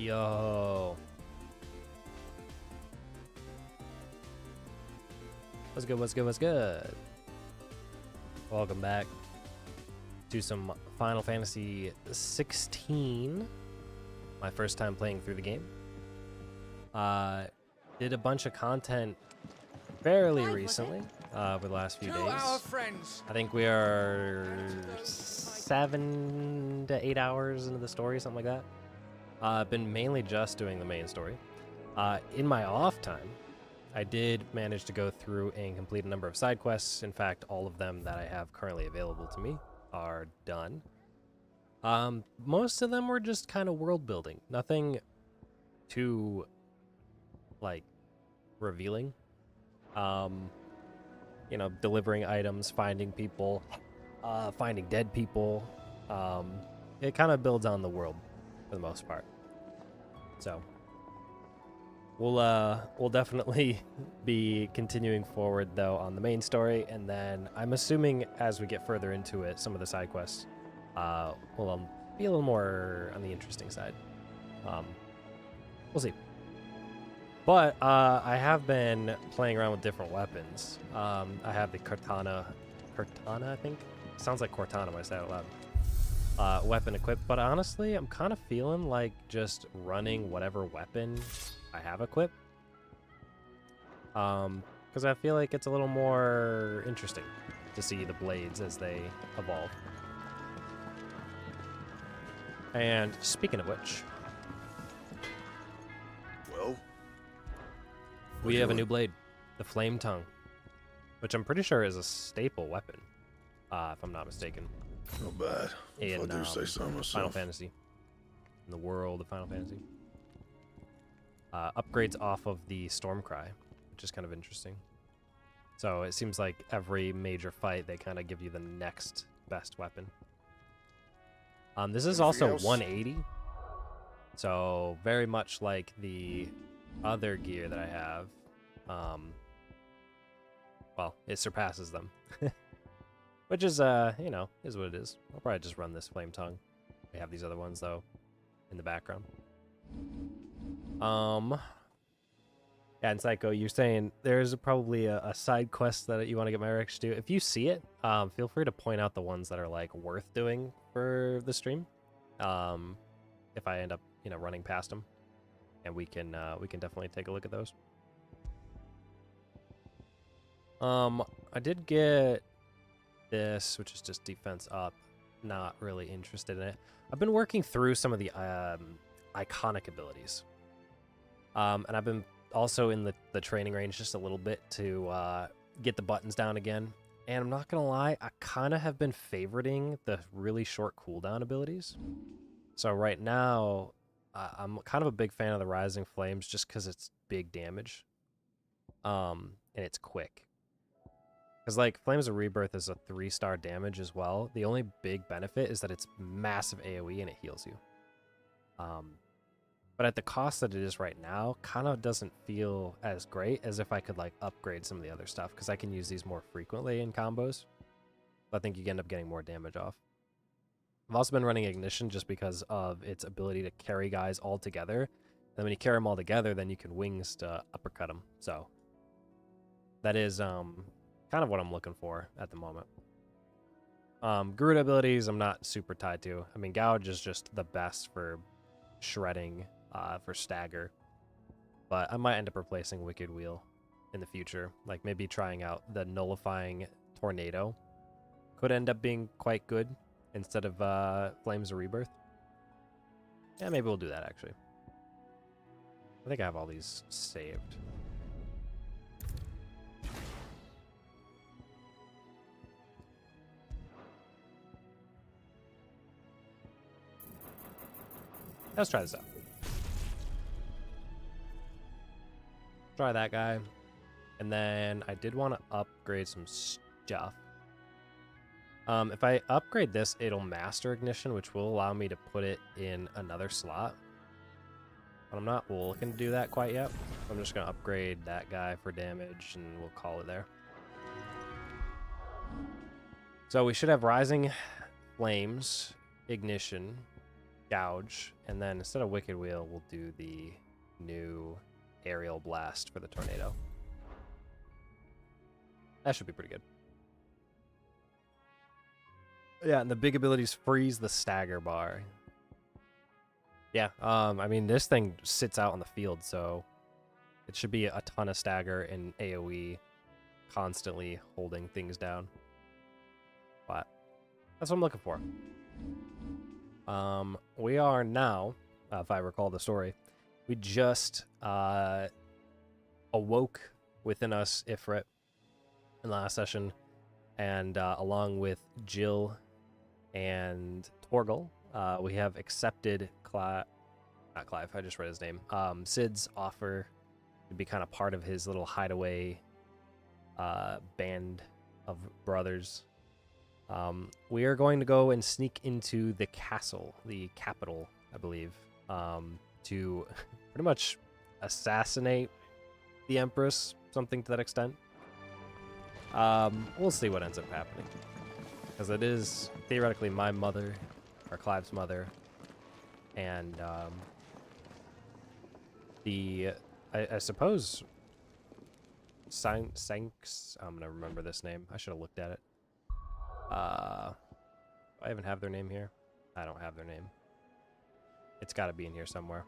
Yo. What's good, what's good, what's good? Welcome back to some Final Fantasy XVI. My first time playing through the game. Did a bunch of content fairly recently, over the last few days. I think we are 7 to 8 hours into the story, something like that. Been mainly just doing the main story. In my off time, I did manage to go through and complete a number of side quests. In fact, all of them that I have currently available to me are done. Most of them were just kind of world building. Nothing too, like, revealing. You know, delivering items, finding people, finding dead people. It kind of builds on the world for the most part. So we'll definitely be continuing forward though on the main story, and then I'm assuming as we get further into it, some of the side quests will be a little more on the interesting side. We'll see. But I have been playing around with different weapons. I have the Cortana, I think? Sounds like Cortana when I say it out loud. Weapon equipped, but honestly, I'm kind of feeling like just running whatever weapon I have equipped. Because I feel like it's a little more interesting to see the blades as they evolve. And speaking of which, well, we have a new blade, the Flame Tongue, which I'm pretty sure is a staple weapon, if I'm not mistaken. Not bad. If I do say so myself. Final Fantasy. In the world of Final Fantasy. Upgrades off of the Stormcry, which is kind of interesting. So it seems like every major fight, they kind of give you the next best weapon. This is also 180. So very much like the other gear that I have. Well, it surpasses them. Which is, you know, is what it is. I'll probably just run this Flame Tongue. We have these other ones, though, in the background. Yeah, and Psycho, you're saying there's probably a side quest that you want to get my Rex to do. If you see it, feel free to point out the ones that are, like, worth doing for the stream. If I end up, you know, running past them. And we can definitely take a look at those. I did get this, which is just defense up. Not really interested in it. I've been working through some of the iconic abilities. And I've been also in the training range just a little bit to get the buttons down again. And I'm not going to lie, I kind of have been favoriting the really short cooldown abilities. So right now, I'm kind of a big fan of the Rising Flames just because it's big damage. And it's quick. Because, like, Flames of Rebirth is a 3-star damage as well. The only big benefit is that it's massive AoE and it heals you. But at the cost that it is right now, kind of doesn't feel as great as if I could, like, upgrade some of the other stuff. Because I can use these more frequently in combos. But I think you end up getting more damage off. I've also been running Ignition just because of its ability to carry guys all together. And when you carry them all together, then you can wings to uppercut them. So that is kind of what I'm looking for at the moment. Garuda abilities I'm not super tied to. I mean, Gouge is just the best for shredding, for stagger. But I might end up replacing Wicked Wheel in the future. Like maybe trying out the nullifying Tornado. Could end up being quite good instead of Flames of Rebirth. Yeah, maybe we'll do that actually. I think I have all these saved. Let's try this out. Try that guy. And then I did want to upgrade some stuff. If I upgrade this, it'll master Ignition, which will allow me to put it in another slot. But I'm not looking to do that quite yet. I'm just going to upgrade that guy for damage, and we'll call it there. So we should have Rising Flames, Ignition, Gouge, and then instead of Wicked Wheel, we'll do the new Aerial Blast for the Tornado. That should be pretty good. Yeah, and the big abilities freeze the stagger bar. Yeah, I mean, this thing sits out on the field, so it should be a ton of stagger and AoE constantly holding things down. But that's what I'm looking for. We are now, if I recall the story, we just awoke within us Ifrit in the last session, and along with Jill and Torgal, we have accepted not Clive, I just read his name, Sid's offer to be kind of part of his little hideaway band of brothers. We are going to go and sneak into the castle, the capital, I believe, to pretty much assassinate the Empress, something to that extent. We'll see what ends up happening, because it is theoretically my mother, or Clive's mother, and I suppose Sanks, I'm gonna remember this name. I should have looked at it. I even have their name here. I don't have their name. It's got to be in here somewhere.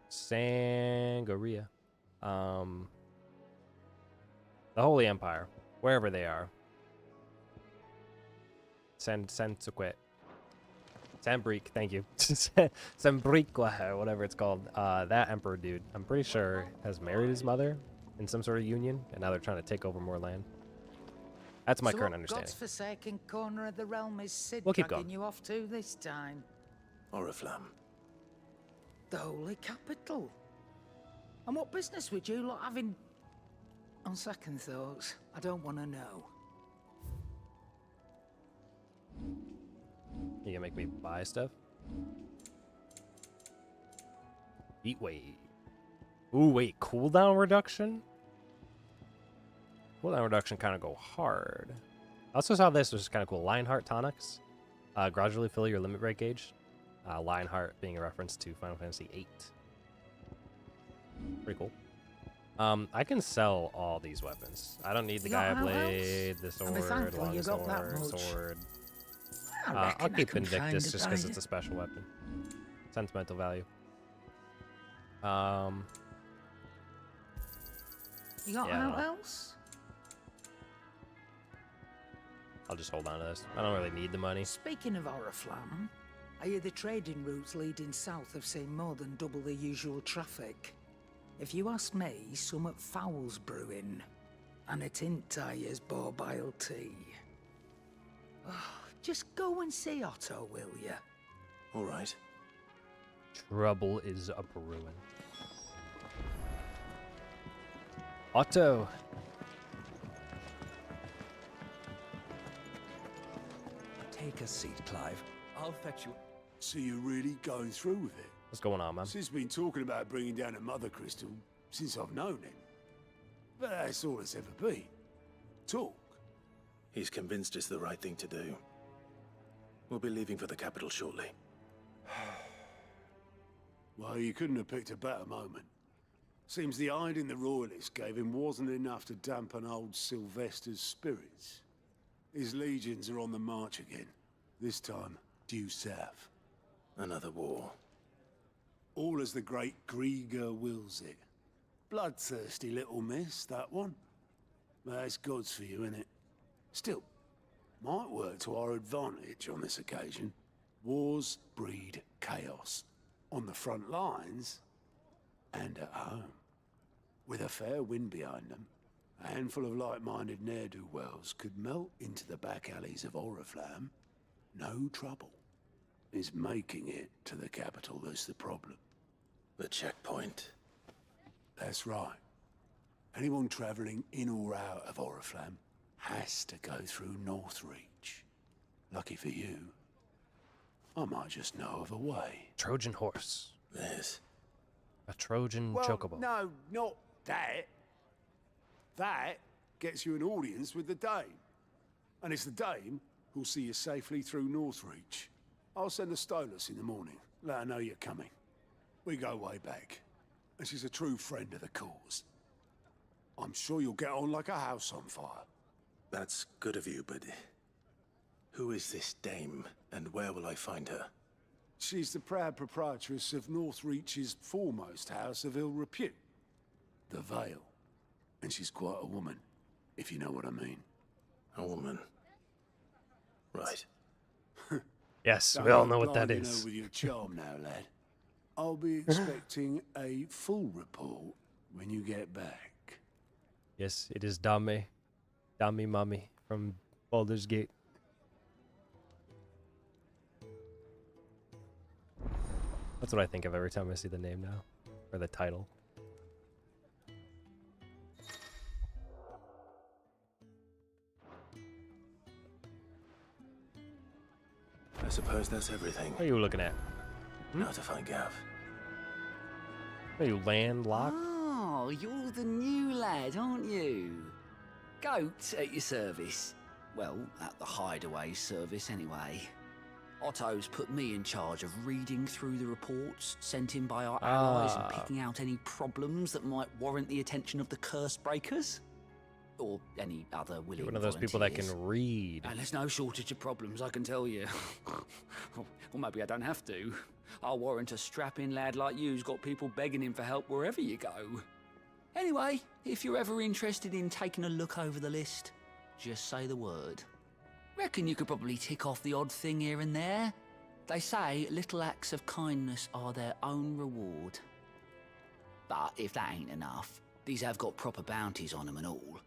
Sangoria. The Holy Empire, wherever they are. Sansuquet. Sambrique, thank you. Sambrique, whatever it's called. That emperor dude, I'm pretty sure, has married his mother in some sort of union, and now they're trying to take over more land. That's my current understanding. So what godforsaken corner of the realm is Sid We'll keep dragging going. you off to this time? Oriflamme. The holy capital. And what business would you lot have in... On second thoughts, I don't want to know. You gonna make me buy stuff? Heat wave. Ooh, wait, cooldown reduction? Cooldown reduction kind of go hard. I also saw this, which is kind of cool. Lionheart tonics. Gradually fill your limit break gauge. Lionheart being a reference to Final Fantasy VIII. Pretty cool. I can sell all these weapons. I don't need the Gaia Blade, the sword, long sword. I'll keep Invictus just because it's a special weapon. Sentimental value. You got anything else? I'll just hold on to this. I don't really need the money. Speaking of Oriflamme, I hear the trading routes leading south have seen more than double the usual traffic. If you ask me, summat foul's brewing, and it ain't Tyre's borbile tea. Oh, just go and see Otto, will ya? All right. Trouble is a brewing. Otto. Take a seat, Clive. I'll fetch you. So you're really going through with it? What's going on, man? Sid's been talking about bringing down a mother crystal since I've known him. But that's all it's ever been. Talk. He's convinced it's the right thing to do. We'll be leaving for the capital shortly. Well, you couldn't have picked a better moment. Seems the hiding the royalists gave him wasn't enough to dampen old Sylvester's spirits. His legions are on the march again. This time, due south. Another war. All as the great Grieger wills it. Bloodthirsty little miss, that one. But that's God's for you, innit? Still, might work to our advantage on this occasion. Wars breed chaos. On the front lines, and at home. With a fair wind behind them, a handful of like-minded ne'er-do-wells could melt into the back alleys of Oriflamme. No trouble. Is making it to the capital that's the problem. The checkpoint. That's right. Anyone travelling in or out of Oriflamme has to go through Northreach. Lucky for you, I might just know of a way. Trojan horse. Yes. A Trojan chocobo. No, not that. That gets you an audience with the Dame. And it's the Dame who'll see you safely through Northreach. I'll send a Stolas in the morning. Let her know you're coming. We go way back, and she's a true friend of the cause. I'm sure you'll get on like a house on fire. That's good of you, but who is this dame, and where will I find her? She's the proud proprietress of Northreach's foremost house of ill repute, the Vale. And she's quite a woman, if you know what I mean. A woman. Right. Yes, we all know what that Blinding her is. with your charm now, lad. I'll be expecting a full report when you get back. Yes, it is Dame. Dame Mummy from Baldur's Gate. That's what I think of every time I see the name now. Or the title. I suppose that's everything. What are you looking at? Now to find Gav. Are you landlocked? Oh, you're the new lad, aren't you? Goat at your service. Well, at the hideaway service anyway. Otto's put me in charge of reading through the reports sent in by our allies and picking out any problems that might warrant the attention of the curse breakers. Or any other willing You're one of those people that volunteers. can read. And there's no shortage of problems, I can tell you. Or maybe I don't have to. I'll warrant a strapping lad like you's got people begging him for help wherever you go. Anyway, if you're ever interested in taking a look over the list, just say the word. Reckon you could probably tick off the odd thing here and there. They say little acts of kindness are their own reward. But if that ain't enough, these have got proper bounties on them and all.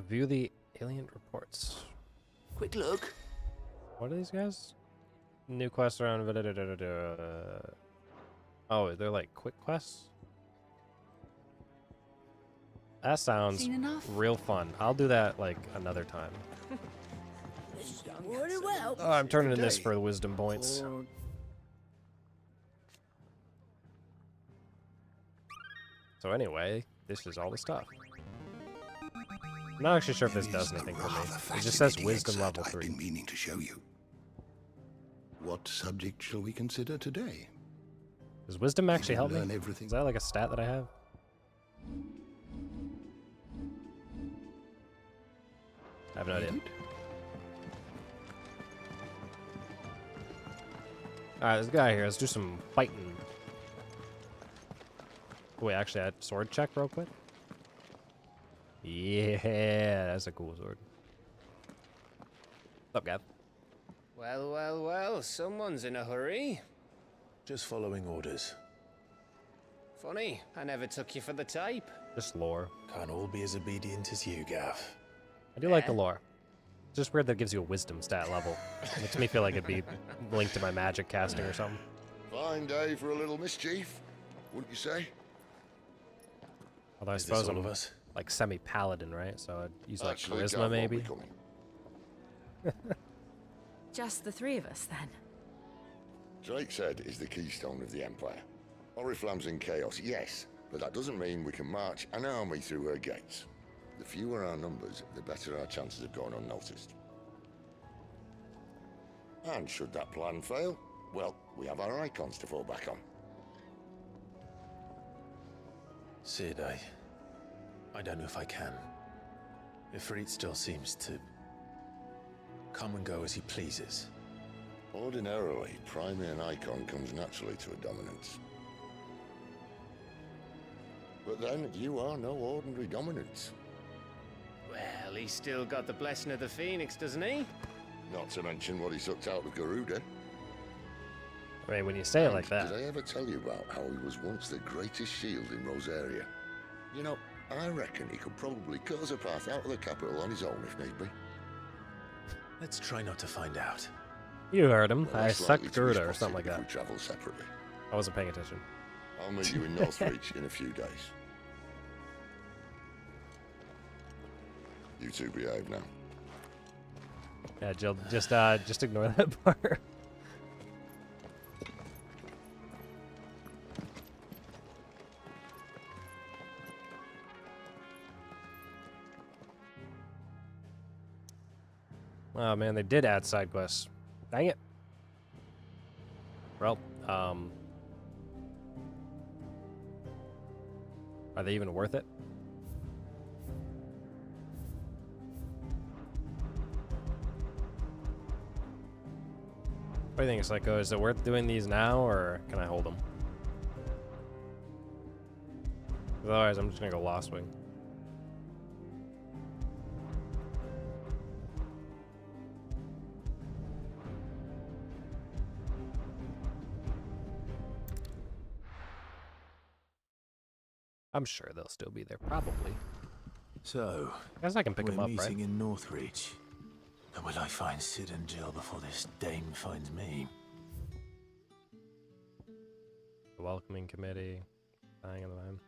View the alien reports. Quick look. What are these guys? New quests around. Oh, they're like quick quests? That sounds Seen enough? real fun. I'll do that like another time. Well. Oh, I'm turning in this for the wisdom points. So anyway, this is all the stuff. I'm not actually sure if this does anything for me. It just says wisdom level 3. I've been meaning to show you. What subject shall we consider today? Does wisdom actually help me? Learn everything. Is that like a stat that I have? I have no idea. Alright, this guy here, let's do some fighting. Wait, actually, I had sword check real quick. Yeah, that's a cool sword. What's up, Gav? Well, well, well, someone's in a hurry. Just following orders. Funny, I never took you for the type. Just lore. Can't all be as obedient as you, Gav. I do like the lore. It's just weird that it gives you a wisdom stat level. It makes me feel like it'd be linked to my magic casting or something. Fine day for a little mischief, wouldn't you say? Although I Is this suppose all I'm of us? like semi-paladin, right? So I'd use like Actually, charisma Gav won't be maybe. coming. Just the three of us, then. Drake said is the keystone of the Empire. Oriflamme's in chaos, yes, but that doesn't mean we can march an army through her gates. The fewer our numbers, the better our chances of going unnoticed. And should that plan fail, well, we have our icons to fall back on. Sid, I don't know if I can. Ifrit still seems to come and go as he pleases. Ordinarily, priming an icon comes naturally to a dominance. But then, you are no ordinary dominance. Well, he's still got the blessing of the Phoenix, doesn't he? Not to mention what he sucked out of Garuda. I mean, when you say it like that. Did I ever tell you about how he was once the greatest shield in Rosaria? You know, I reckon he could probably cut us a path out of the capital on his own if need be. Let's try not to find out. You heard him. Well, I less likely sucked to be Garuda or something like spotted if that. we travel separately. I wasn't paying attention. I'll meet you in Northreach in a few days. You two behave now. Yeah, Jill, just ignore that part. Oh man, they did add side quests. Dang it. Well, are they even worth it? What do you think, Psycho? Is it worth doing these now, or can I hold them? Otherwise, I'm just gonna go Lost Wing. I'm sure they'll still be there, probably. So, I guess I can pick them we're up, right? meeting in Northreach. And will I find Sid and Jill before this dame finds me? The welcoming committee. Dying in the line.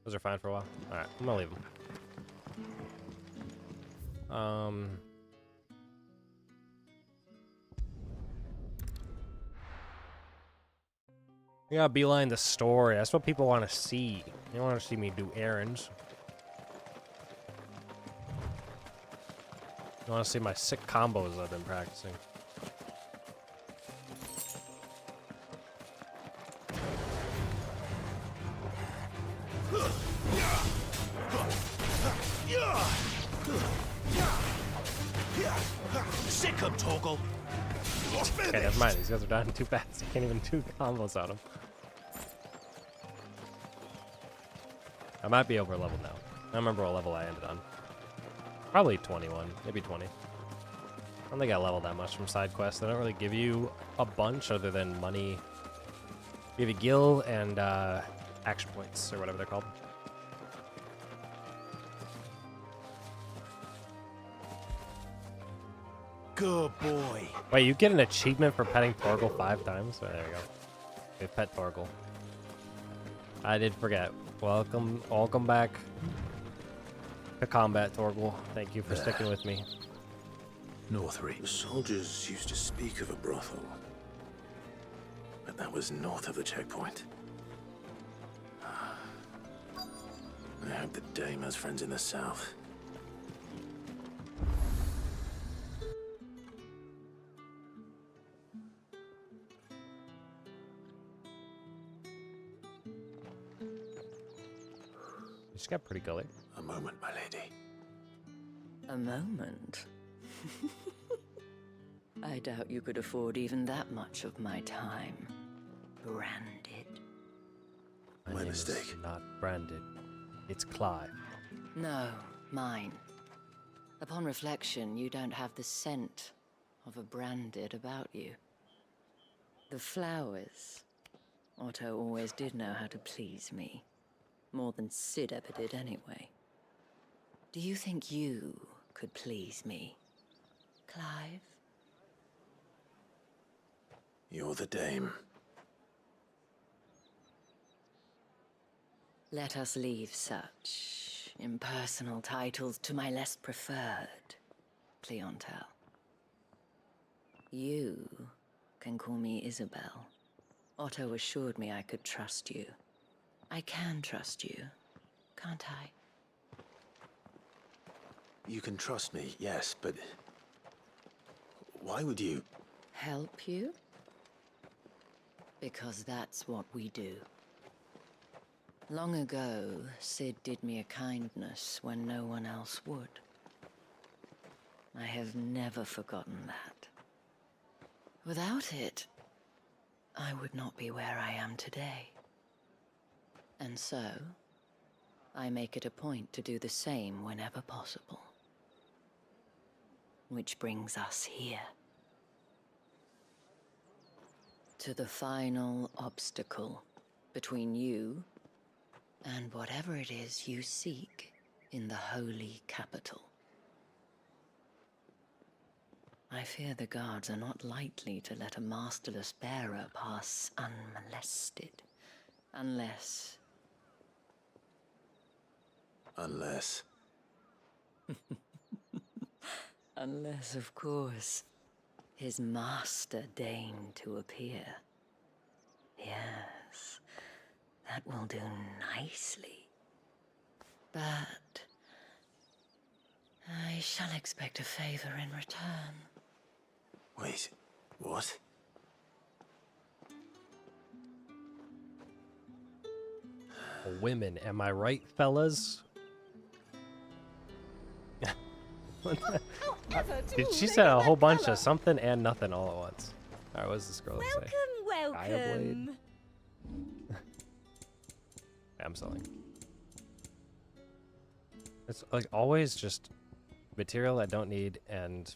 Those are fine for a while. Alright, I'm gonna leave them. You gotta beeline the story. That's what people want to see. They don't want to see me do errands. You want to see my sick combos I've been practicing. Sick of Torgal! Okay, never mind. These guys are dying too fast. I can't even do combos on them. I might be over leveled now. I don't remember what level I ended on. Probably 21, maybe 20. I don't think I leveled that much from side quests. They don't really give you a bunch other than money. Give you gil and action points, or whatever they're called. Good boy. Wait, you get an achievement for petting Torgal 5 times? Oh, there you go. Okay, pet Torgal. I did forget. Welcome back to combat, Torgal. Thank you for sticking with me. Northreach. The soldiers used to speak of a brothel, but that was north of the checkpoint. I hope the dame has friends in the south. You just got pretty gully. A moment, my lady. A moment? I doubt you could afford even that much of my time. Branded. My name is mistake. Not branded. It's Clive. No, mine. Upon reflection, you don't have the scent of a branded about you. The flowers. Otto always did know how to please me. More than Sid ever did anyway. Do you think you could please me, Clive? You're the dame. Let us leave such impersonal titles to my less preferred clientele. You can call me Isabel. Otto assured me I could trust you. I can trust you, can't I? You can trust me, yes, but why would you? Help you? Because that's what we do. Long ago, Sid did me a kindness when no one else would. I have never forgotten that. Without it, I would not be where I am today. And so, I make it a point to do the same whenever possible. Which brings us here. To the final obstacle between you and whatever it is you seek in the holy capital. I fear the guards are not likely to let a masterless bearer pass unmolested, unless... Unless. Unless, of course, his master deigned to appear. Yes, that will do nicely. But I shall expect a favor in return. Wait, what? Women, am I right, fellas? Did she say a whole bunch of something and nothing all at once? Alright, what does this girl say? Welcome. I'm selling. It's like always just material I don't need and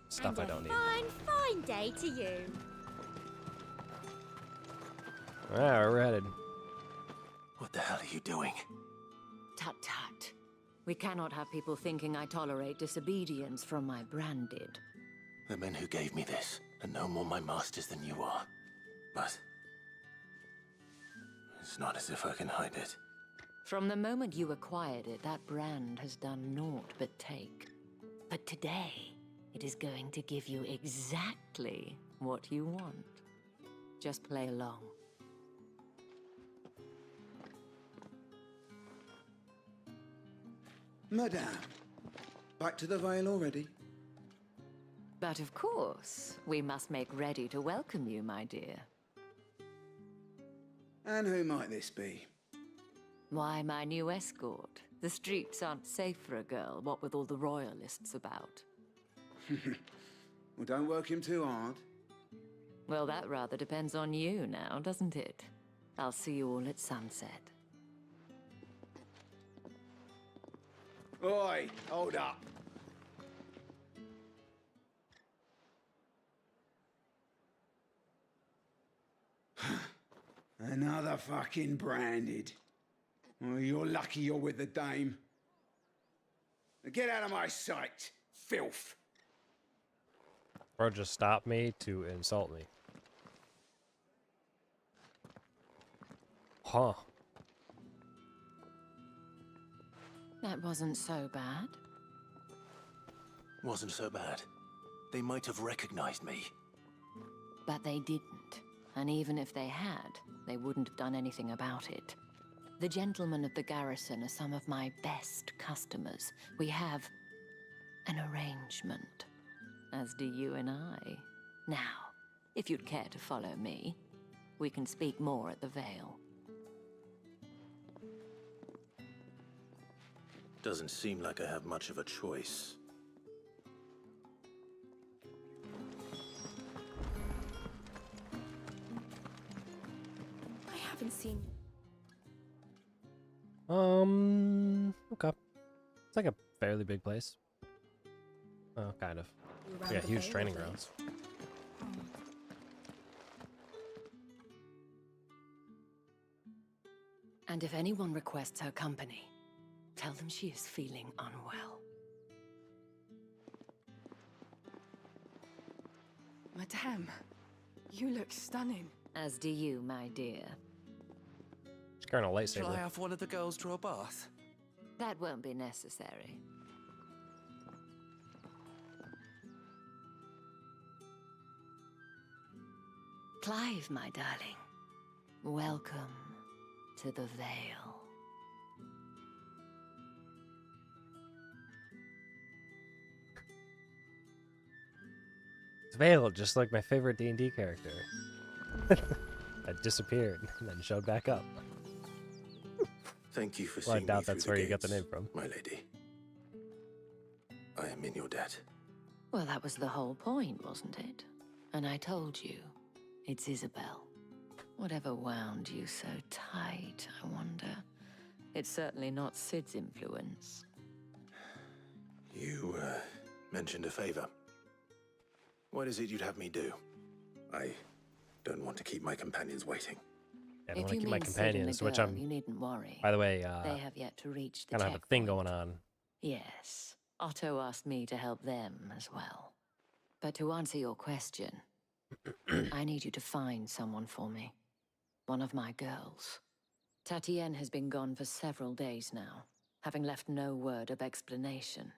stuff I don't need. Fine day to you. Alright, where we're headed. What the hell are you doing? Tut tut. We cannot have people thinking I tolerate disobedience from my branded. The men who gave me this are no more my masters than you are. But it's not as if I can hide it. From the moment you acquired it, that brand has done naught but take. But today, it is going to give you exactly what you want. Just play along. Madame, back to the Vale already? But of course, we must make ready to welcome you, my dear. And who might this be? Why, my new escort. The streets aren't safe for a girl, what with all the royalists about. Well, don't work him too hard. Well, that rather depends on you now, doesn't it? I'll see you all at sunset. Oi, hold up. Another fucking branded. Well, you're lucky you're with the dame. Now get out of my sight, filth. Bro just stopped me to insult me. Huh. That wasn't so bad. Wasn't so bad. They might have recognized me. But they didn't. And even if they had, they wouldn't have done anything about it. The gentlemen of the garrison are some of my best customers. We have an arrangement, as do you and I. Now, if you'd care to follow me, we can speak more at the Vale. Doesn't seem like I have much of a choice. I haven't seen. Okay. It's like a fairly big place. Oh, kind of. We got huge training grounds. And if anyone requests her company, tell them she is feeling unwell. Madame, you look stunning. As do you, my dear. She's carrying a lightsaber. Shall I have one of the girls draw a bath? That won't be necessary. Clive, my darling. Welcome to the Vale. It's Vale, just like my favorite D&D character. That disappeared and then showed back up. Thank you for Well, I seeing doubt me through that's the where you got the gates, name from. my lady. I am in your debt. Well, that was the whole point, wasn't it? And I told you, it's Isabel. Whatever wound you so tight, I wonder. It's certainly not Sid's influence. You, mentioned a favor. What is it you'd have me do? I don't want to keep my companions waiting. Yeah, I don't If want to you keep my mean Sid and the companions, which girl, I'm, you needn't worry. by the way, They have yet to reach the kind of have a thing checkpoint. going on. Yes, Otto asked me to help them as well. But to answer your question, I need you to find someone for me. One of my girls. Tatienne has been gone for several days now, having left no word of explanation.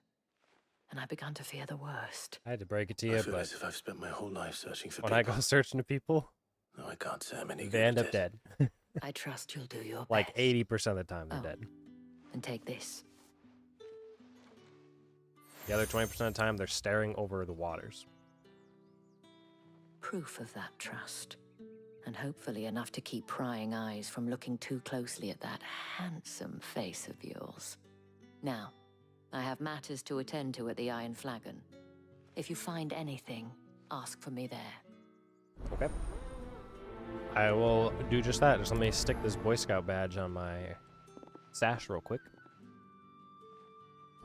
And I begun to fear the worst. I had to break it to I you, feel but as if I've spent my whole life searching for when people. I go searching to people, No, I can't say I'm any good they end at up it. dead. I trust you'll do your Like best. 80% of the time, they're Oh. dead. And take this. The other 20% of the time, they're staring over the waters. Proof of that trust. And hopefully enough to keep prying eyes from looking too closely at that handsome face of yours. Now, I have matters to attend to at the Iron Flagon. If you find anything, ask for me there. Okay. I will do just that. Just let me stick this Boy Scout badge on my sash real quick.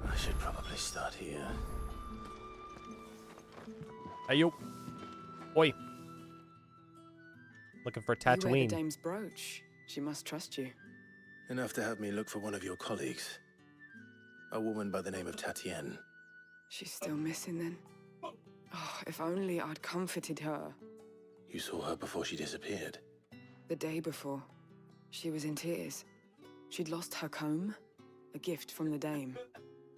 I should probably start here. Hey, yo. Oi. Looking for You wear the Tatooine. dame's brooch. She must trust you. Enough to have me look for one of your colleagues. A woman by the name of Tatienne. She's still missing then. Oh, if only I'd comforted her. You saw her before she disappeared. The day before, she was in tears. She'd lost her comb, a gift from the dame.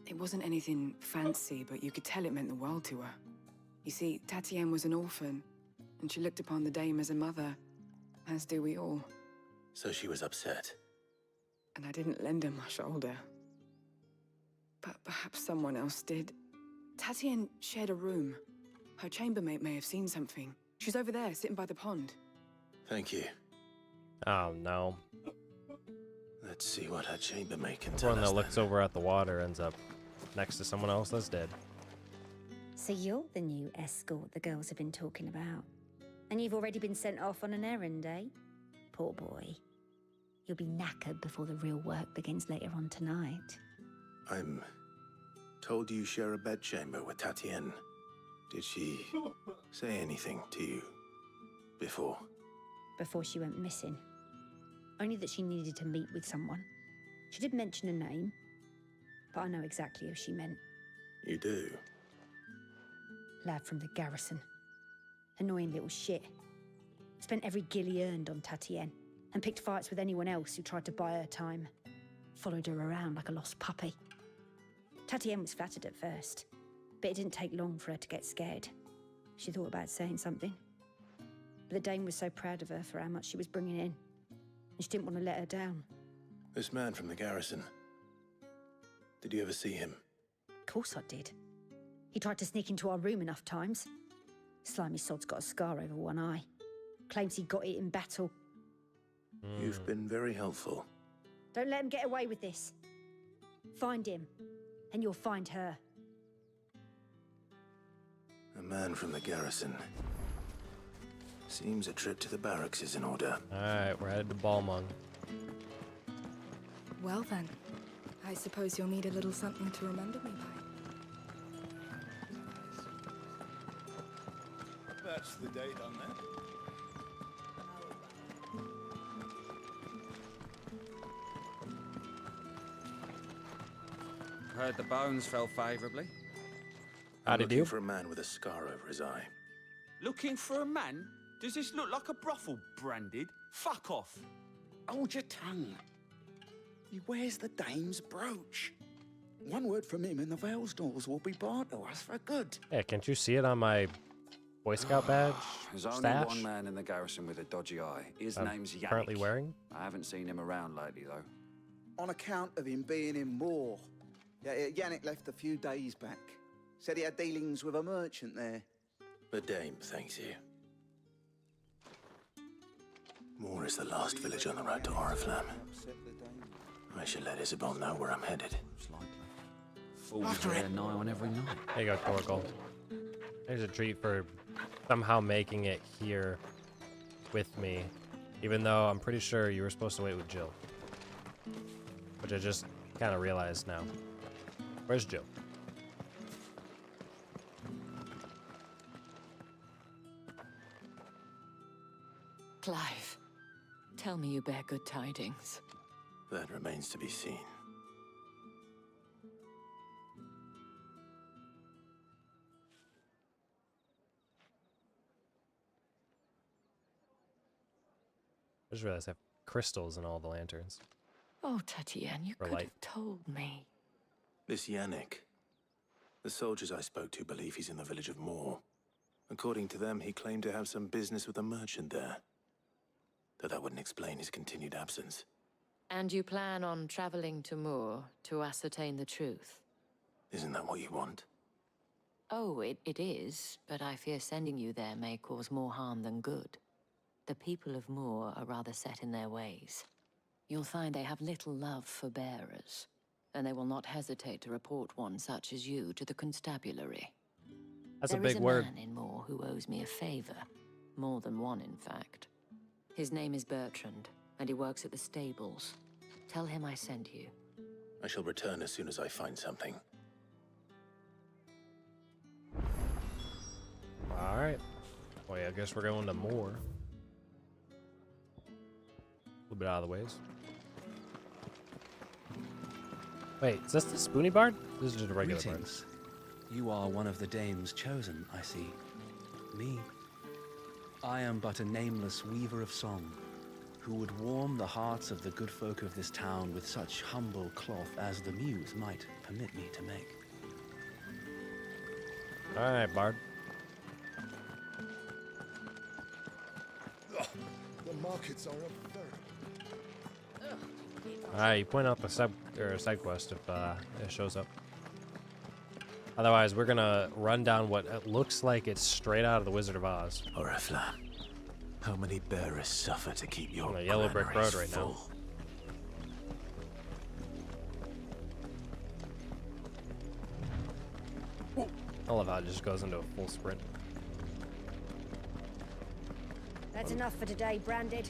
It wasn't anything fancy, but you could tell it meant the world to her. You see, Tatienne was an orphan, and she looked upon the dame as a mother, as do we all. So she was upset. And I didn't lend her my shoulder. But perhaps someone else did. Tatienne shared a room. Her chambermaid may have seen something. She's over there, sitting by the pond. Thank you. Oh, no. Let's see what her chambermaid can tell Everyone us that looks then. over at the water ends up next to someone else that's dead. So you're the new escort the girls have been talking about. And you've already been sent off on an errand, eh? Poor boy. You'll be knackered before the real work begins later on tonight. I'm told you share a bedchamber with Tatienne. Did she say anything to you before? Before she went missing. Only that she needed to meet with someone. She did mention a name, but I know exactly who she meant. You do? Lad from the garrison. Annoying little shit. Spent every gil he earned on Tatienne, and picked fights with anyone else who tried to buy her time. Followed her around like a lost puppy. Tatienne was flattered at first, but it didn't take long for her to get scared. She thought about saying something. But the dame was so proud of her for how much she was bringing in, and she didn't want to let her down. This man from the garrison. Did you ever see him? Of course I did. He tried to sneak into our room enough times. Slimy sod's got a scar over one eye. Claims he got it in battle. You've been very helpful. Don't let him get away with this. Find him, and you'll find her. A man from the garrison. Seems a trip to the barracks is in order. Alright, we're headed to Balmung. Well then, I suppose you'll need a little something to remember me by. That's the date on that. Heard the bones fell favourably. I'm looking for a man with a scar over his eye. Looking for a man? Does this look like a brothel branded? Fuck off. Hold your tongue. He wears the dame's brooch. One word from him and the Vale's doors will be barred to us for good. Yeah, can't you see it on my Boy Scout badge? There's only stash? one man in the garrison with a dodgy eye. His I'm name's Yannick. currently wearing? I haven't seen him around lately, though. On account of him being in war. Yeah, Yannick left a few days back. Said he had dealings with a merchant there. The dame thanks you. Moor is the last village on the road to Oriflamme. I should let Isabel know where I'm headed. Fools wear an eye on every night. There you go, Torgal. There's a treat for somehow making it here with me. Even though I'm pretty sure you were supposed to wait with Jill. Which I just kind of realized now. Where's Jill? Clive, tell me you bear good tidings. That remains to be seen. I just realized I have crystals in all the lanterns. Oh, Tatienne, you For could light. have told me. This Yannick. The soldiers I spoke to believe he's in the village of Moor. According to them, he claimed to have some business with a merchant there. Though that wouldn't explain his continued absence. And you plan on traveling to Moor to ascertain the truth? Isn't that what you want? Oh, it is, but I fear sending you there may cause more harm than good. The people of Moor are rather set in their ways. You'll find they have little love for bearers, and they will not hesitate to report one such as you to the constabulary. That's a big There is a word. man in Moor who owes me a favor. More than one, in fact. His name is Bertrand, and he works at the stables. Tell him I sent you. I shall return as soon as I find something. Alright. Well, yeah, I guess we're going to Moor. A little bit out of the ways. Wait, is this the Spoony Bard? This is just a regular bard. Greetings. You are one of the dames chosen, I see. Me. I am but a nameless weaver of song, who would warm the hearts of the good folk of this town with such humble cloth as the muse might permit me to make. Alright, bard. The markets are a very... Alright, you point out the side quest if it shows up. Otherwise, we're gonna run down what it looks like it's straight out of the Wizard of Oz. Oriflamme, how many bearers suffer to keep your On a yellow brick road granaries right now. full? I love how it just goes into a full sprint. That's enough for today, Branded.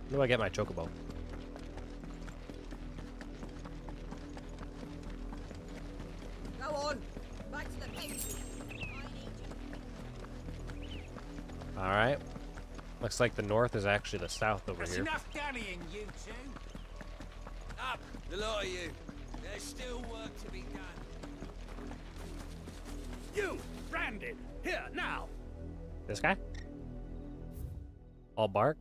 Where do I get my chocobo? Go on, back to the base. Alright. Looks like the north is actually the south over That's here. enough dallying, you two. Up, the lot of you. There's still work to be done. You, Brandon, here, now. This guy? All bark?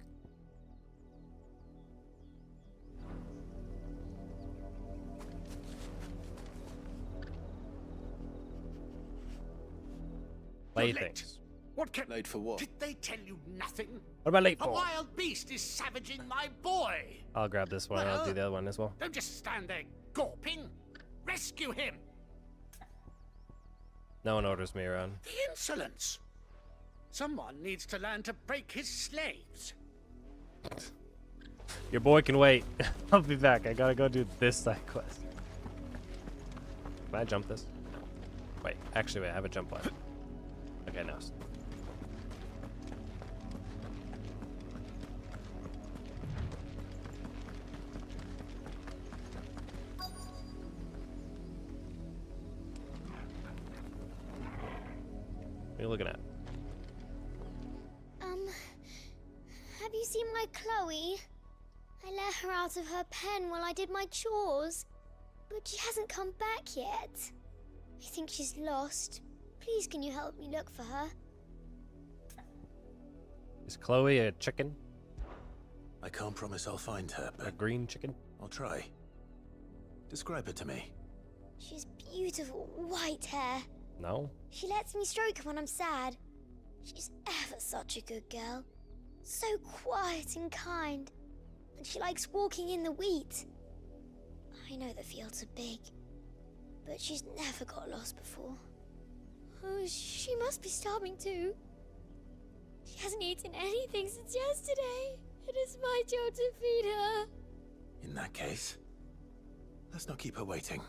Playthings. What can... Late for what? Did they tell you nothing? What about late A for? wild beast is savaging my boy. I'll grab this one. I'll do the other one as well. Don't just stand there gawping. Rescue him. No one orders me around. The insolence. Someone needs to learn to break his slaves. Your boy can wait. I'll be back. I gotta go do this side quest. Can I jump this? Wait, actually, wait. I have a jump button. Okay, now. What are you looking at? Have you seen my Chloe? I let her out of her pen while I did my chores, but she hasn't come back yet. I think she's lost. Please, can you help me look for her? Is Chloe a chicken? I can't promise I'll find her, but... A green chicken? I'll try. Describe her to me. She's beautiful white hair. No? She lets me stroke her when I'm sad. She's ever such a good girl. So quiet and kind. And she likes walking in the wheat. I know the fields are big, but she's never got lost before. Oh, she must be starving too. She hasn't eaten anything since yesterday. It is my job to feed her. In that case, let's not keep her waiting.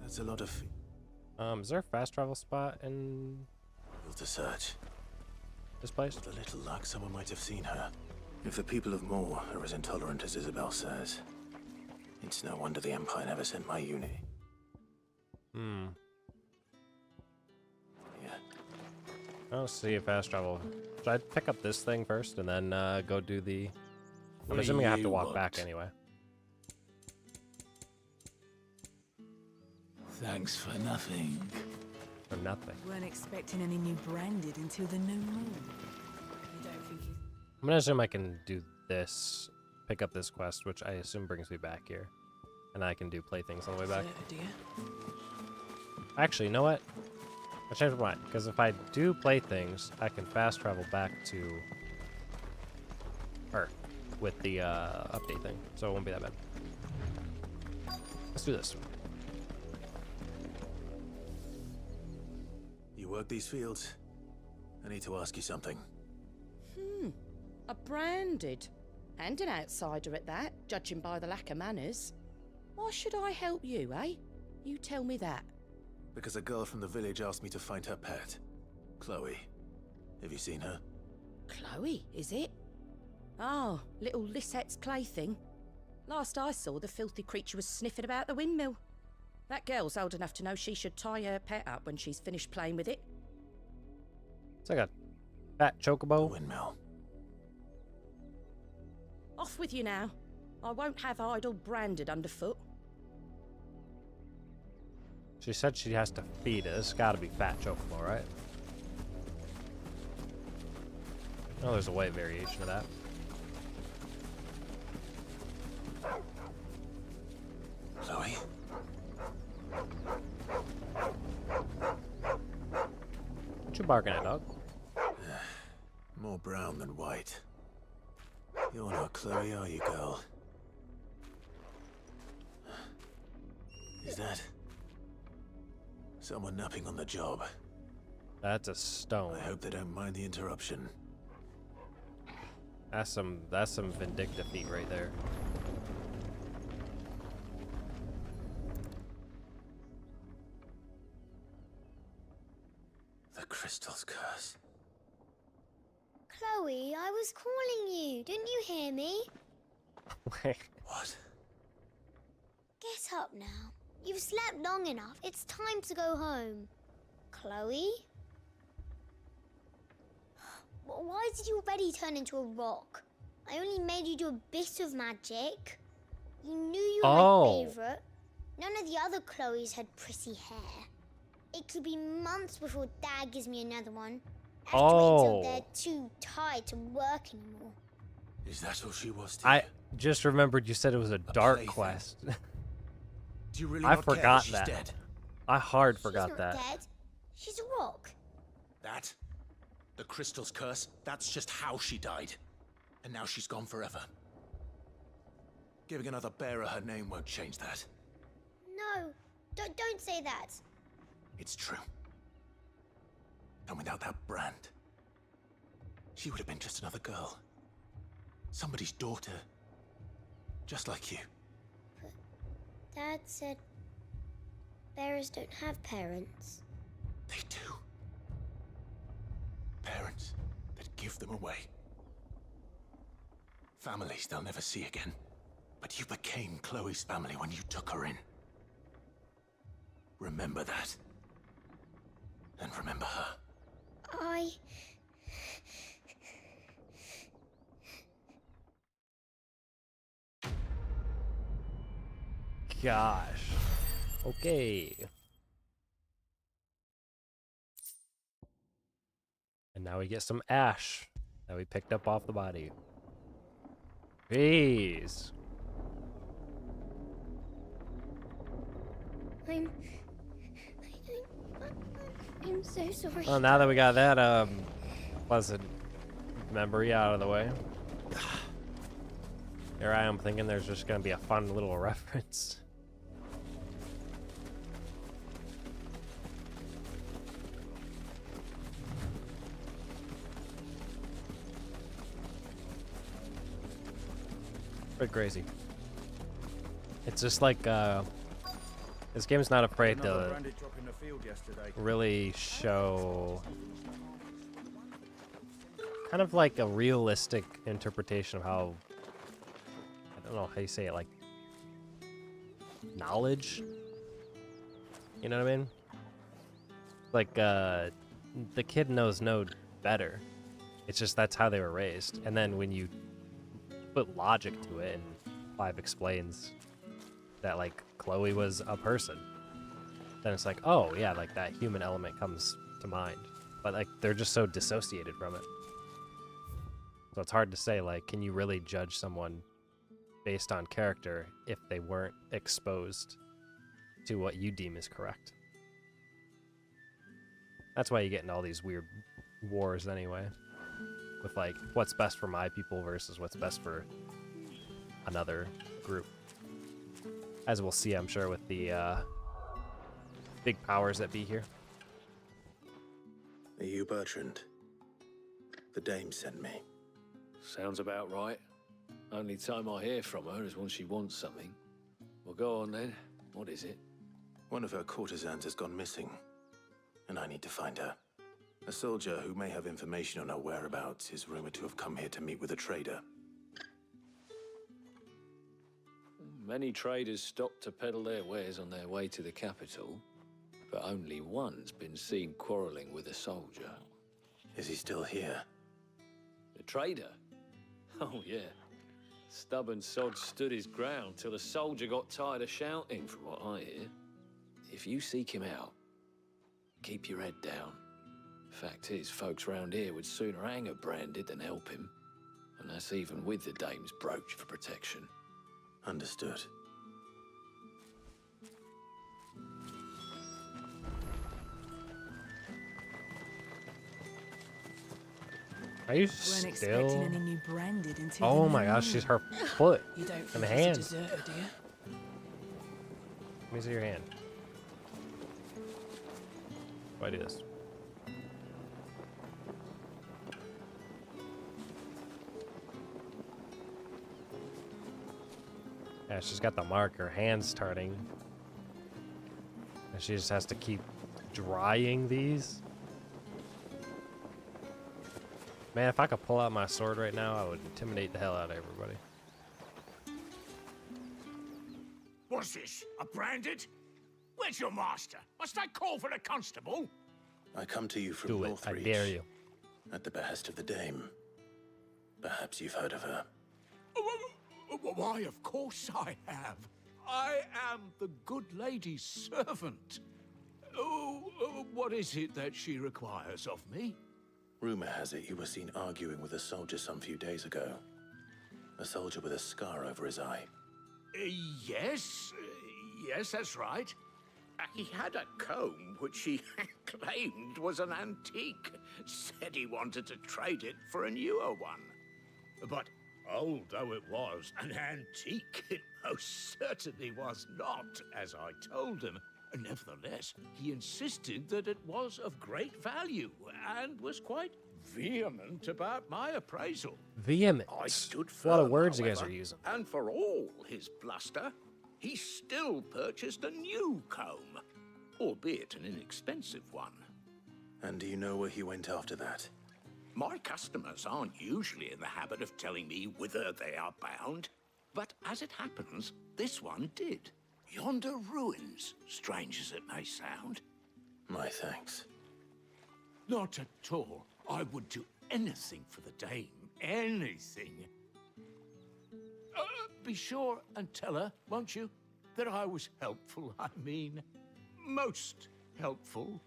That's a lot of... Is there a fast travel spot in Built a search. this place? With a little luck, someone might have seen her. If the people of Moor are as intolerant as Isabel says, it's no wonder the Empire never sent my unit. Hmm. Yeah. I'll see if fast travel. Should I pick up this thing first and then go do the... I'm assuming I have to walk back anyway. Thanks for nothing. For nothing. Weren't expecting any new Branded until the new moon. You don't think he's... I'm gonna assume I can do this, pick up this quest, which I assume brings me back here. And I can do playthings on the way back. Actually, you know what? I changed my mind, because if I do playthings, I can fast travel back to... Or, with the update thing, so it won't be that bad. Let's do this. You work these fields? I need to ask you something. A branded. And an outsider at that, judging by the lack of manners. Why should I help you, eh? You tell me that. Because a girl from the village asked me to find her pet. Chloe. Have you seen her? Chloe, is it? Oh, little Lisette's plaything. Last I saw, the filthy creature was sniffing about the windmill. That girl's old enough to know she should tie her pet up when she's finished playing with it. It's like a fat chocobo. Windmill. Off with you now. I won't have idle branded underfoot. She said she has to feed it. It's gotta be fat chocobo, right? Oh, there's a white variation of that. Chloe? What you barking at, dog? More brown than white. You're not Chloe, are you, girl? Is that someone napping on the job? That's a stone. I hope they don't mind the interruption. That's some vindictive feat right there. The crystal's curse. Chloe, I was calling you. Didn't you hear me? Wait. What? Get up now. You've slept long enough. It's time to go home. Chloe? Why did you already turn into a rock? I only made you do a bit of magic. You knew you were my favourite. None of the other Chloes had pretty hair. It could be months before Dad gives me another one. I have to wait until they're too tired to work anymore. Is that all she was to you? I just remembered you said it was a dark quest. Do you really I not care forgot she's that. dead? I hard She's forgot not that. dead. She's a rock. That? The crystal's curse? That's just how she died. And now she's gone forever. Giving another bearer her name won't change that. No, don't say that. It's true. And without that brand, she would have been just another girl. Somebody's daughter. Just like you. But Dad said bearers don't have parents. They do. Parents that give them away. Families they'll never see again. But you became Chloe's family when you took her in. Remember that. And remember her. Gosh. Okay. And now we get some ash that we picked up off the body. Jeez. I'm so sorry. Well, now that we got that pleasant memory out of the way, here I am thinking there's just gonna be a fun little reference. Pretty crazy. It's just like this game's not afraid to really show kind of like a realistic interpretation of how, I don't know how you say it, like knowledge, you know what I mean? Like the kid knows no better. It's just that's how they were raised. And then when you put logic to it, and Clive explains that like Chloe was a person, then it's like, oh yeah, like that human element comes to mind. But like they're just so dissociated from it. So it's hard to say, like, can you really judge someone based on character if they weren't exposed to what you deem is correct? That's why you get into all these weird wars anyway. With like what's best for my people versus what's best for another group. As we'll see, I'm sure, with the big powers that be here. Are you Bertrand? The dame sent me. Sounds about right. Only time I hear from her is when she wants something. Well, go on then. What is it? One of her courtesans has gone missing, and I need to find her. A soldier who may have information on her whereabouts is rumored to have come here to meet with a trader. Many traders stop to peddle their wares on their way to the capital, but only one's been seen quarreling with a soldier. Is he still here? The trader? Oh, yeah. Stubborn sod stood his ground till the soldier got tired of shouting, from what I hear. If you seek him out, keep your head down. Fact is, folks round here would sooner hang a branded than help him. And that's even with the dame's brooch for protection. Understood. Are you Weren't still? expecting any new branded until Oh the my new gosh, moon. she's her foot You don't and think hand. he's a deserter, do you? Let me see your hand. Why do this? Yeah, she's got the mark. Her hand's turning. And she just has to keep drying these. Man, if I could pull out my sword right now, I would intimidate the hell out of everybody. What's this? A branded? Where's your master? Must I call for the constable? I come to you from Do it. Northreach. I dare you. At the behest of the dame. Perhaps you've heard of her. Why, of course I have. I am the good lady's servant. What is it that she requires of me? Rumor has it you were seen arguing with a soldier some few days ago. A soldier with a scar over his eye. Yes, that's right. He had a comb which he claimed was an antique. Said he wanted to trade it for a newer one. But old though it was, an antique it most certainly was not, as I told him. Nevertheless, he insisted that it was of great value and was quite vehement about my appraisal. Vehement. I stood A lot of firm, words you guys however, are using. And for all his bluster, he still purchased a new comb, albeit an inexpensive one. And do you know where he went after that? My customers aren't usually in the habit of telling me whither they are bound, but as it happens, this one did. Yonder ruins, strange as it may sound. My thanks. Not at all. I would do anything for the dame. Anything. Be sure and tell her, won't you, that I was helpful. I mean, most helpful.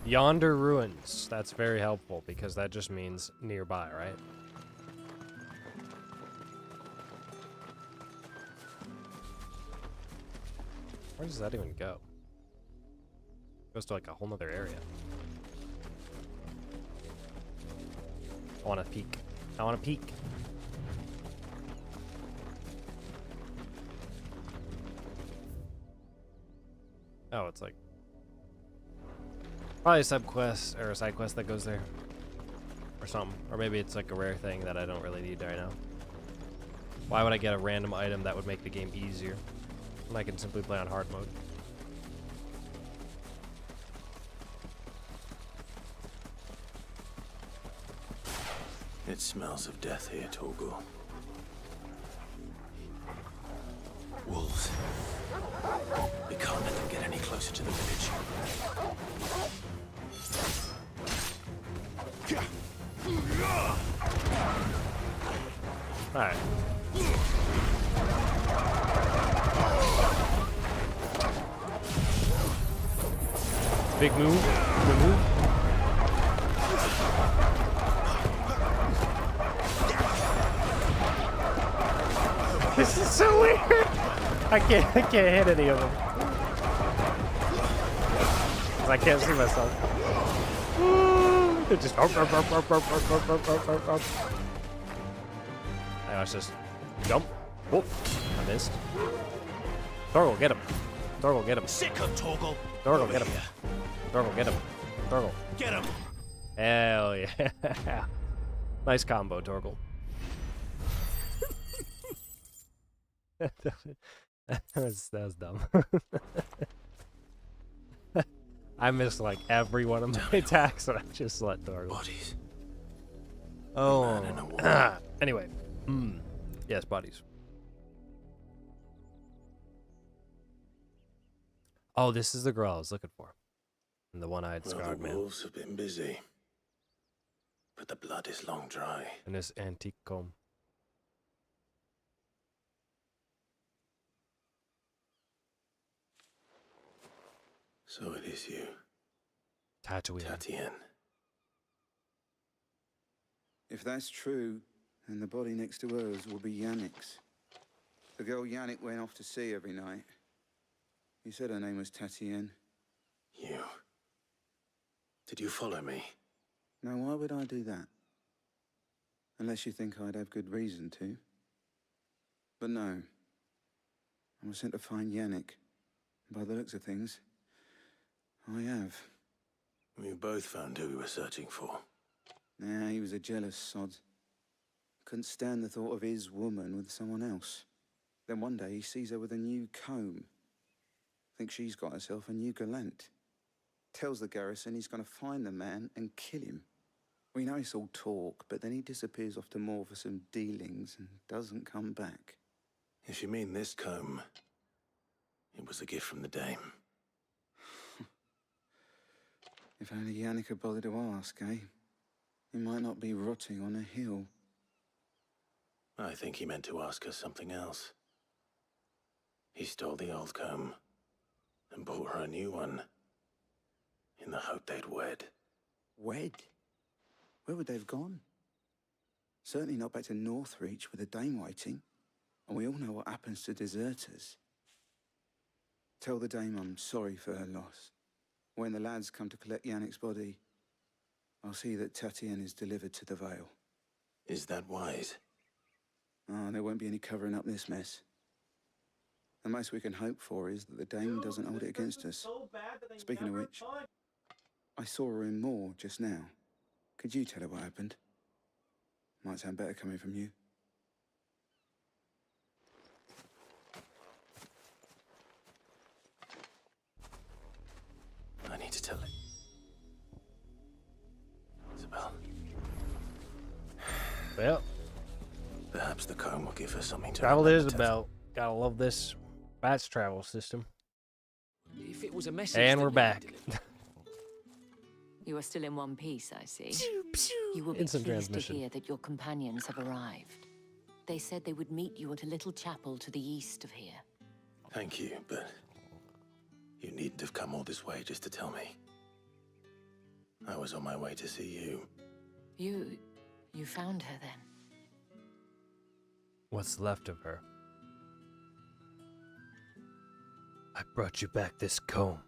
Yonder ruins. That's very helpful because that just means nearby, right? Where does that even go? Goes to like a whole nother area. I want to peek. I want to peek. Oh, it's like probably a subquest or a side quest that goes there or something. Or maybe it's like a rare thing that I don't really need right now. Why would I get a random item that would make the game easier when I can simply play on hard mode? It smells of death here, Torgal. Wolves. We can't let them get any closer to the village. Alright. Big move. Good move. This is so weird. I can't hit any of them. 'Cause I can't see myself. It just. Now let's just jump. Oh, I missed. Torgal, get him. Torgal, get him. Sick of Torgal. Torgal, get him. Torgal, get him. Torgal. Get him. Hell yeah. Nice combo, Torgal. that was dumb. I missed like every one of my attacks, and I just let Torgal. Bodies. Oh. Anyway. Yes, bodies. Oh, this is the girl I was looking for. And the one-eyed scarred man. The wolves have been busy, but the blood is long dry. And this antique comb. So it is you. Tatooine. If that's true, then the body next to hers will be Yannick's. The girl Yannick went off to see every night. He said her name was Tatienne. You. Did you follow me? Now, why would I do that? Unless you think I'd have good reason to. But no. I was sent to find Yannick. By the looks of things, I have. We both found who we were searching for. Nah, he was a jealous sod. Couldn't stand the thought of his woman with someone else. Then one day he sees her with a new comb. Thinks she's got herself a new gallant. Tells the garrison he's going to find the man and kill him. We know it's all talk, but then he disappears off to Moor for some dealings and doesn't come back. If you mean this comb, it was a gift from the dame. If only Yannick had bothered to ask, eh? He might not be rotting on a hill. I think he meant to ask her something else. He stole the old comb and bought her a new one in the hope they'd wed. Wed? Where would they have gone? Certainly not back to Northreach with a dame waiting. And we all know what happens to deserters. Tell the dame I'm sorry for her loss. When the lads come to collect Yannick's body, I'll see that Tatienne is delivered to the Vale. Is that wise? Oh, there won't be any covering up this mess. The most we can hope for is that the dame doesn't hold it against us. Speaking of which, I saw her in Moor just now. Could you tell her what happened? Might sound better coming from you. I need to tell it. Isabel. Well. Perhaps the comb will give her something to Travel is about. Gotta love this fast travel system. If it was a message, and we're back. You are still in one piece, I see. You will be Instant pleased to transmission. hear that your companions have arrived. They said they would meet you at a little chapel to the east of here. Thank you, but you needn't have come all this way just to tell me. I was on my way to see you. You found her then? What's left of her? I brought you back this comb.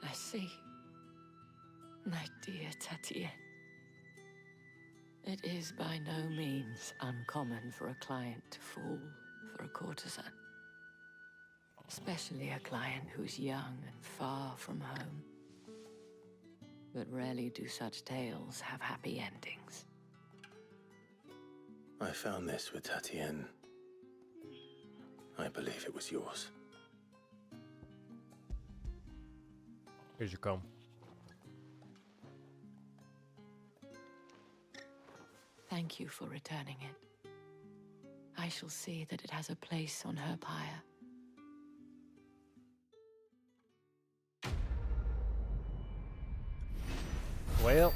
I see. My dear Tatienne. It is by no means uncommon for a client to fall for a courtesan. Especially a client who's young and far from home. But rarely do such tales have happy endings. I found this with Tatienne. I believe it was yours. Here's your comb. Thank you for returning it. I shall see that it has a place on her pyre. Well,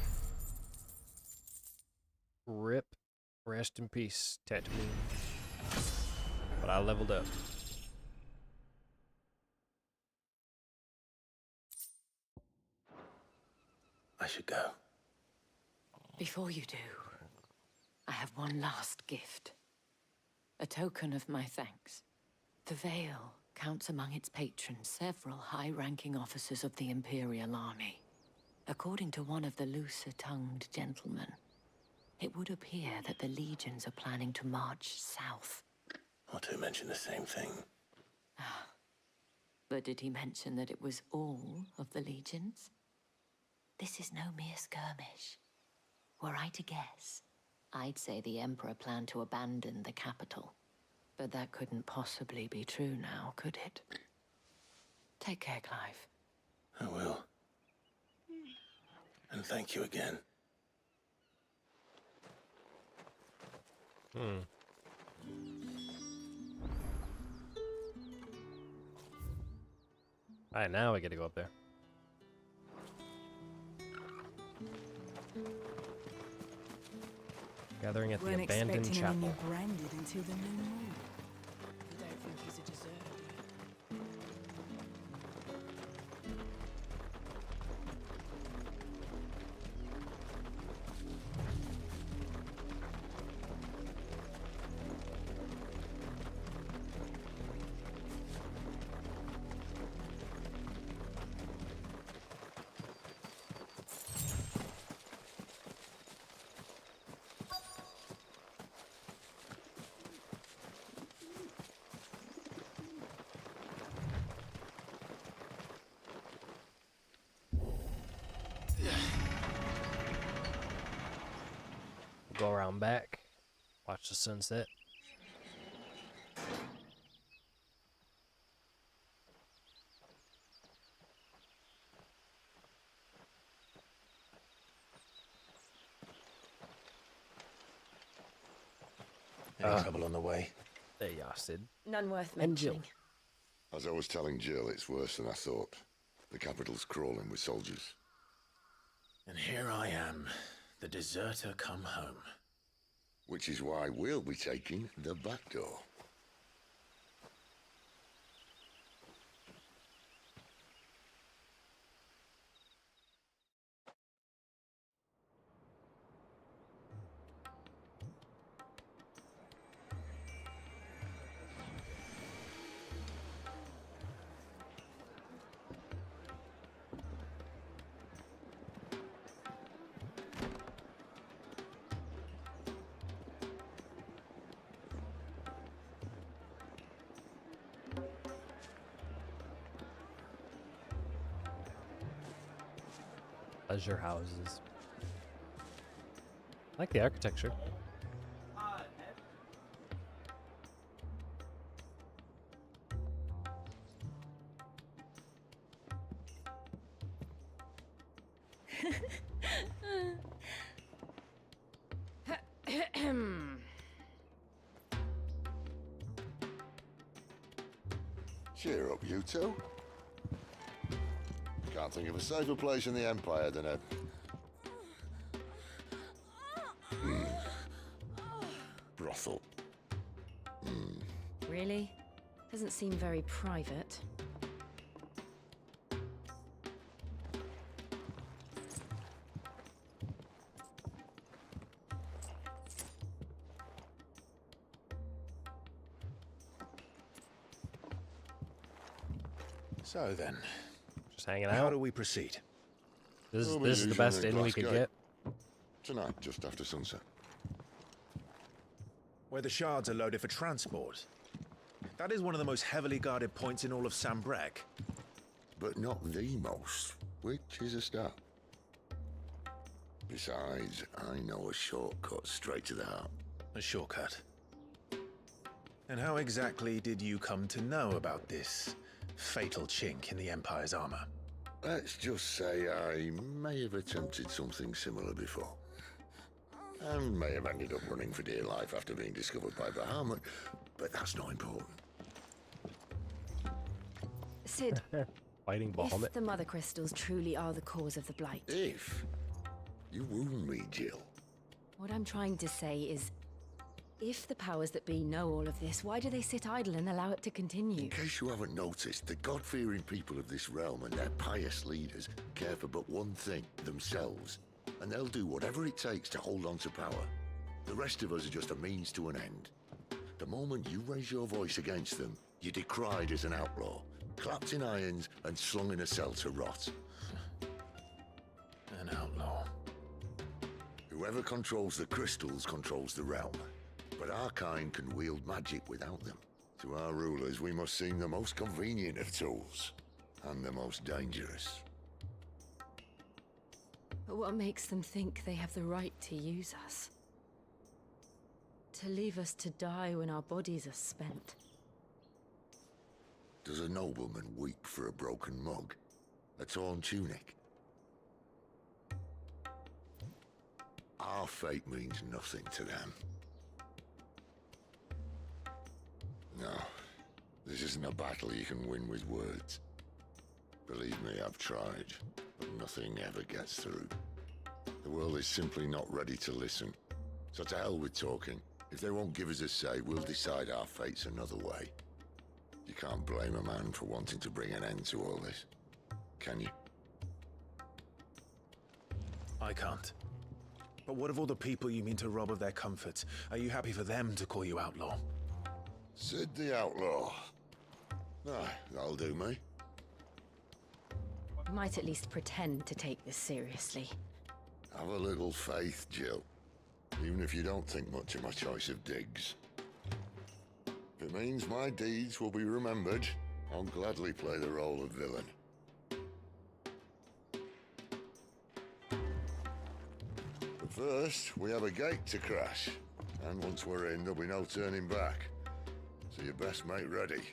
rip, rest in peace, Tatooine. But I leveled up. I should go. Before you do, I have one last gift. A token of my thanks. The veil counts among its patrons several high-ranking officers of the Imperial Army. According to one of the looser-tongued gentlemen, it would appear that the legions are planning to march south. Or to mention the same thing. But did he mention that it was all of the legions? This is no mere skirmish. Were I to guess, I'd say the Emperor planned to abandon the capital. But that couldn't possibly be true now, could it? Take care, Clive. I will. And thank you again. Alright, now we get to go up there. Gathering at the abandoned chapel. Weren't expecting him branded until the new moon. You don't think he's a deserter? Go around back, watch the sunset. Any trouble on the way? There you are, Sid. None worth And Jill. mentioning. As I was telling Jill, it's worse than I thought. The capital's crawling with soldiers. And here I am, the deserter come home. Which is why we'll be taking the back door. Pleasure houses. I like the architecture. Cheer up, you two. Can't think of a safer place in the Empire than a... brothel. Really? Doesn't seem very private. So then, Just hanging how out. do we proceed? This We'll be is the using best the inn we glass could gate. get. Tonight, just after sunset. Where the shards are loaded for transport. That is one of the most heavily guarded points in all of Sambrek. But not the most, which is a start. Besides, I know a shortcut straight to the heart. A shortcut. And how exactly did you come to know about this fatal chink in the Empire's armor? Let's just say I may have attempted something similar before. And may have ended up running for dear life after being discovered by Bahamut, but that's not important. Sid, Fighting Bahamut. if the Mother Crystals truly are the cause of the Blight, If you wound me, Jill. what I'm trying to say is, if the powers that be know all of this, why do they sit idle and allow it to continue? In case you haven't noticed, the God-fearing people of this realm and their pious leaders care for but one thing, themselves. And they'll do whatever it takes to hold on to power. The rest of us are just a means to an end. The moment you raise your voice against them, you're decried as an outlaw, clapped in irons and slung in a cell to rot. An outlaw. Whoever controls the crystals controls the realm. But our kind can wield magic without them. To our rulers, we must seem the most convenient of tools, and the most dangerous. But what makes them think they have the right to use us? To leave us to die when our bodies are spent? Does a nobleman weep for a broken mug? A torn tunic? Our fate means nothing to them. No, this isn't a battle you can win with words. Believe me, I've tried, but nothing ever gets through. The world is simply not ready to listen. So to hell with talking. If they won't give us a say, we'll decide our fates another way. You can't blame a man for wanting to bring an end to all this, can you? I can't. But what of all the people you mean to rob of their comforts? Are you happy for them to call you outlaw? Sid the Outlaw. Ah, that'll do me. We might at least pretend to take this seriously. Have a little faith, Jill. Even if you don't think much of my choice of digs. If it means my deeds will be remembered, I'll gladly play the role of villain. But first, we have a gate to crash. And once we're in, there'll be no turning back. So you best make ready.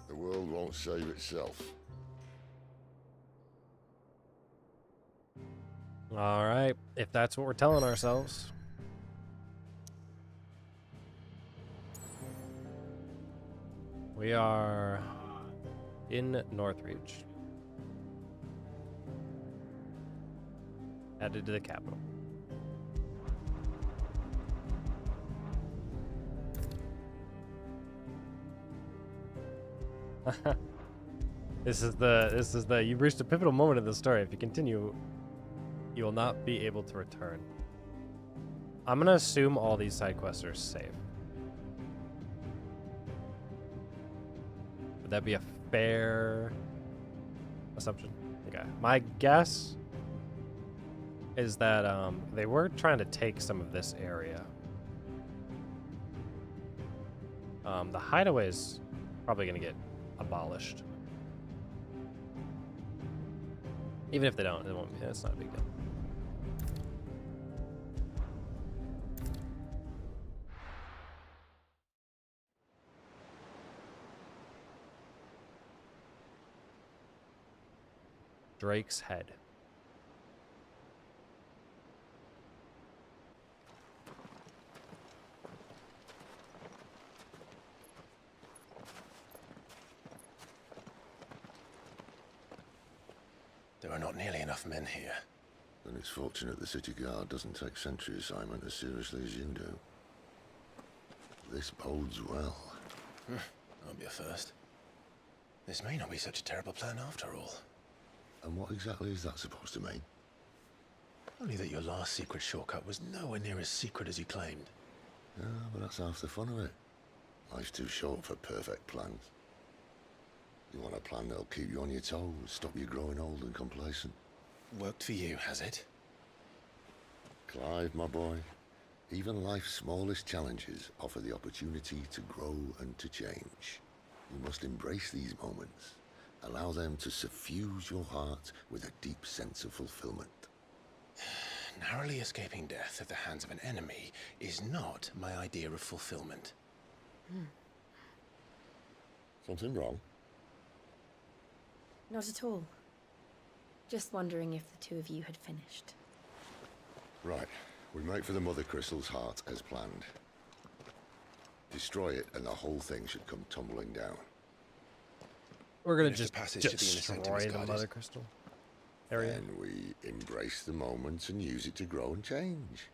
The world won't save itself. All right, if that's what we're telling ourselves. We are in Northreach. Headed to the capital. This is the you've reached a pivotal moment in the story. If you continue, you will not be able to return. I'm gonna assume all these side quests are safe. Would that be a fair assumption? Okay. My guess is that they were trying to take some of this area. The hideaway is probably gonna get abolished. Even if they don't, it won't be. It's not a big deal. Drake's Head. There are not nearly enough men here. Then it's fortunate the city guard doesn't take sentry assignment as seriously as you do. This bodes well. That'll be a first. This may not be such a terrible plan after all. And what exactly is that supposed to mean? Only that your last secret shortcut was nowhere near as secret as you claimed. Yeah, but that's half the fun of it. Life's too short for perfect plans. You want a plan that'll keep you on your toes, stop you growing old and complacent. Worked for you, has it? Clive, my boy, even life's smallest challenges offer the opportunity to grow and to change. You must embrace these moments. Allow them to suffuse your heart with a deep sense of fulfillment. Narrowly escaping death at the hands of an enemy is not my idea of fulfillment. Something wrong? Not at all. Just wondering if the two of you had finished. Right. We make for the Mother Crystal's heart as planned. Destroy it and the whole thing should come tumbling down. We're gonna If the just passage to the inner sanctum destroy is the guarded, Mother Crystal area. And we embrace the moment and use it to grow and change.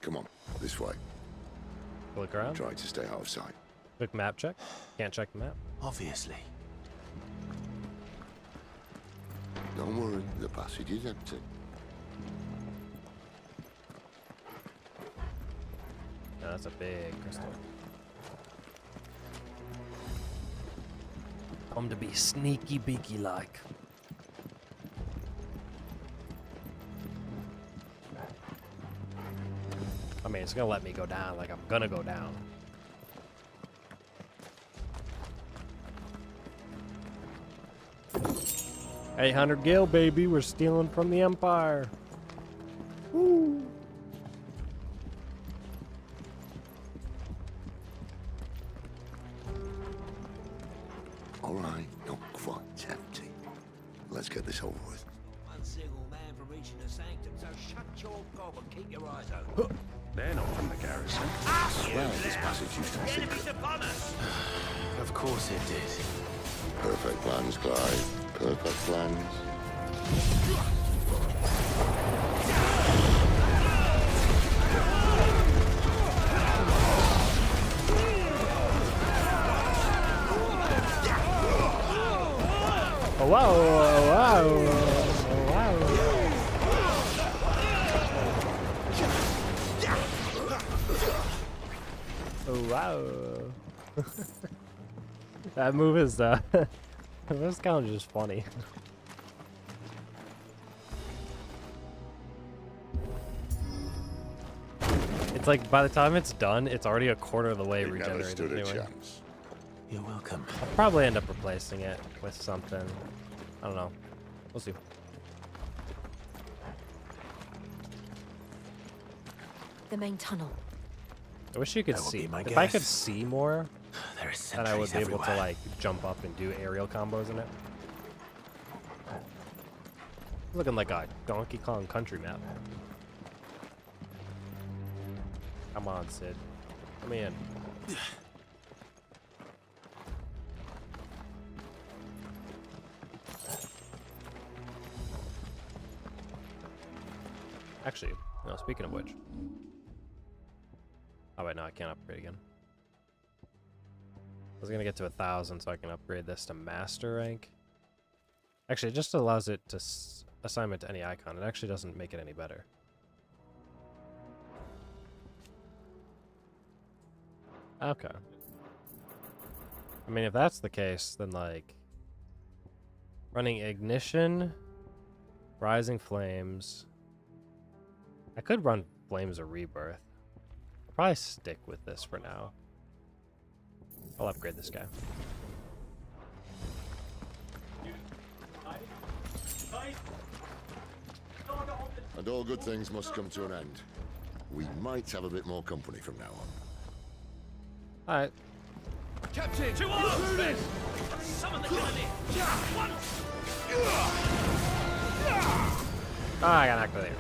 Come on, this way. Look around. Try to stay out of sight. Quick map check. Can't check the map. Obviously. Don't worry, the passage is empty. No, that's a big crystal. I'm to be sneaky beaky like. I mean, it's gonna let me go down like I'm gonna go down. $800 gil, baby. We're stealing from the Empire. Woo. All right, not quite empty. Let's get this over with. One single man from reaching the sanctum, so shut your gob and keep your eyes open. They're not from the garrison. Well, this passage used to be secret. Enemies upon us! Of course it did. Perfect plans, Clive. Perfect plans. Oh, wow, oh, wow, oh, wow. Oh, wow. That move is, that's kind of just funny. It's like, by the time it's done, it's already a quarter of the way It never regenerated stood a anyway. chance. You're welcome. I'll probably end up replacing it with something. I don't know. We'll see. The main tunnel. I wish you could That would see. be my If I could guess. see more, There is then I would be sentries able to everywhere. like jump up and do aerial combos in it. Looking like a Donkey Kong Country map. Come on, Sid. Come in. Actually, no, speaking of which. Oh wait, no, I can't upgrade again. I was gonna get to 1,000 so I can upgrade this to master rank. Actually, it just allows it to assign it to any icon. It actually doesn't make it any better. Okay. I mean, if that's the case, then like running ignition, rising flames. I could run Flames of Rebirth. I'll probably stick with this for now. I'll upgrade this guy. And all good things must come to an end. We might have a bit more company from now on. Alright. Captain! To arms, men! Summon the cannon! Once! Oh, I got knocked there.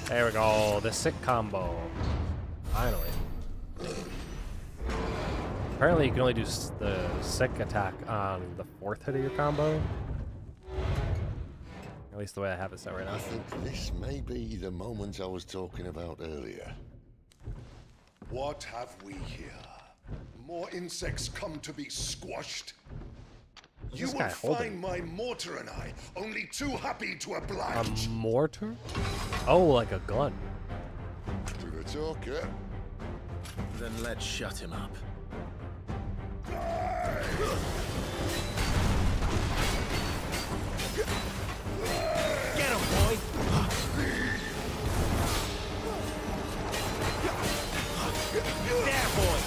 There we go, the sick combo. Finally. Apparently you can only do the sick attack on the 4th hit of your combo. At least the way I have it set right now. I think this may be the moment I was talking about earlier. What have we here? More insects come to be squashed? You this guy would holding? find my mortar and I only too happy to oblige. A mortar? Oh, like a gun. To the talker. Then let's shut him up. Get him, boy! There, boy!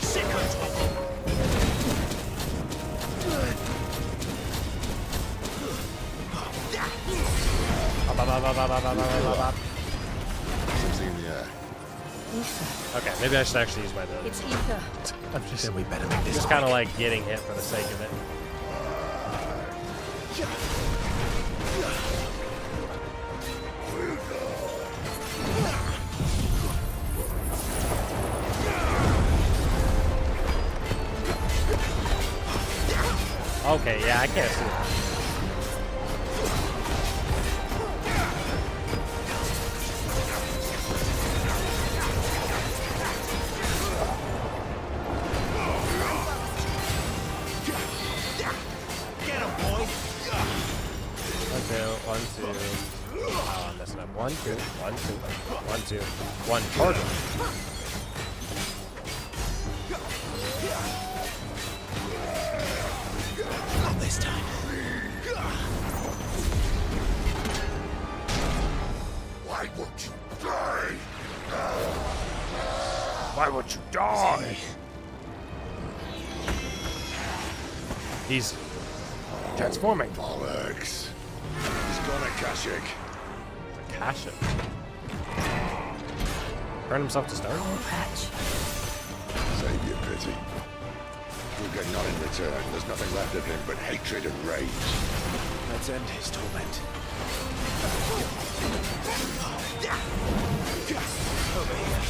Sick on Something in the air. Ether. Okay, maybe I should actually use my ability. It's ether. I'm just, Then we better make this just kind of like getting hit for the sake of it. Okay, yeah, I can't see that. Get him, boy. 1, 2, 1, 2. Oh, I'm messing up. 1, 2, 1, 2, 1, 2, 1. Target. Not this time. Why would you die? Why would you die? He's transforming. Bollocks. He's gone Akashic. Akashic. Turn himself to stone? Save your pity. You'll get none in return. There's nothing left of him but hatred and rage. Let's end his torment. Over here.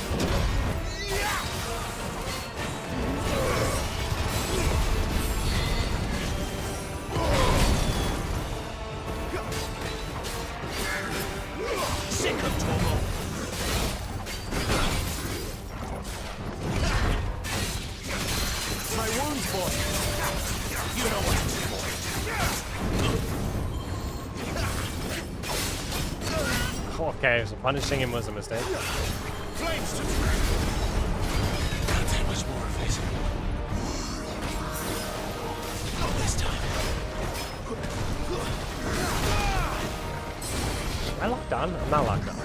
Sick of Torgal. My wounds, boy. You know what to do. Okay, so punishing him was a mistake. Flames to Can't much more of it. Not this time. Am I locked on? I'm not locked on.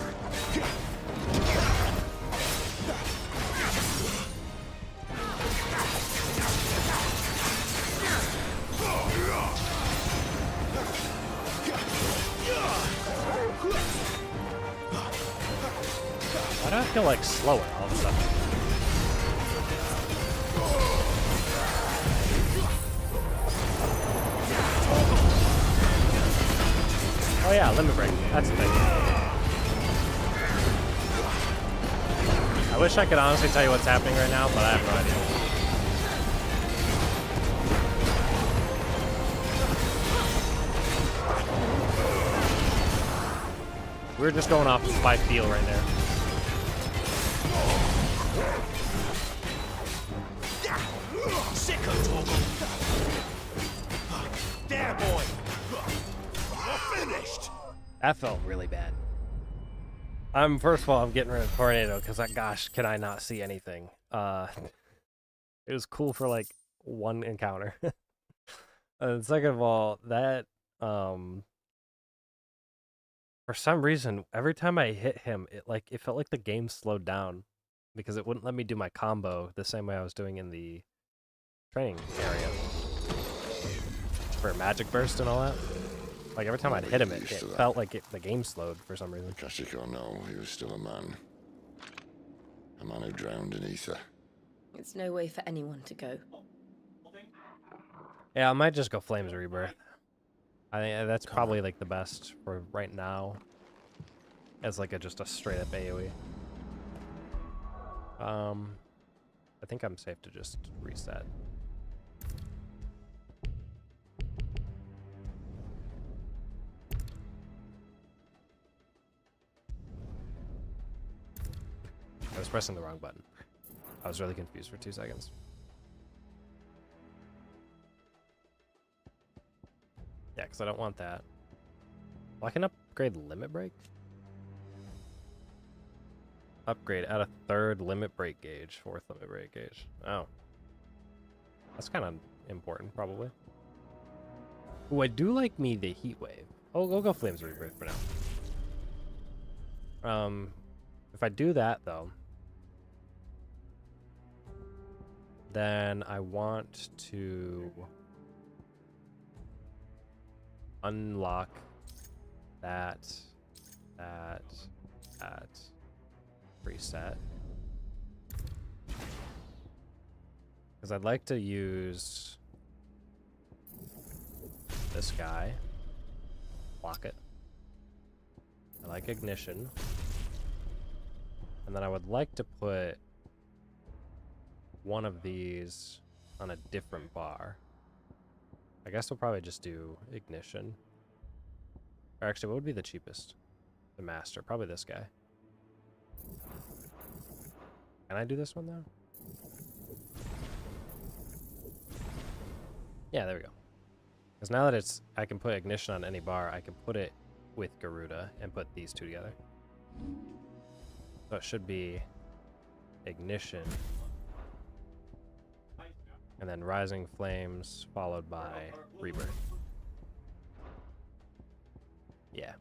Why do I feel like slower all of a sudden? Oh yeah, limit break. That's the thing. I wish I could honestly tell you what's happening right now, but I have no idea. We're just going off by feel right there. Sick of Torgal. There, boy. You're finished. That felt really bad. First of all, I'm getting rid of Tornado because, gosh, can I not see anything? It was cool for like one encounter. And second of all, that for some reason, every time I hit him, it felt like the game slowed down because it wouldn't let me do my combo the same way I was doing in the training area for magic burst and all that. Like every time I'd hit him, it felt like the game slowed for some reason. Akashic or no, he was still a man. A man who drowned in ether. It's no way for anyone to go. Yeah, I might just go Flames Rebirth. I think that's probably like the best for right now. As like just a straight up AoE. I think I'm safe to just reset. I was pressing the wrong button. I was really confused for 2 seconds. Yeah, because I don't want that. Well, I can upgrade Limit Break? Upgrade at a 3rd Limit Break gauge, 4th Limit Break gauge. Oh. That's kind of important, probably. Ooh, I do like me the Heat Wave. Oh, I'll go Flames Rebirth for now. If I do that, though, then I want to unlock that preset. Because I'd like to use this guy. Block it. I like ignition. And then I would like to put one of these on a different bar. I guess we'll probably just do ignition. Or actually, what would be the cheapest? The master. Probably this guy. Can I do this one though? Yeah, there we go. Because now that I can put ignition on any bar, I can put it with Garuda and put these two together. So it should be ignition. And then rising flames followed by rebirth. Yeah.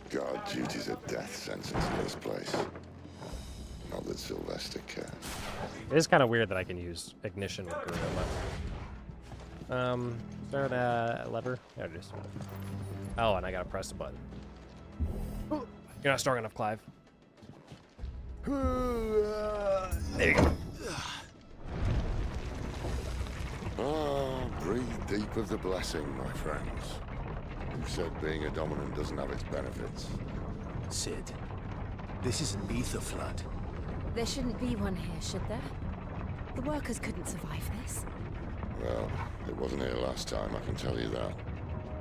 Guard duty's a death sentence in this place. Not that Sylvester cares. It is kind of weird that I can use ignition with Garuda, but... start lever? There it is. Oh, and I gotta press the button. You're not strong enough, Clive. There you go. Ah, breathe deep of the blessing, my friends. Who said being a dominant doesn't have its benefits? Sid, this is an ether flood. There shouldn't be one here, should there? The workers couldn't survive this. Well, it wasn't here last time, I can tell you that.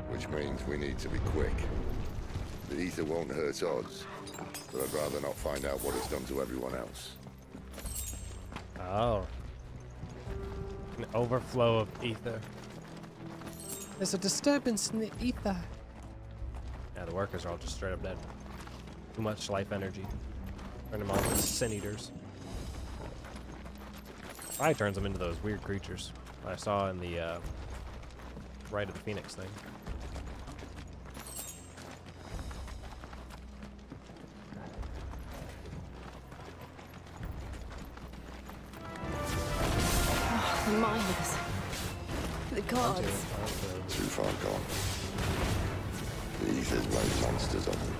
Which means we need to be quick. The ether won't hurt us, but I'd rather not find out what it's done to everyone else. Oh. An overflow of ether. There's a disturbance in the ether. Yeah, the workers are all just straight up dead. Too much life energy. Turn them all into sin eaters. Probably turns them into those weird creatures I saw in the Rite of the Phoenix thing. Oh, the miners. The gods. Too far gone. The ether's made monsters of them.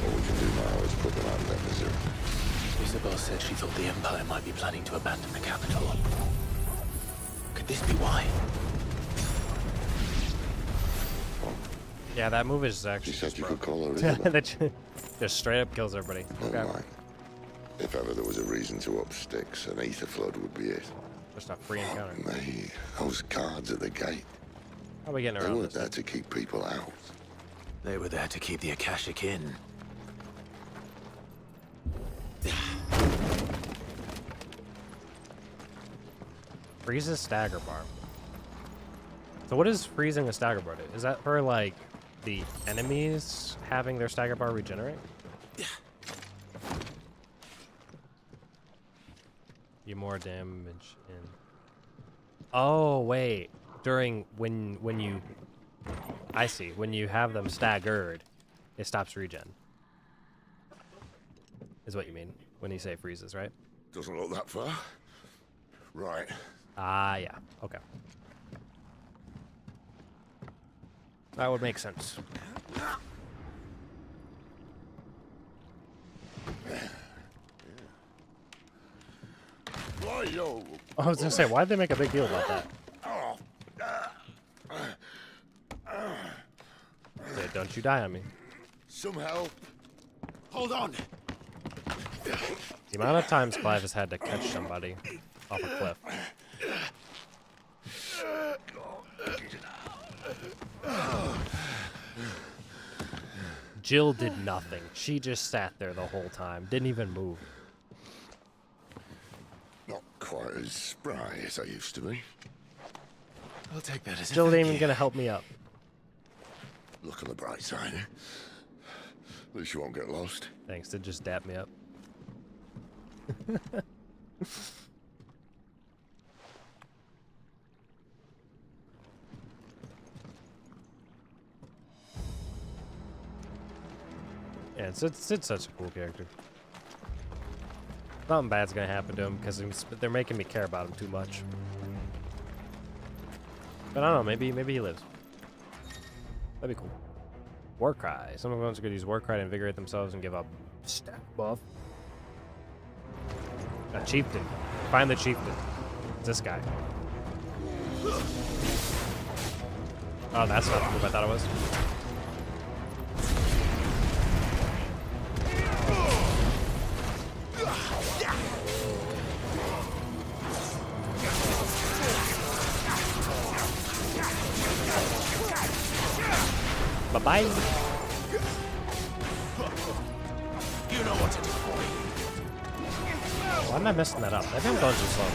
All we can do now is put them out of their misery. Isabel said she thought the Empire might be planning to abandon the capital. Could this be why? Yeah, that move is actually. She said you could call her that just straight up kills everybody. Never mind. If ever there was a reason to up sticks, an ether flood would be it. Just a free encounter. Me, those guards at the gate. How are we getting They around weren't this? there to keep people out. They were there to keep the Akashic in. Freezes stagger bar. So what does freezing a stagger bar do? Is that for like the enemies having their stagger bar regenerate? You more damage in. Oh wait, during when you, I see. When you have them staggered, it stops regen. Is what you mean when you say freezes, right? Doesn't look that far. Right. Ah, yeah. Okay. That would make sense. I was gonna say, why'd they make a big deal about that? Yeah, don't you die on me. Some help. Hold on. The amount of times Clive has had to catch somebody off a cliff. Jill did nothing. She just sat there the whole time. Didn't even move. Not quite as spry as I used to be. I'll take that as a Jill ain't thank even you. gonna help me up. Look on the bright side. At least you won't get lost. Thanks to just dap me up. Yeah, it's such a cool character. Nothing bad's gonna happen to him because they're making me care about him too much. But I don't know, maybe he lives. That'd be cool. War Cry. Some of them could use War Cry to invigorate themselves and give up stat buff. A chieftain. Find the chieftain. It's this guy. Oh, that's not the move I thought it was. Bye-bye. You know what to do, boy. Why am I messing that up? I think I'm going too slow.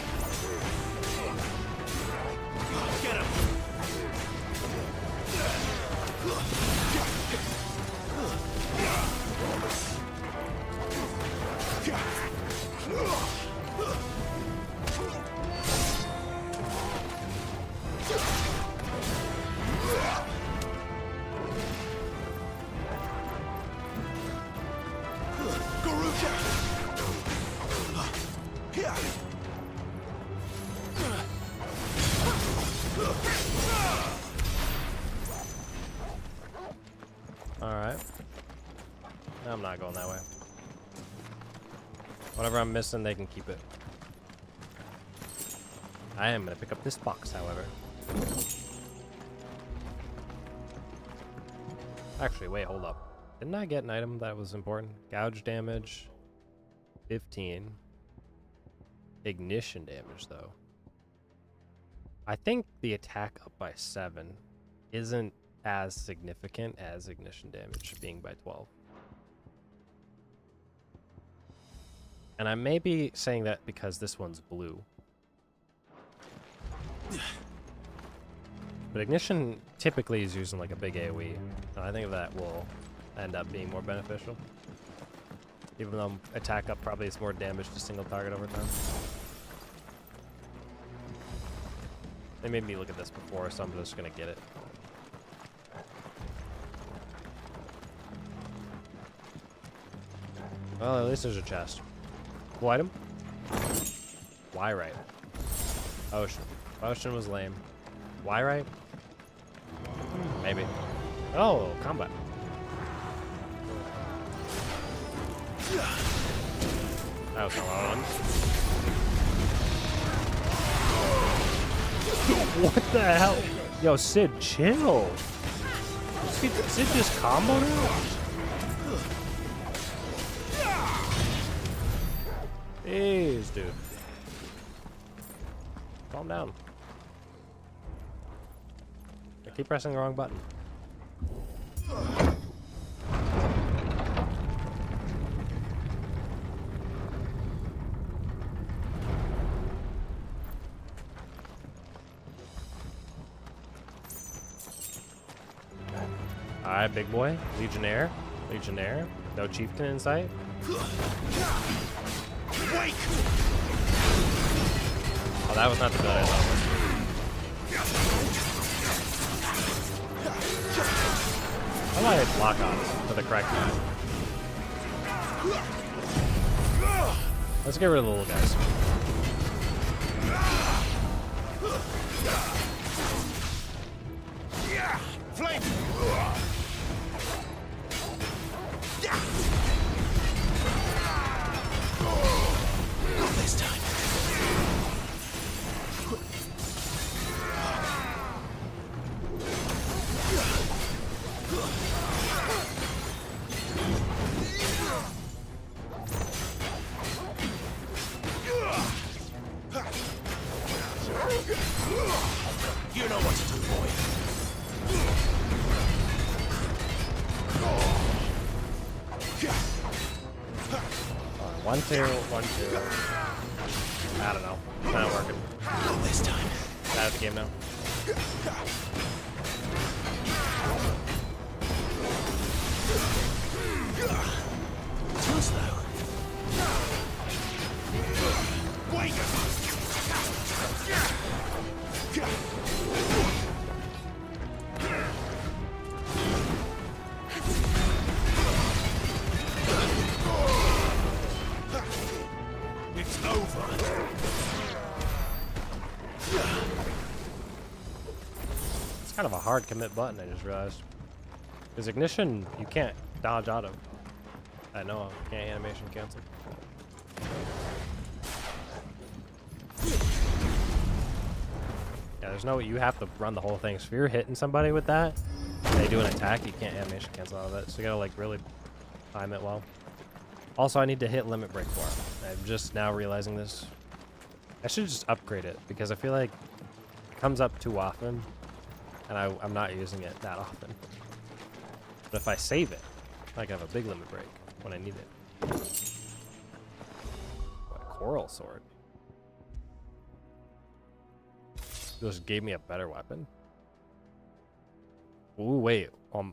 Get him. Alright. I'm not going that way. Whatever I'm missing, they can keep it. I am going to pick up this box, however. Actually, wait, hold up. Didn't I get an item that was important? Gouge damage, 15. Ignition damage, though. I think the attack up by 7 isn't as significant as ignition damage being by 12. And I may be saying that because this one's blue. But ignition typically is using like a big AoE, and I think that will end up being more beneficial. Even though attack up probably is more damage to single target over time. They made me look at this before, so I'm just gonna get it. Well, at least there's a chest. Cool item? Why right? Ocean. Ocean was lame. Why right? Maybe. Oh, combat. That was a lot of fun. What the hell? Yo, Sid, chill. Sid just comboed out? Jeez, dude. Calm down. I keep pressing the wrong button. Alright, big boy. Legionnaire. Legionnaire. No chieftain in sight. Wake! Oh, that was not the build I thought it was. I might block on for the correct time. Let's get rid of the little guys. Flame! Not this time. You know what to do, boy. 1, 2, 1, 2. I don't know. It's not working. Not this time. Out of the game now. Too slow. Wait! It's over. It's kind of a hard commit button, I just realized. Because ignition, you can't dodge out of. I know, can't animation cancel. Yeah, there's no, you have to run the whole thing. So if you're hitting somebody with that, and they do an attack, you can't animation cancel out of it. So you gotta like really time it well. Also, I need to hit limit break for him. I'm just now realizing this. I should just upgrade it because I feel like it comes up too often, and I'm not using it that often. But if I save it, I can have a big limit break when I need it. What, a coral sword? Just gave me a better weapon. Ooh, wait. A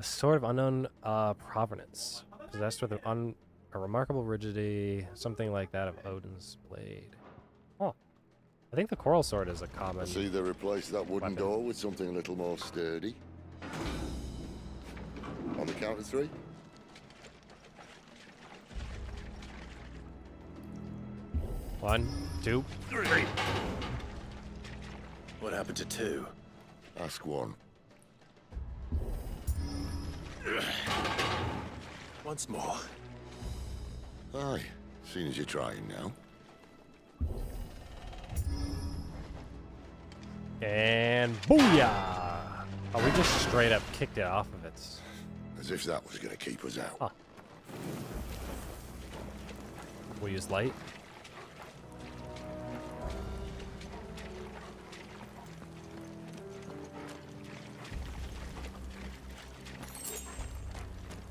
sword of unknown provenance, possessed with a remarkable rigidity, something like that of Odin's blade. Oh, I think the coral sword is a common. See, they replaced that wooden weapon. door with something a little more sturdy. On the count of 3. 1, 2, 3. What happened to 2? Ask 1. Once more. Aye, seeing as you're trying now. And booyah! Oh, we just straight up kicked it off of its. As if that was going to keep us out. Huh. We'll use light.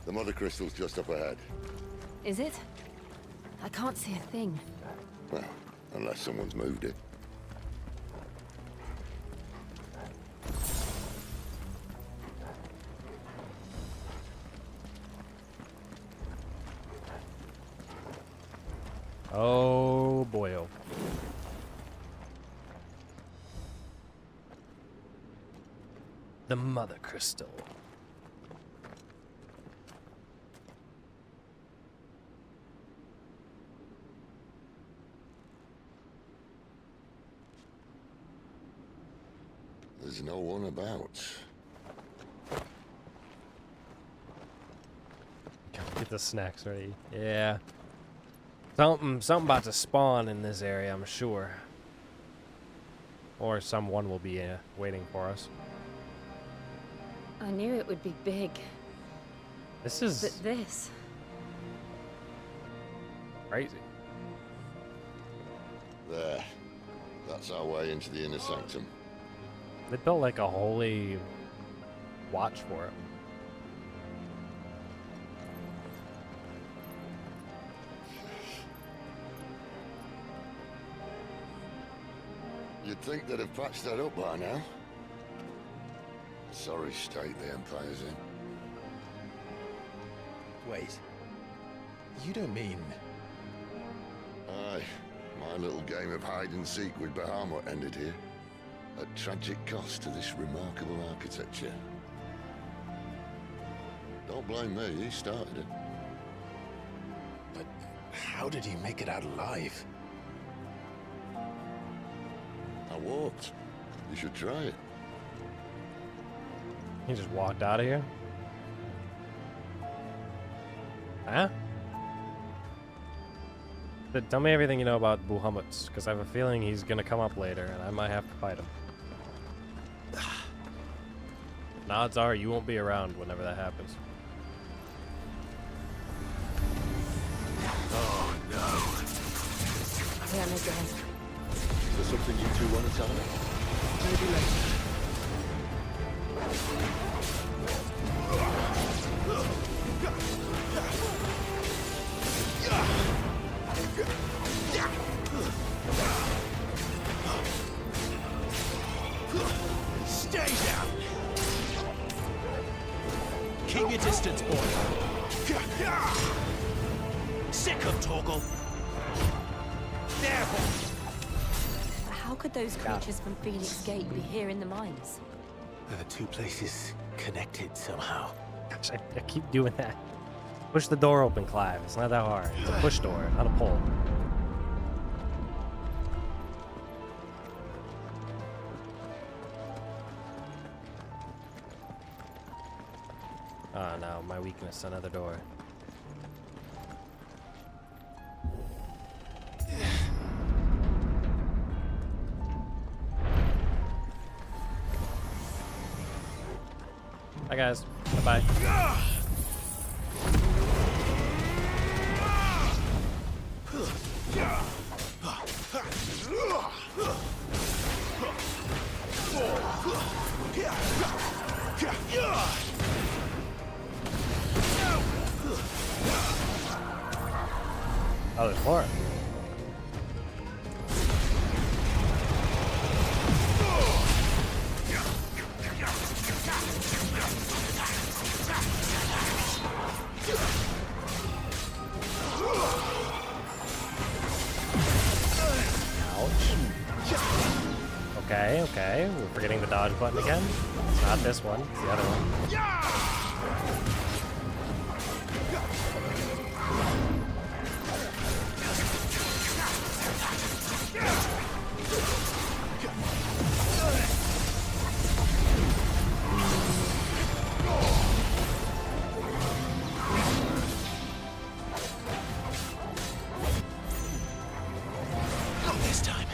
The mother crystal's just up ahead. Is it? I can't see a thing. Well, unless someone's moved it. Oh boy, oh. The mother crystal. There's no one about. Get the snacks ready. Yeah. Something about to spawn in this area, I'm sure. Or someone will be waiting for us. I knew it would be big. This is But this... crazy. There. That's our way into the inner sanctum. They built like a holy watch for it. You'd think they'd have patched that up by now. Sorry state the Empire's in. Wait. You don't mean... Aye. My little game of hide-and-seek with Bahamut ended here. At tragic cost to this remarkable architecture. Don't blame me, he started it. But how did he make it out alive? I walked. You should try it. He just walked out of here? Huh? But tell me everything you know about Bahamut, because I have a feeling he's gonna come up later, and I might have to fight him. And odds are you won't be around whenever that happens. Oh no. Them again. Is there something you two want to tell me? Maybe later. Stay down! Keep your distance, boy. Sick of Torgal. There, How could those creatures from Phoenix Gate be here in the mines? Are the two places connected somehow? Gosh, I keep doing that. Push the door open, Clive. It's not that hard. It's a push door, not a pull. Oh no, my weakness, another door. guys. Bye-bye. Oh, there's more. Okay, okay. We're forgetting the dodge button again. It's not this one, it's the other one. Not this time.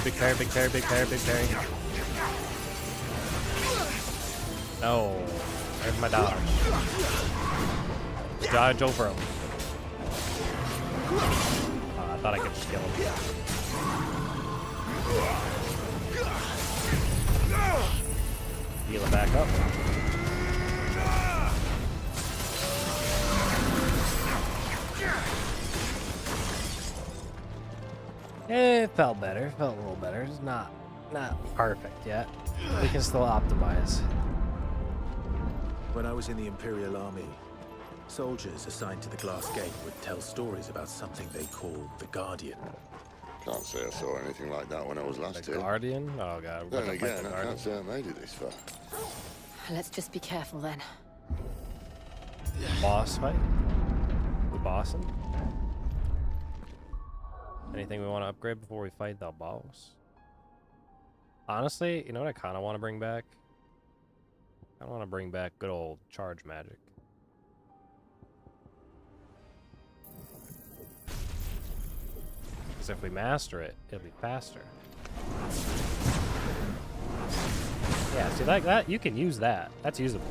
Big parry, big parry, big parry, big parry. No. Where's my dodge? Dodge over him. I thought I could just kill him. Heal it back up. It felt better. Felt a little better. It's not perfect yet. We can still optimize. When I was in the Imperial Army, soldiers assigned to the Glass Gate would tell stories about something they called the Guardian. Can't say I saw anything like that when I was last here. Guardian? Oh god. Then again, I can't say I made it this far. Let's just be careful then. Boss fight? We bossing? Anything we want to upgrade before we fight the boss? Honestly, you know what I kind of want to bring back? I want to bring back good old charge magic. Because if we master it, it'll be faster. Yeah, see, like that, you can use that. That's usable.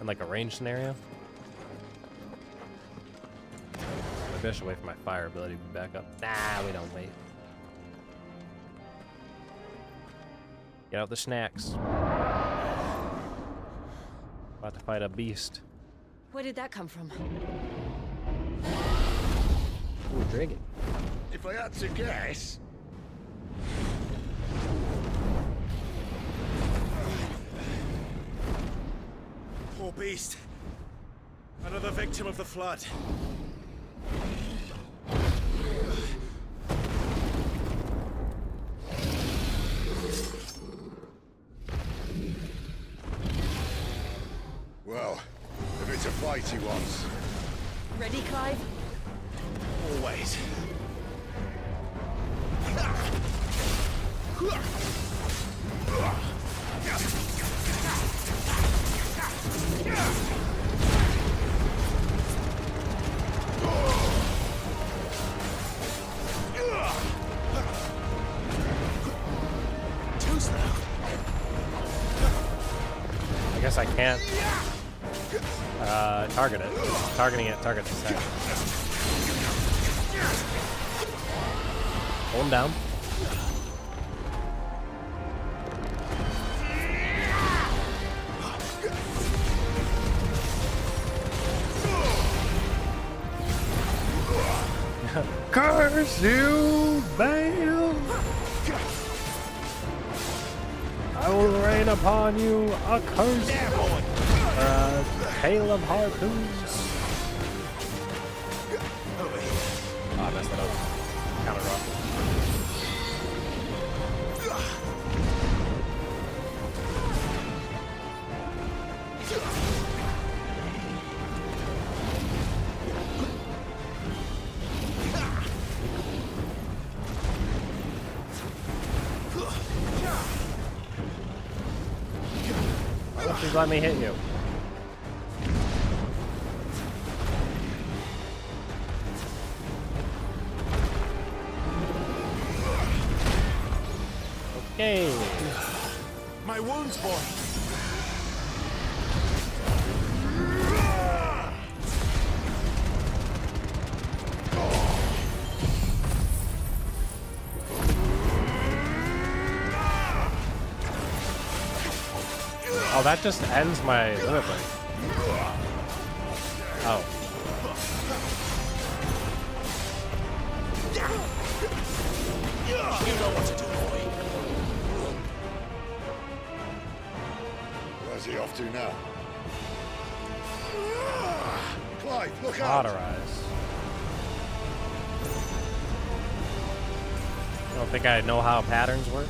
In like a range scenario. Maybe I should wait for my fire ability to be back up. Nah, we don't wait. Get out the snacks. About to fight a beast. Where did that come from? Ooh, dragon. If I had to guess... Poor beast. Another victim of the flood. Well, if it's a fight he wants. Ready, Clive? Always. Too slow. I guess I can't target it. Targeting it targets the center. Hold him down. Curse you, Bale! I will rain upon you a curse or a hail of harpoons. Oh, I messed that up. Please let me hit you. Okay. My wounds, boy. Oh, that just ends my limit break. Oh. You know what to do, boy. Where's he off to now? Clive, look out! Cauterize. I don't think I know how patterns work.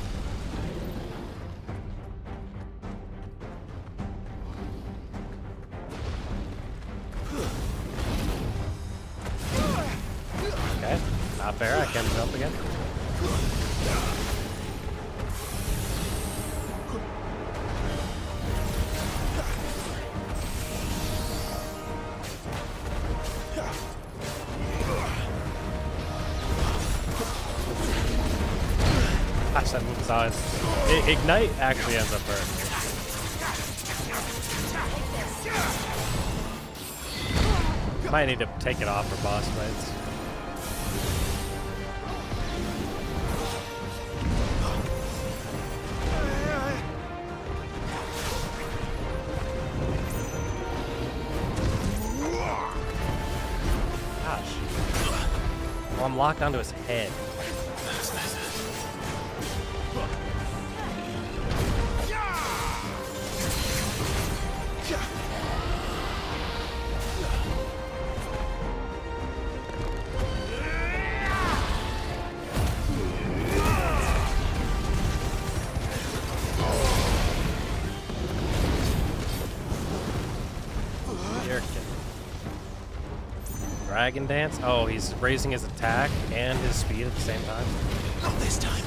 Okay, not fair. I can jump again. Gosh, that moves on. Ignite actually ends up hurting me. Might need to take it off for boss fights. Gosh. Well, I'm locked onto his head. Dragon dance? Oh, he's raising his attack and his speed at the same time. Not this time.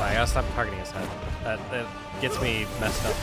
I gotta stop targeting his head. That gets me messed up.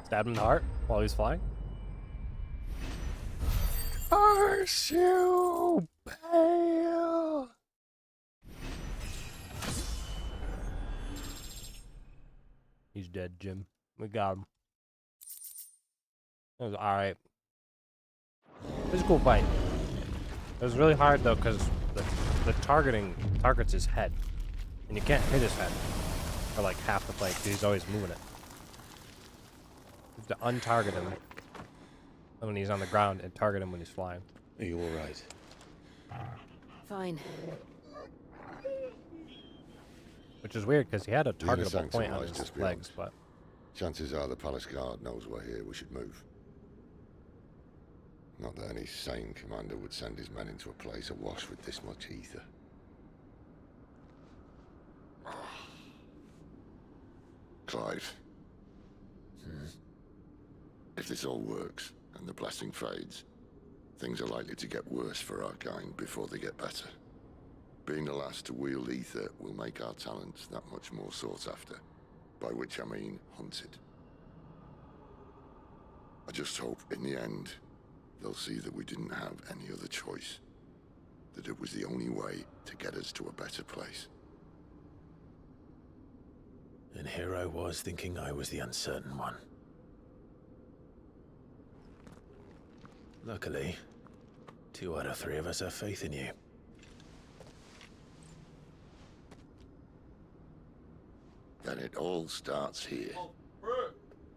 Stab him in the heart while he's flying. Curse you, pale! He's dead, Jim. We got him. It was alright. It was a cool fight. It was really hard though because the targeting targets his head. And you can't hit his head for like half the fight because he's always moving it. You have to untarget him when he's on the ground and target him when he's flying. Are you alright? Fine. Which is weird because he had a The inner targetable sanctum point on lies his just legs, beyond. but Chances are the palace guard knows we're here. We should move. Not that any sane commander would send his men into a place awash with this much ether. Clive. If this all works, and the blessing fades, things are likely to get worse for our kind before they get better. Being the last to wield ether will make our talents that much more sought after, by which I mean hunted. I just hope, in the end, they'll see that we didn't have any other choice, that it was the only way to get us to a better place. And here I was thinking I was the uncertain one. Luckily, 2 out of 3 of us have faith in you. Then it all starts here.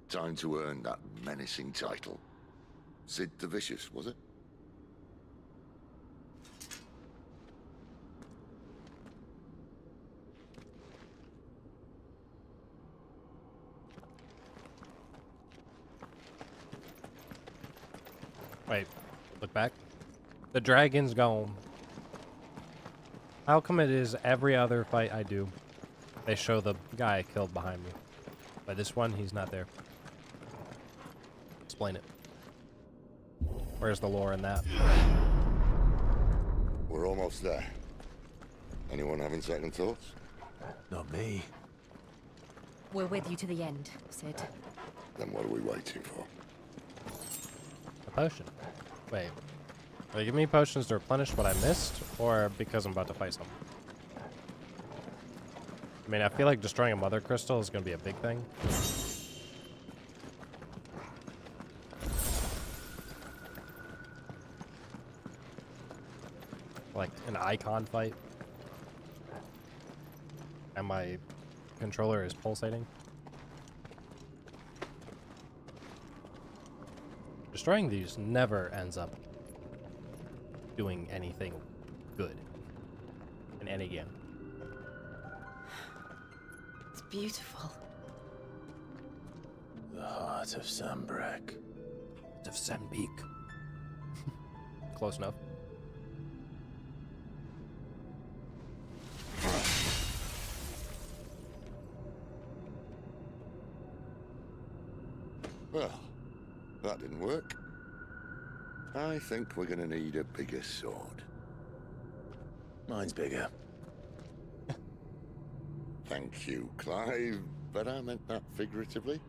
Time to earn that menacing title. Sid the Vicious, was it? Wait, look back. The dragon's gone. How come it is every other fight I do, they show the guy I killed behind me? But this one, he's not there. Explain it. Where's the lore in that? We're almost there. Anyone having second thoughts? Not me. We're with you to the end, Sid. Then what are we waiting for? A potion. Wait. Are they giving me potions to replenish what I missed, or because I'm about to fight someone? I mean, I feel like destroying a mother crystal is going to be a big thing. Like an icon fight. And my controller is pulsating. Destroying these never ends up doing anything good in any game. It's beautiful. The heart of Sambrek. Of Sambeek. Close enough. Well, that didn't work. I think we're gonna need a bigger sword. Mine's bigger. Thank you, Clive, but I meant that figuratively.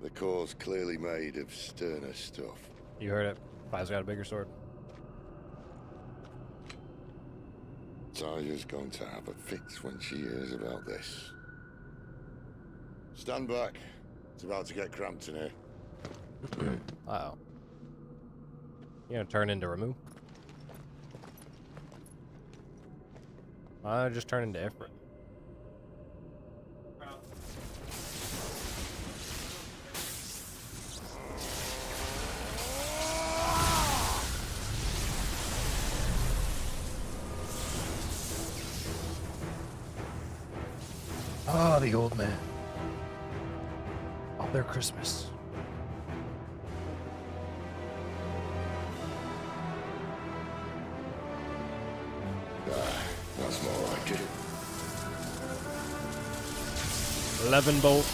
The core's clearly made of sterner stuff. You heard it. Clive's got a bigger sword. Taya's going to have a fit when she hears about this. Stand back. It's about to get cramped in here. Uh-oh. You gonna turn into Ramu? Why don't I just turn into Ifrit? Oh, the old man. Father Christmas. That's more like it. 11 bolt.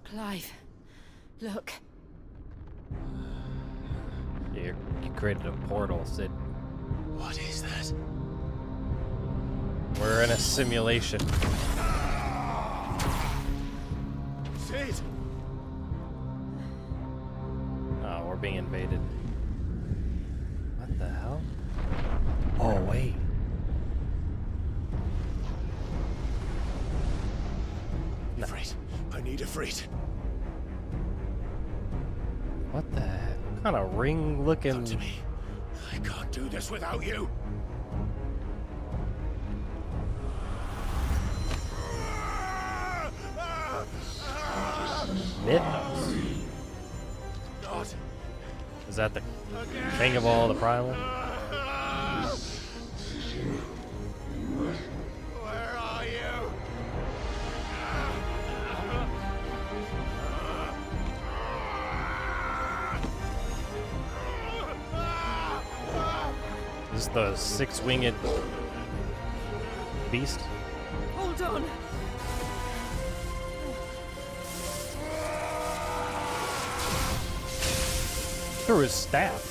Clive, look. You created a portal, Sid. What is that? We're in a simulation. Sid! Oh, we're being invaded. What the hell? Oh, wait. Ifrit. I need Ifrit. What the heck? What kind of ring looking? Come to me. I can't do this without you. Mythos. God. Is that the king of all the primal? Where are you? the six-winged beast. Hold on. Through his staff.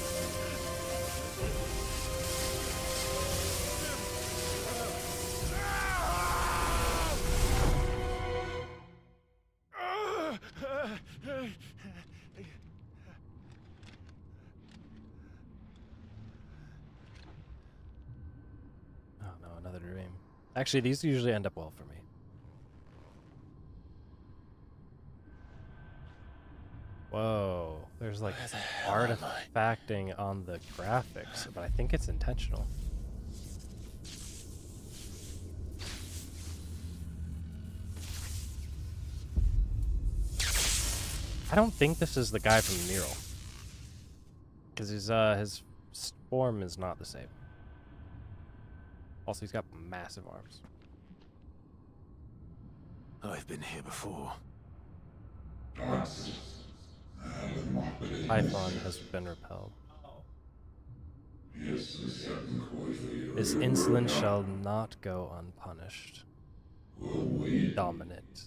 Oh no, another dream. Actually, these usually end up well for me. Whoa, there's like artifacting on the graphics, but I think it's intentional. I don't think this is the guy from the mural, because his form is not the same. Also, he's got massive arms. I've been here before. Python has been repelled. His insolence shall not go unpunished. Dominant.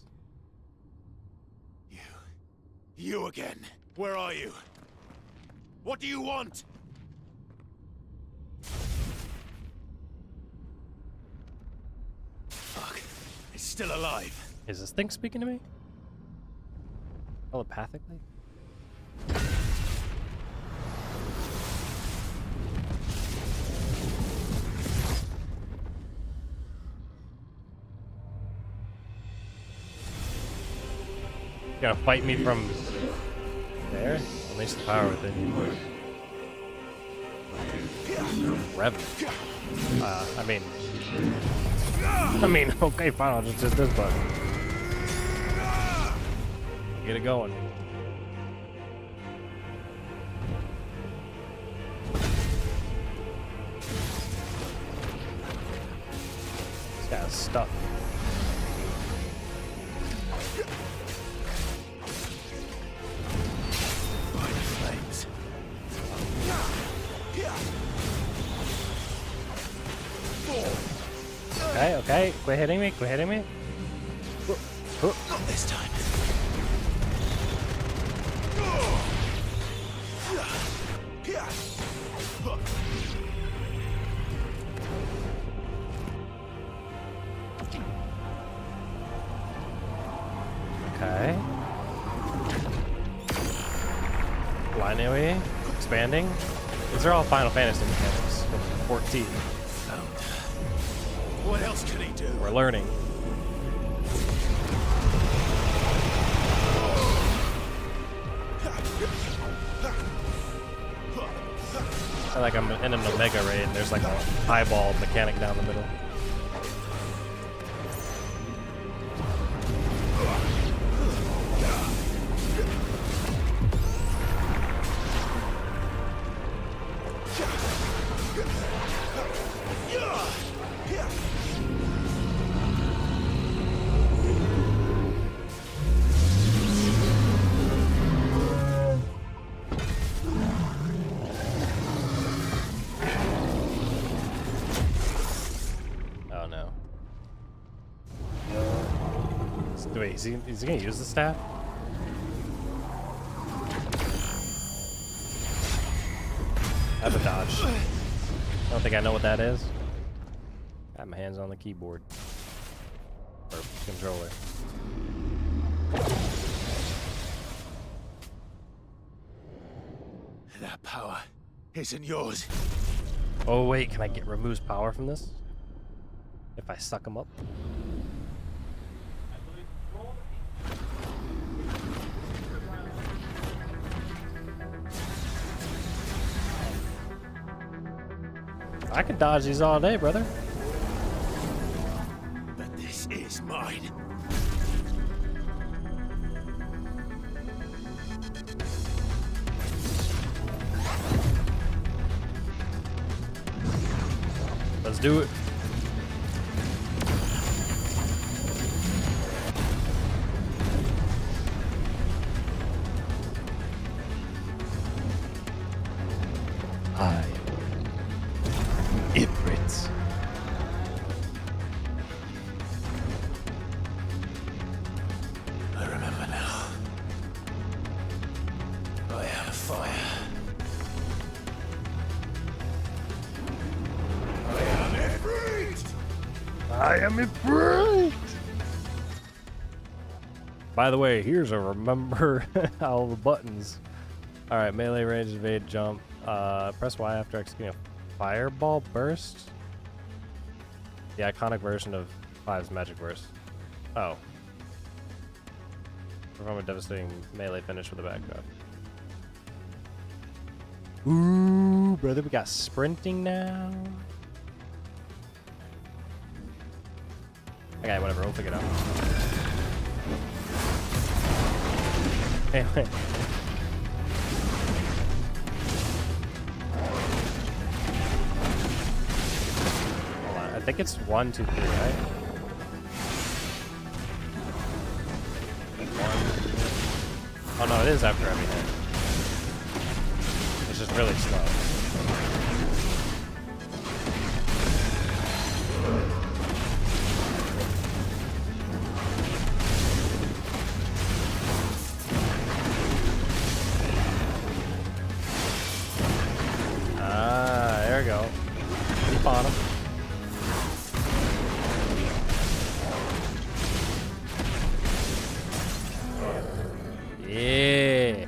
You again. Where are you? What do you want? Fuck. It's still alive. Is this thing speaking to me? Telepathically? You gotta fight me from there? Unleash the power within you. Revenant. I mean, okay, fine, I'll just hit this button. Get it going. This guy's stuck. Okay, okay, quit hitting me, quit hitting me. Not this time. Okay. Line AoE, expanding. These are all Final Fantasy mechanics from 14. What else can he do? We're learning. I feel like I'm in an Omega raid and there's like a highball mechanic down the middle. Wait, is he gonna use the staff? I have a dodge. I don't think I know what that is. Got my hands on the keyboard. Or controller. That power isn't yours. Oh wait, can I get removes power from this? If I suck him up? I could dodge these all day, brother. But this is mine. Let's do it. I am Ifrit! By the way, here's a remember all the buttons. Alright, melee range, evade, jump. Press Y after executing a fireball burst. The iconic version of 5's magic burst. Oh. Perform a devastating melee finish with a backdrop. Ooh, brother, we got sprinting now. Okay, whatever, we'll figure it out. Anyway. Hold on, I think it's 1, 2, 3, right? 1. Oh no, it is after every hit. It's just really slow. There we go. Keep on him. Yeah.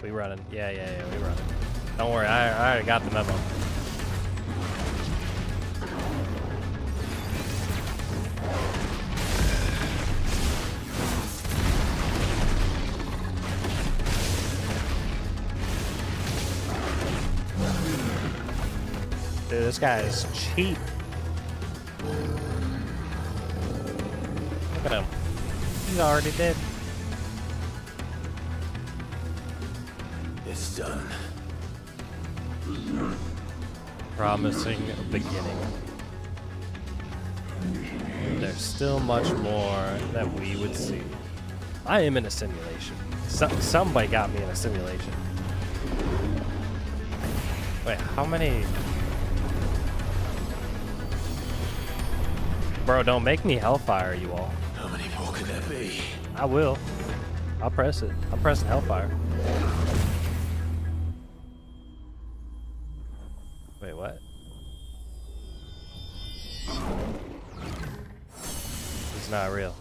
We running. Yeah, we running. Don't worry, I already got the memo. Dude, this guy is cheap. Look at him. He's already dead. It's done. Promising beginning. There's still much more that we would see. I am in a simulation. Somebody got me in a simulation. Wait, how many? Bro, don't make me Hellfire, you all. How many more could there be? I will. I'll press it. I'm pressing Hellfire. Wait, what? It's not real.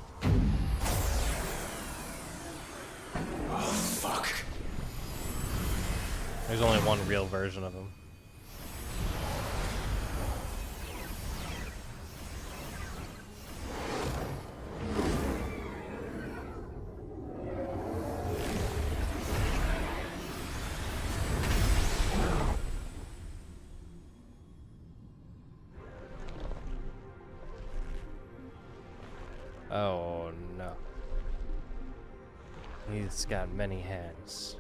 Oh, fuck. There's only one real version of him. Oh no. He's got many hands.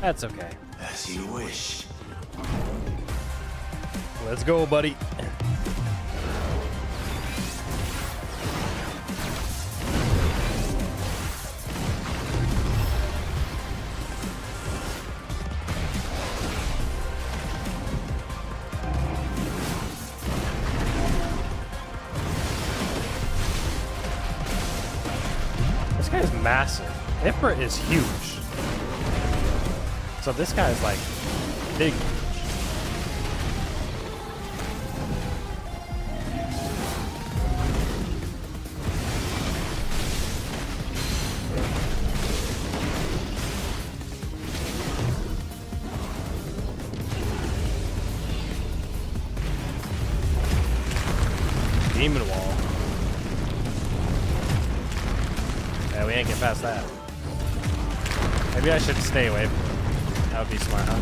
That's okay. As you wish. Let's go, buddy. This guy's massive. Ifrit is huge. So this guy's like big. Demon wall. Yeah, we ain't get past that. Maybe I should stay away from it. That would be smart, huh?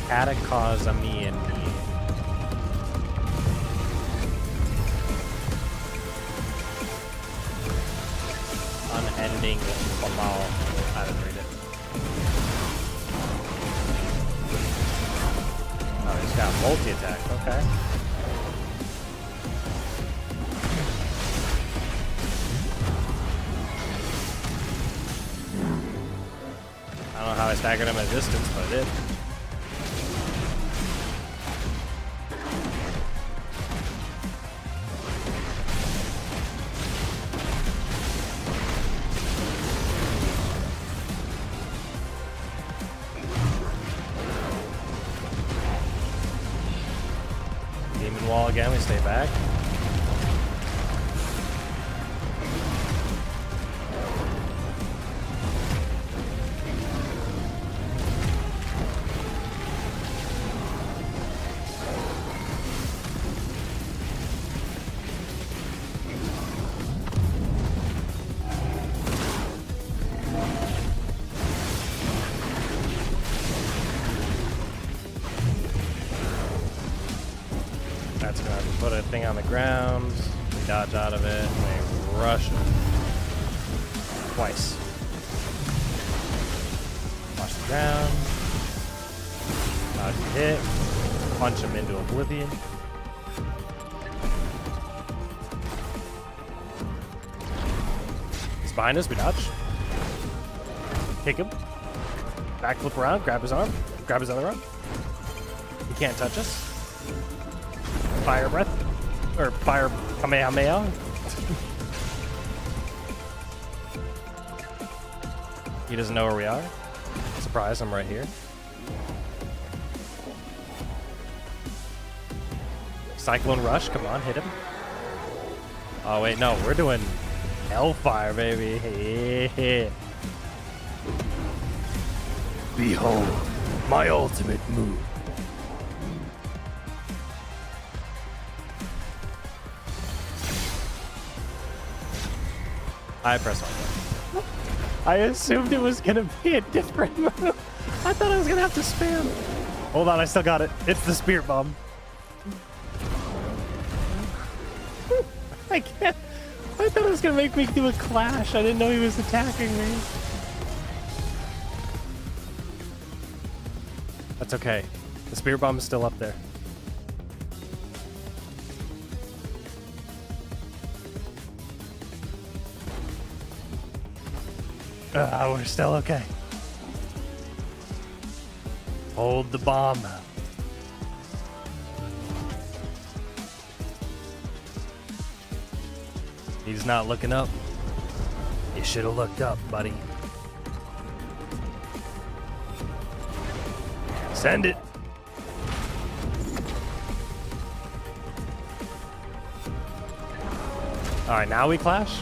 Catacosmian. Wow. I didn't read it. Oh, he's got multi-attack. Okay. I don't know how I staggered him at distance, but I did. Demon wall again, we stay back. That's gonna put a thing on the ground. We dodge out of it. And we rush it. Twice. Watch the ground. Dodge the hit. Punch him into oblivion. He's behind us. We dodge. Kick him. Backflip around. Grab his arm. Grab his other arm. He can't touch us. Fire breath, or fire Kamehameha. He doesn't know where we are. Surprise, I'm right here. Cyclone Rush, come on, hit him. Oh wait, no, we're doing Hellfire, baby. Behold, my ultimate move. I press on. I assumed it was gonna be a different move. I thought I was gonna have to spam. Hold on, I still got it. It's the Spirit Bomb. I can't. I thought it was gonna make me do a clash. I didn't know he was attacking me. That's okay. The Spirit Bomb is still up there. We're still okay. Hold the bomb. He's not looking up. You should have looked up, buddy. Send it. All right, now we clash.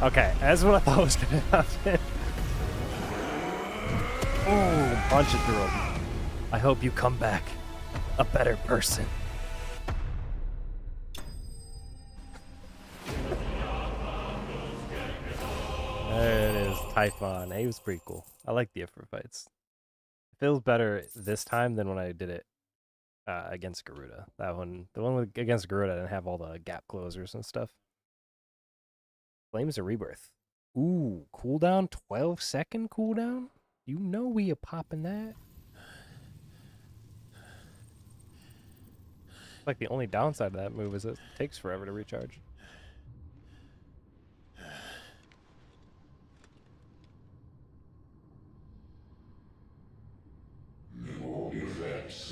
Okay, that's what I thought was gonna happen. Oh, punch it through him. I hope you come back a better person. There it is, Typhon. He was pretty cool. I like the Ifrit fights. It feels better this time than when I did it against Garuda. That one, the one against Garuda, didn't have all the gap closers and stuff. Flames of Rebirth. Ooh, cooldown, 12-second cooldown? You know we are popping that. Like the only downside of that move is it takes forever to recharge.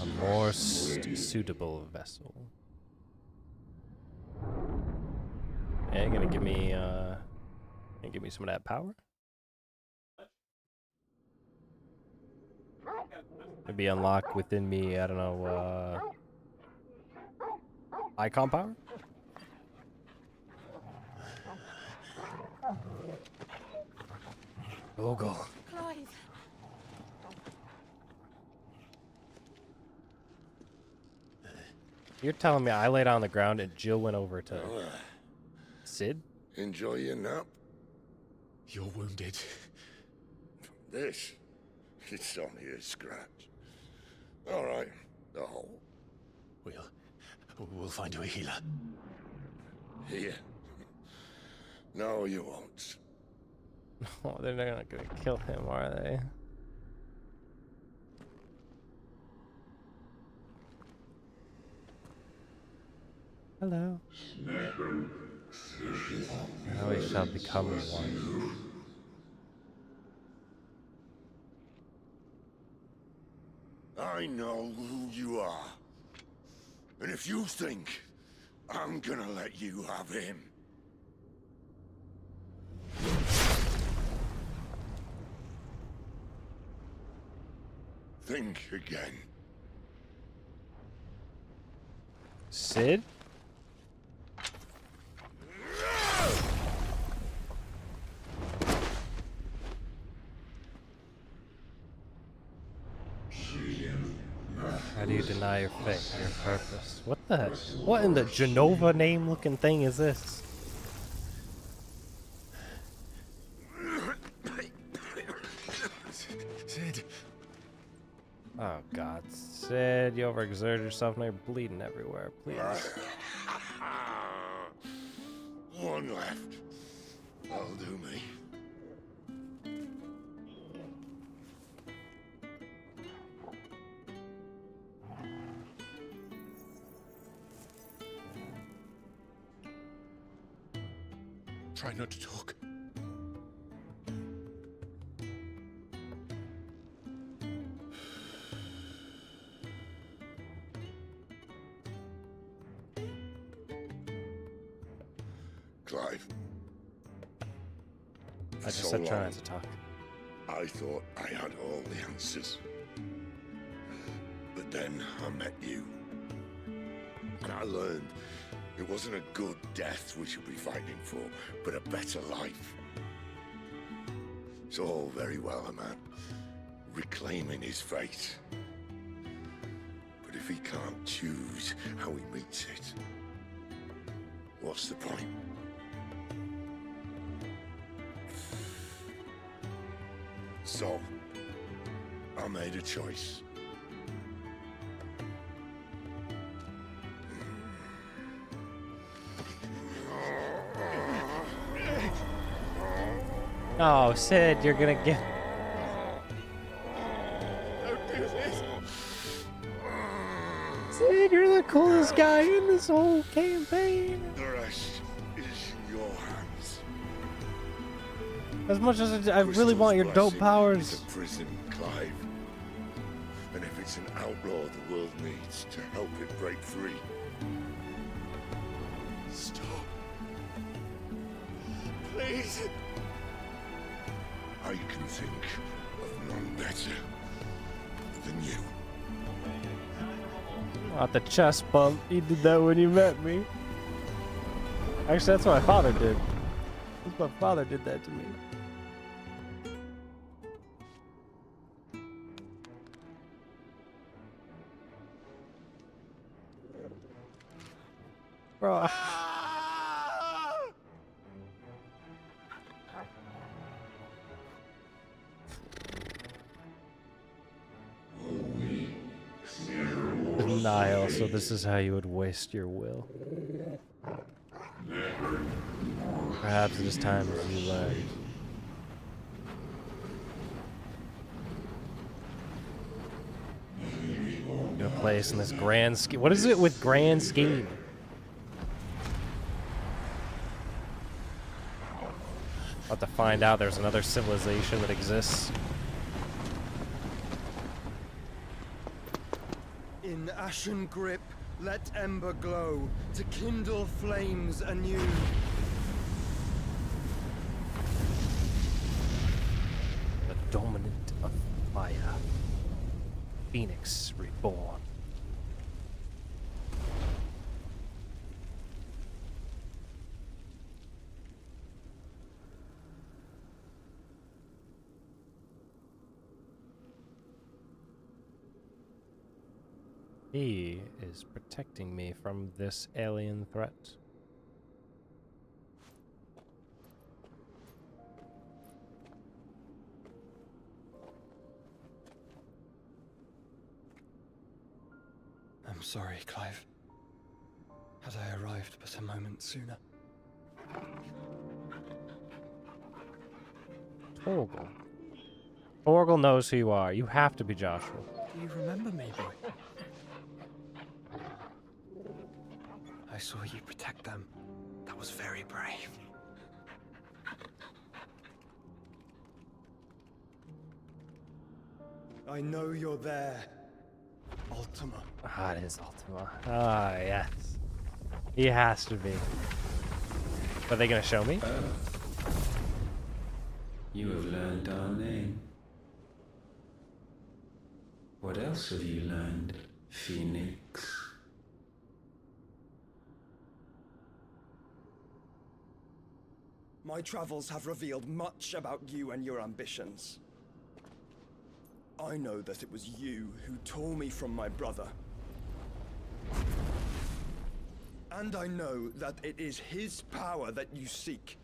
A more suitable vessel. Yeah, gonna give me some of that power. Maybe unlock within me, I don't know, icon power? Go. Clive. You're telling me I laid on the ground and Jill went over to Sid? Enjoy your nap? You're wounded. This? It's only a scratch. All right, the hole. We'll find you a healer. Here? No, you won't. Oh, they're not gonna kill him, are they? Hello. Now we shall become one. I know who you are. And if you think I'm gonna let you have him... think again. Sid? How do you deny your faith, your purpose? What the? What in the Genova name looking thing is this? Sid. Oh God, Sid, you overexerted yourself. Now you're bleeding everywhere. Please. One left. That'll do me. Try not to talk. Clive. I just said try not to talk. I thought I had all the answers. But then I met you. And I learned it wasn't a good death we should be fighting for, but a better life. It's all very well, a man reclaiming his fate. But if he can't choose how he meets it, what's the point? So, I made a choice. Oh, Sid, you're gonna get... Don't do this! Sid, you're the coolest guy in this whole campaign. The rest is in your hands. As much as I really want your dope powers. It's a prison, Clive. And if it's an outlaw the world needs to help it break free. Stop. Please. I can think of none better than you. Not the chest bump. He did that when you met me. Actually, that's what my father did. That's my father did that to me. Bro. Denial, so this is how you would waste your will. Perhaps it is time that you learned. Your place in this grand scheme. What is it with grand scheme? About to find out there's another civilization that exists. In ashen grip, let ember glow, to kindle flames anew. The dominant of fire. Phoenix reborn. He is protecting me from this alien threat. I'm sorry, Clive. Had I arrived but a moment sooner. Torgal. Torgal knows who you are. You have to be Joshua. Do you remember me, boy? I saw you protect them. That was very brave. I know you're there, Ultima. Ah, it is Ultima. Ah, yes. He has to be. Are they gonna show me? You have learned our name. What else have you learned, Phoenix? My travels have revealed much about you and your ambitions. I know that it was you who tore me from my brother. And I know that it is his power that you seek.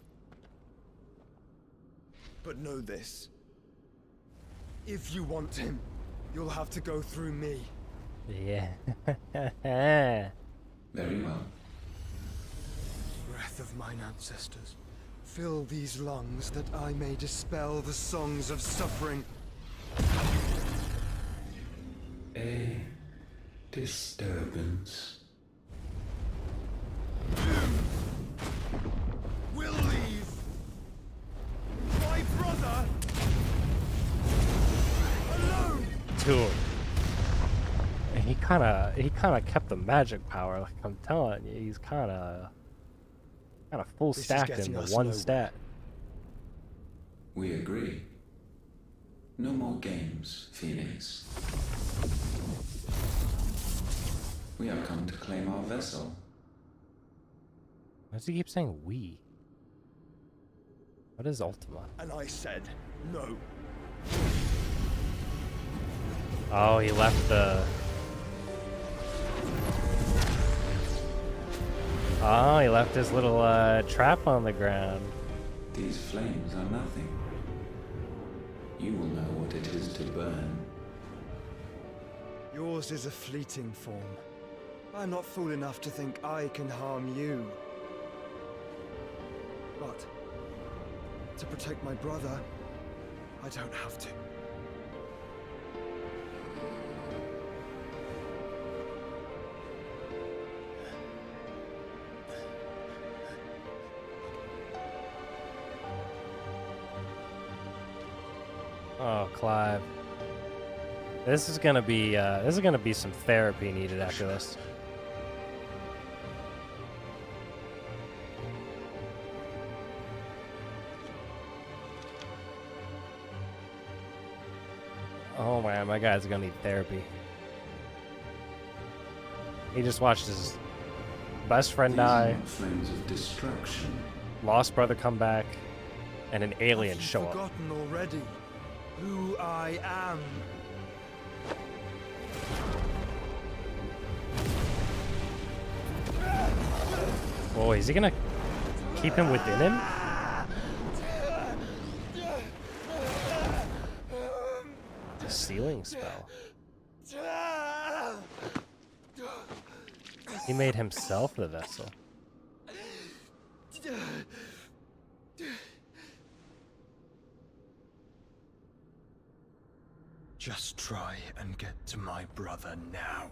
But know this. If you want him, you'll have to go through me. Yeah. Very well. Breath of mine ancestors, fill these lungs that I may dispel the songs of suffering. A disturbance. We'll leave. My brother alone. Dude. He kind of kept the magic power. Like I'm telling you, he's kind of full stacked in the one stat. We agree. No more games, Phoenix. We have come to claim our vessel. Why does he keep saying we? What is Ultima? And I said no. Oh, he left the... Oh, he left his little trap on the ground. These flames are nothing. You will know what it is to burn. Yours is a fleeting form. I'm not fool enough to think I can harm you. But to protect my brother, I don't have to. Oh, Clive. This is gonna be some therapy needed after this. Oh man, my guy's gonna need therapy. He just watched his best friend die, Flames of destruction. lost brother come back, and an alien show up. Forgotten already who I am. Oh, is he gonna keep him within him? It's a sealing spell. He made himself the vessel. Just try and get to my brother now.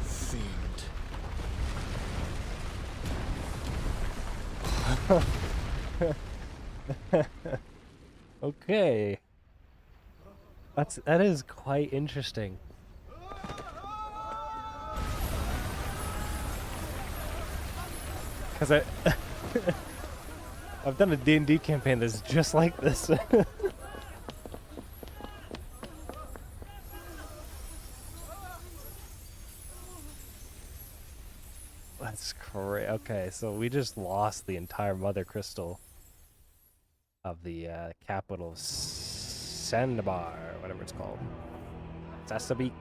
Fiend. Okay. That is quite interesting. Cause I've done a D&D campaign that's just like this. That's crazy. Okay, so we just lost the entire Mother Crystal of the capital of Sandabar, whatever it's called. Sasabik.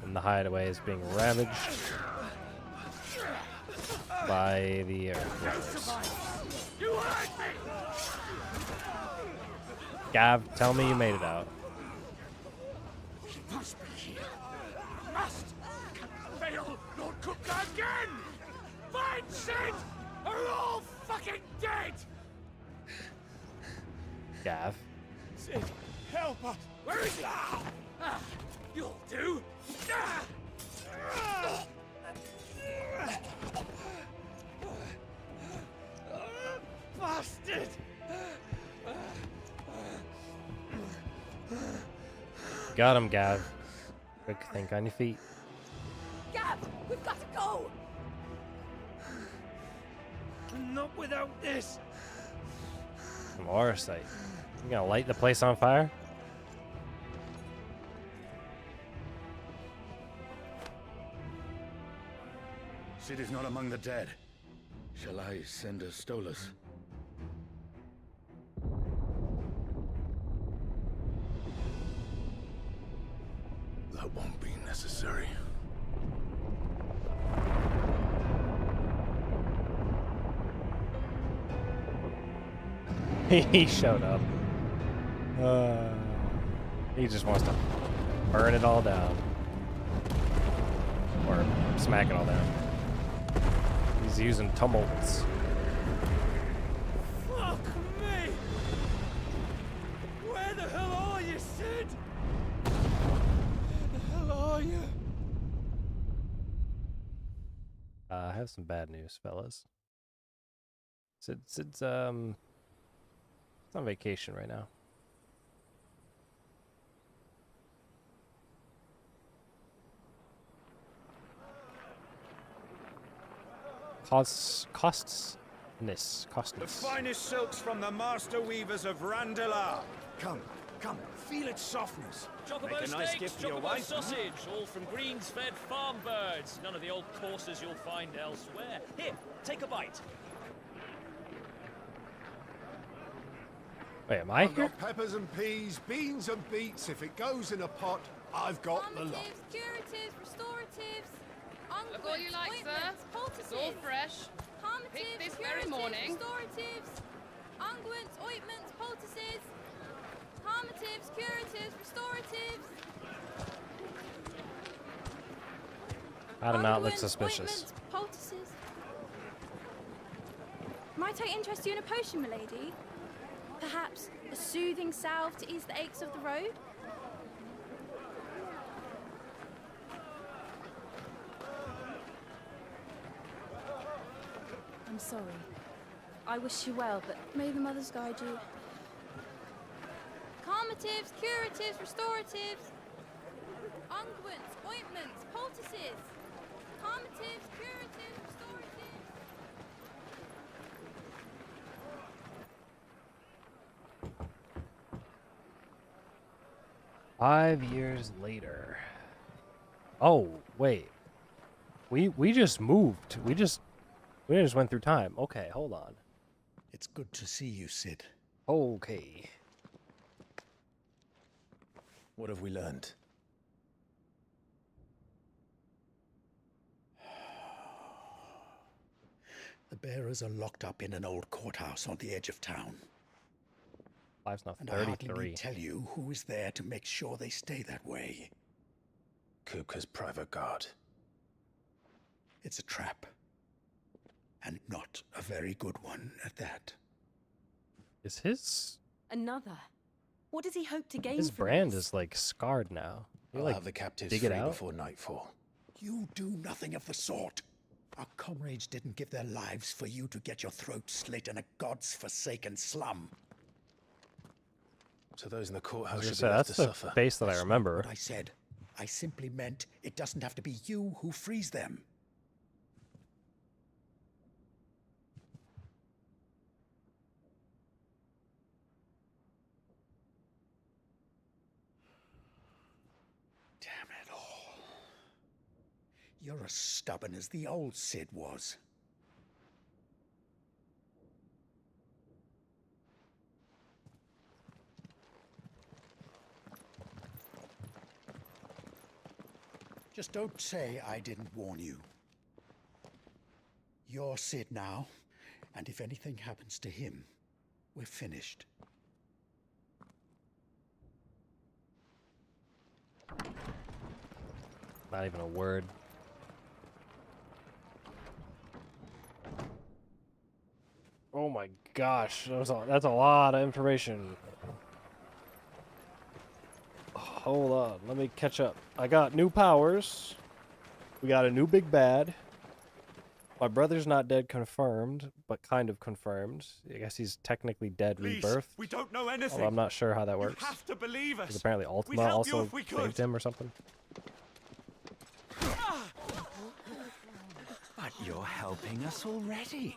And the hideaway is being ravaged by the Earthquakers. Gav, tell me you made it out. Must be here. Must. Cannot fail. Lord Cook again! Find Sid! Are all fucking dead! Gav. Sid, help us! Where is he? You'll do! Bastard! Got him, Gav. Quick, think on your feet. Gab, we've got to go! Not without this! Some oversight. You gonna light the place on fire? Sid is not among the dead. Shall I send a Stolas? That won't be necessary. He showed up. He just wants to burn it all down. Or smack it all down. He's using tumults. Fuck me! Where the hell are you, Sid? Where the hell are you? I have some bad news, fellas. Sid's on vacation right now. Costness. The finest silks from the master weavers of Randalar. Come, feel its softness. Make a nice gift for your wife. Sausage, all from greens-fed farm birds. None of the old courses you'll find elsewhere. Here, take a bite. Wait, am I I've here? got peppers and peas, beans and beets. If it goes in a pot, I've got the lot. Curatives, restoratives, Look all you like, sir. It's all fresh. Picked this very morning. Restoratives, unguents, ointments, poultices, calmatives, curatives, restoratives. I do not look suspicious. Ointments, poultices. Might I interest you in a potion, milady? Perhaps a soothing salve to ease the aches of the road? I'm sorry. I wish you well, but may the mothers guide you. Calmatives, curatives, restoratives, unguents, ointments, poultices. Calmatives, curatives, restoratives. 5 years later. Oh, wait. We just moved. We just went through time. Okay, hold on. It's good to see you, Sid. Okay. What have we learned? The bearers are locked up in an old courthouse on the edge of town. Life's not And I hardly 33. need tell you who is there to make sure they stay that way. Kupka's private guard. It's a trap. And not a very good one at that. Is his Another. What does he hope to gain his from brand this? is like scarred now? You I'll like have the captives dig free it out? before nightfall. You do nothing of the sort. Our comrades didn't give their lives for you to get your throat slit in a god's forsaken slum. So those in the I courthouse was should gonna be say, left that's to the suffer. face that I That's not remember. what I said. I simply meant it doesn't have to be you who frees them. Damn it all. You're as stubborn as the old Sid was. Just don't say I didn't warn you. You're Sid now, and if anything happens to him, we're finished. Not even a word. my gosh, that's a lot of information. Hold on, let me catch up. I got new powers. We got a new big bad. My brother's not dead confirmed, but kind of confirmed. I guess he's technically dead rebirthed. We don't know anything. Although I'm not sure how that works. You have to believe us. Because apparently Ultima also saved him or something. But you're helping us already.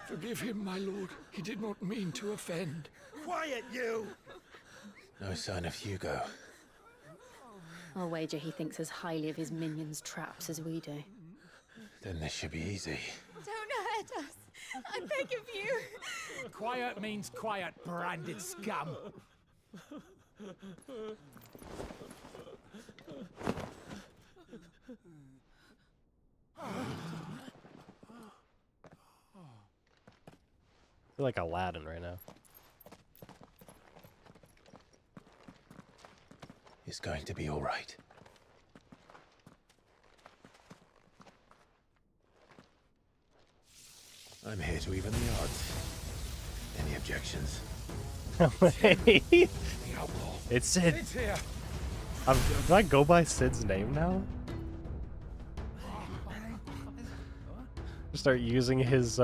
Forgive him, my lord. He did not mean to offend. Quiet, you! No sign of Hugo. I'll wager he thinks as highly of his minions' traps as we do. Then this should be easy. Don't hurt us. I beg of you. Quiet means quiet, branded scum. I feel like Aladdin right now. It's going to be all right. I'm here to even the odds. Any objections? Wait. It's Sid. It's here. Do I go by Sid's name now? Start using his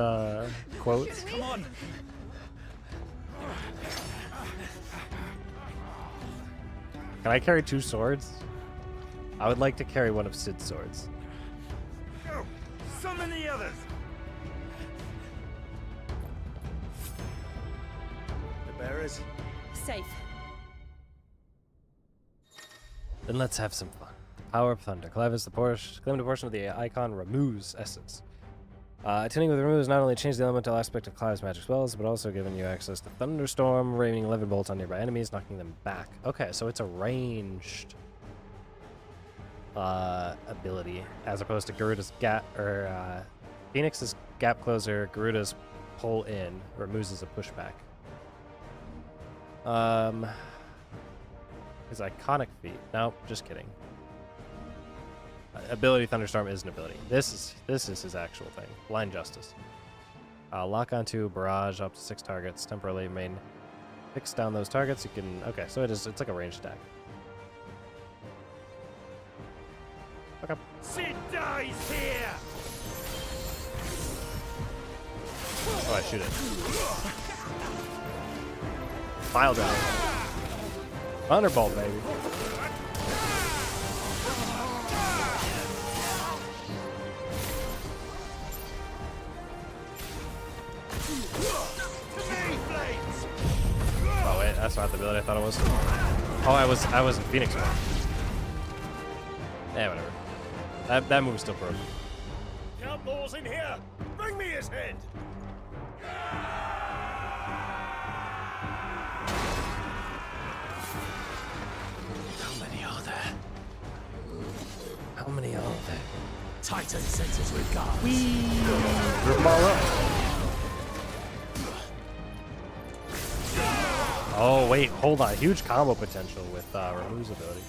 quotes. Come on. Can I carry 2 swords? I would like to carry one of Sid's swords. Go. Summon the others. The bearers. Safe. Then let's have some fun. Power of Thunder. Claimed a portion of the icon Ramuh's essence. Attending with Ramuh has not only changed the elemental aspect of Clive's magic spells, but also given you access to Thunderstorm, raining 11 bolts on nearby enemies, knocking them back. Okay, so it's a ranged ability, as opposed to Garuda's gap, or Phoenix's gap closer, Garuda's pull in, Ramuh's is a pushback. His iconic feat. Nope, just kidding. Ability Thunderstorm is an ability. This is his actual thing. Blind Justice. Lock onto barrage up to 6 targets. Temporarily remain fixed down those targets. You can. Okay, so it's like a ranged attack. Okay. Sid dies here. Oh, I shoot it. File down. Thunderbolt, baby. Oh wait, that's not the ability I thought it was. Oh, I was in Phoenix mode. Yeah, whatever. That move's still broken. Outlaws in here. Bring me his head. How many are there? How many are there? Titan sends regards. Rip them all up. Oh wait, hold on. Huge combo potential with Ramuh's ability.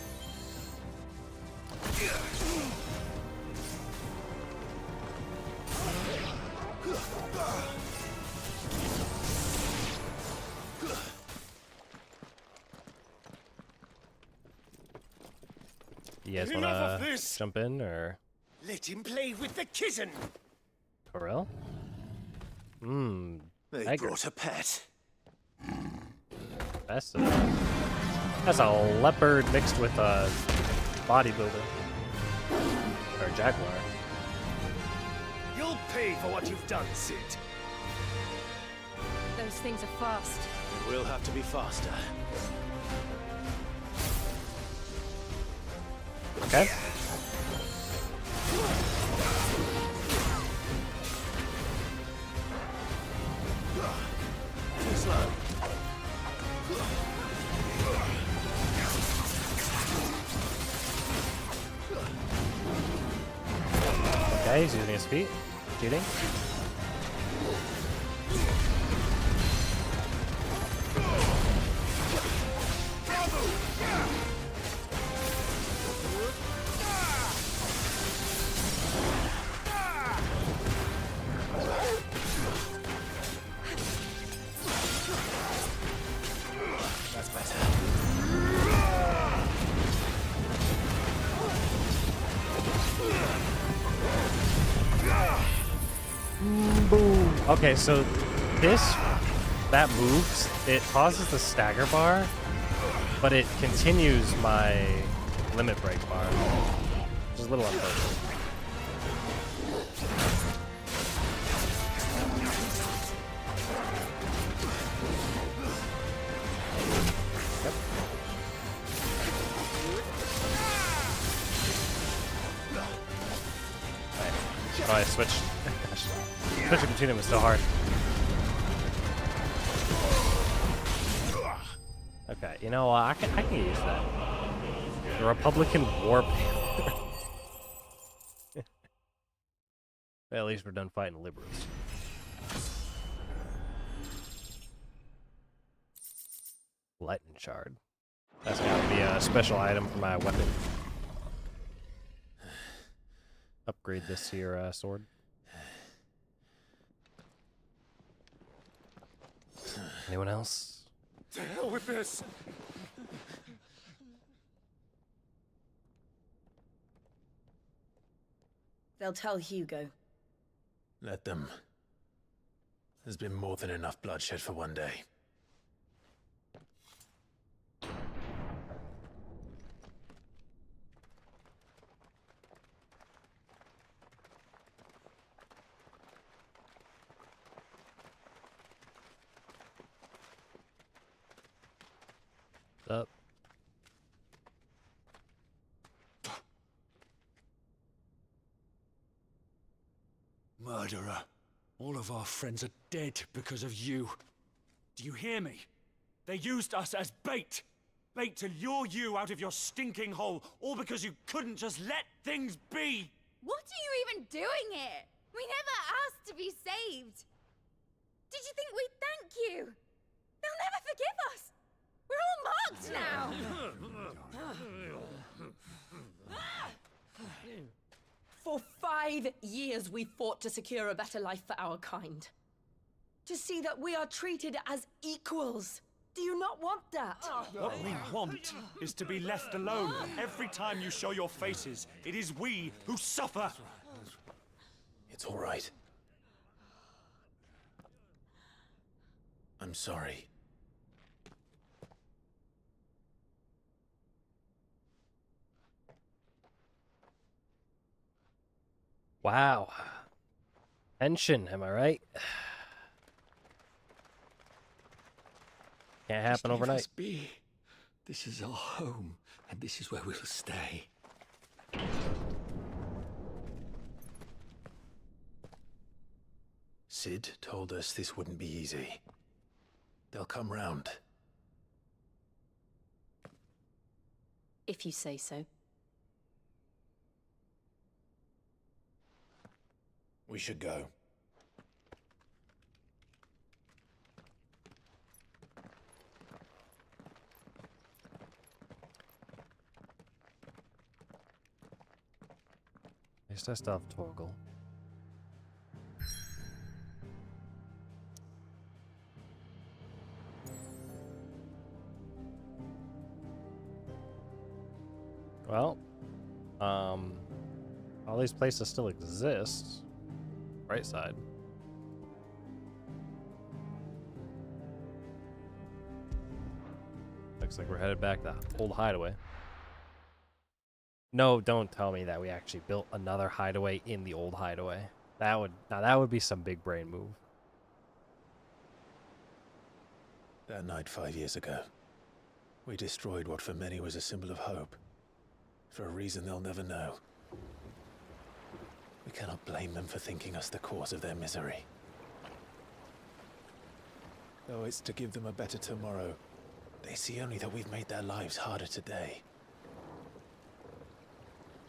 You guys wanna jump in or? Let him play with the kitten. For real? They brought a pet. That's a leopard mixed with a bodybuilder. Or a jaguar. You'll pay for what you've done, Sid. Those things are fast. We'll have to be faster. Okay. Too slow. Okay, he's using his feet. Cheating. Okay, so that moves, it causes the stagger bar, but it continues my limit break bar, which is a little unfortunate. Yep. Right. Oh, I switched. Switching between them is so hard. Okay, you know, I can use that. The Republican War Panther. At least we're done fighting liberals. Lightning Shard. That's gotta be a special item for my weapon. Upgrade this to your sword. Anyone else? To hell with this! They'll tell Hugo. Let them. There's been more than enough bloodshed for one day. Up. Murderer. All of our friends are dead because of you. Do you hear me? They used us as bait. Bait to lure you out of your stinking hole, all because you couldn't just let things be. What are you even doing here? We never asked to be saved. Did you think we'd thank you? They'll never forgive us. We're all marked now. For 5 years we fought to secure a better life for our kind. To see that we are treated as equals. Do you not want that? What we want is to be left alone. Every time you show your faces, it is we who suffer. It's all right. I'm sorry. Wow. Tension, am I right? Can't happen Just leave overnight. us be. This is our home, and this is where we'll stay. Sid told us this wouldn't be easy. They'll come round. If you say so. We should go. I guess I still have Torgal. Well, all these places still exist. Right side. Looks like we're headed back to the old hideaway. No, don't tell me that we actually built another hideaway in the old hideaway. That would be some big brain move. That night 5 years ago, we destroyed what for many was a symbol of hope. For a reason they'll never know. We cannot blame them for thinking us the cause of their misery. Though it's to give them a better tomorrow, they see only that we've made their lives harder today.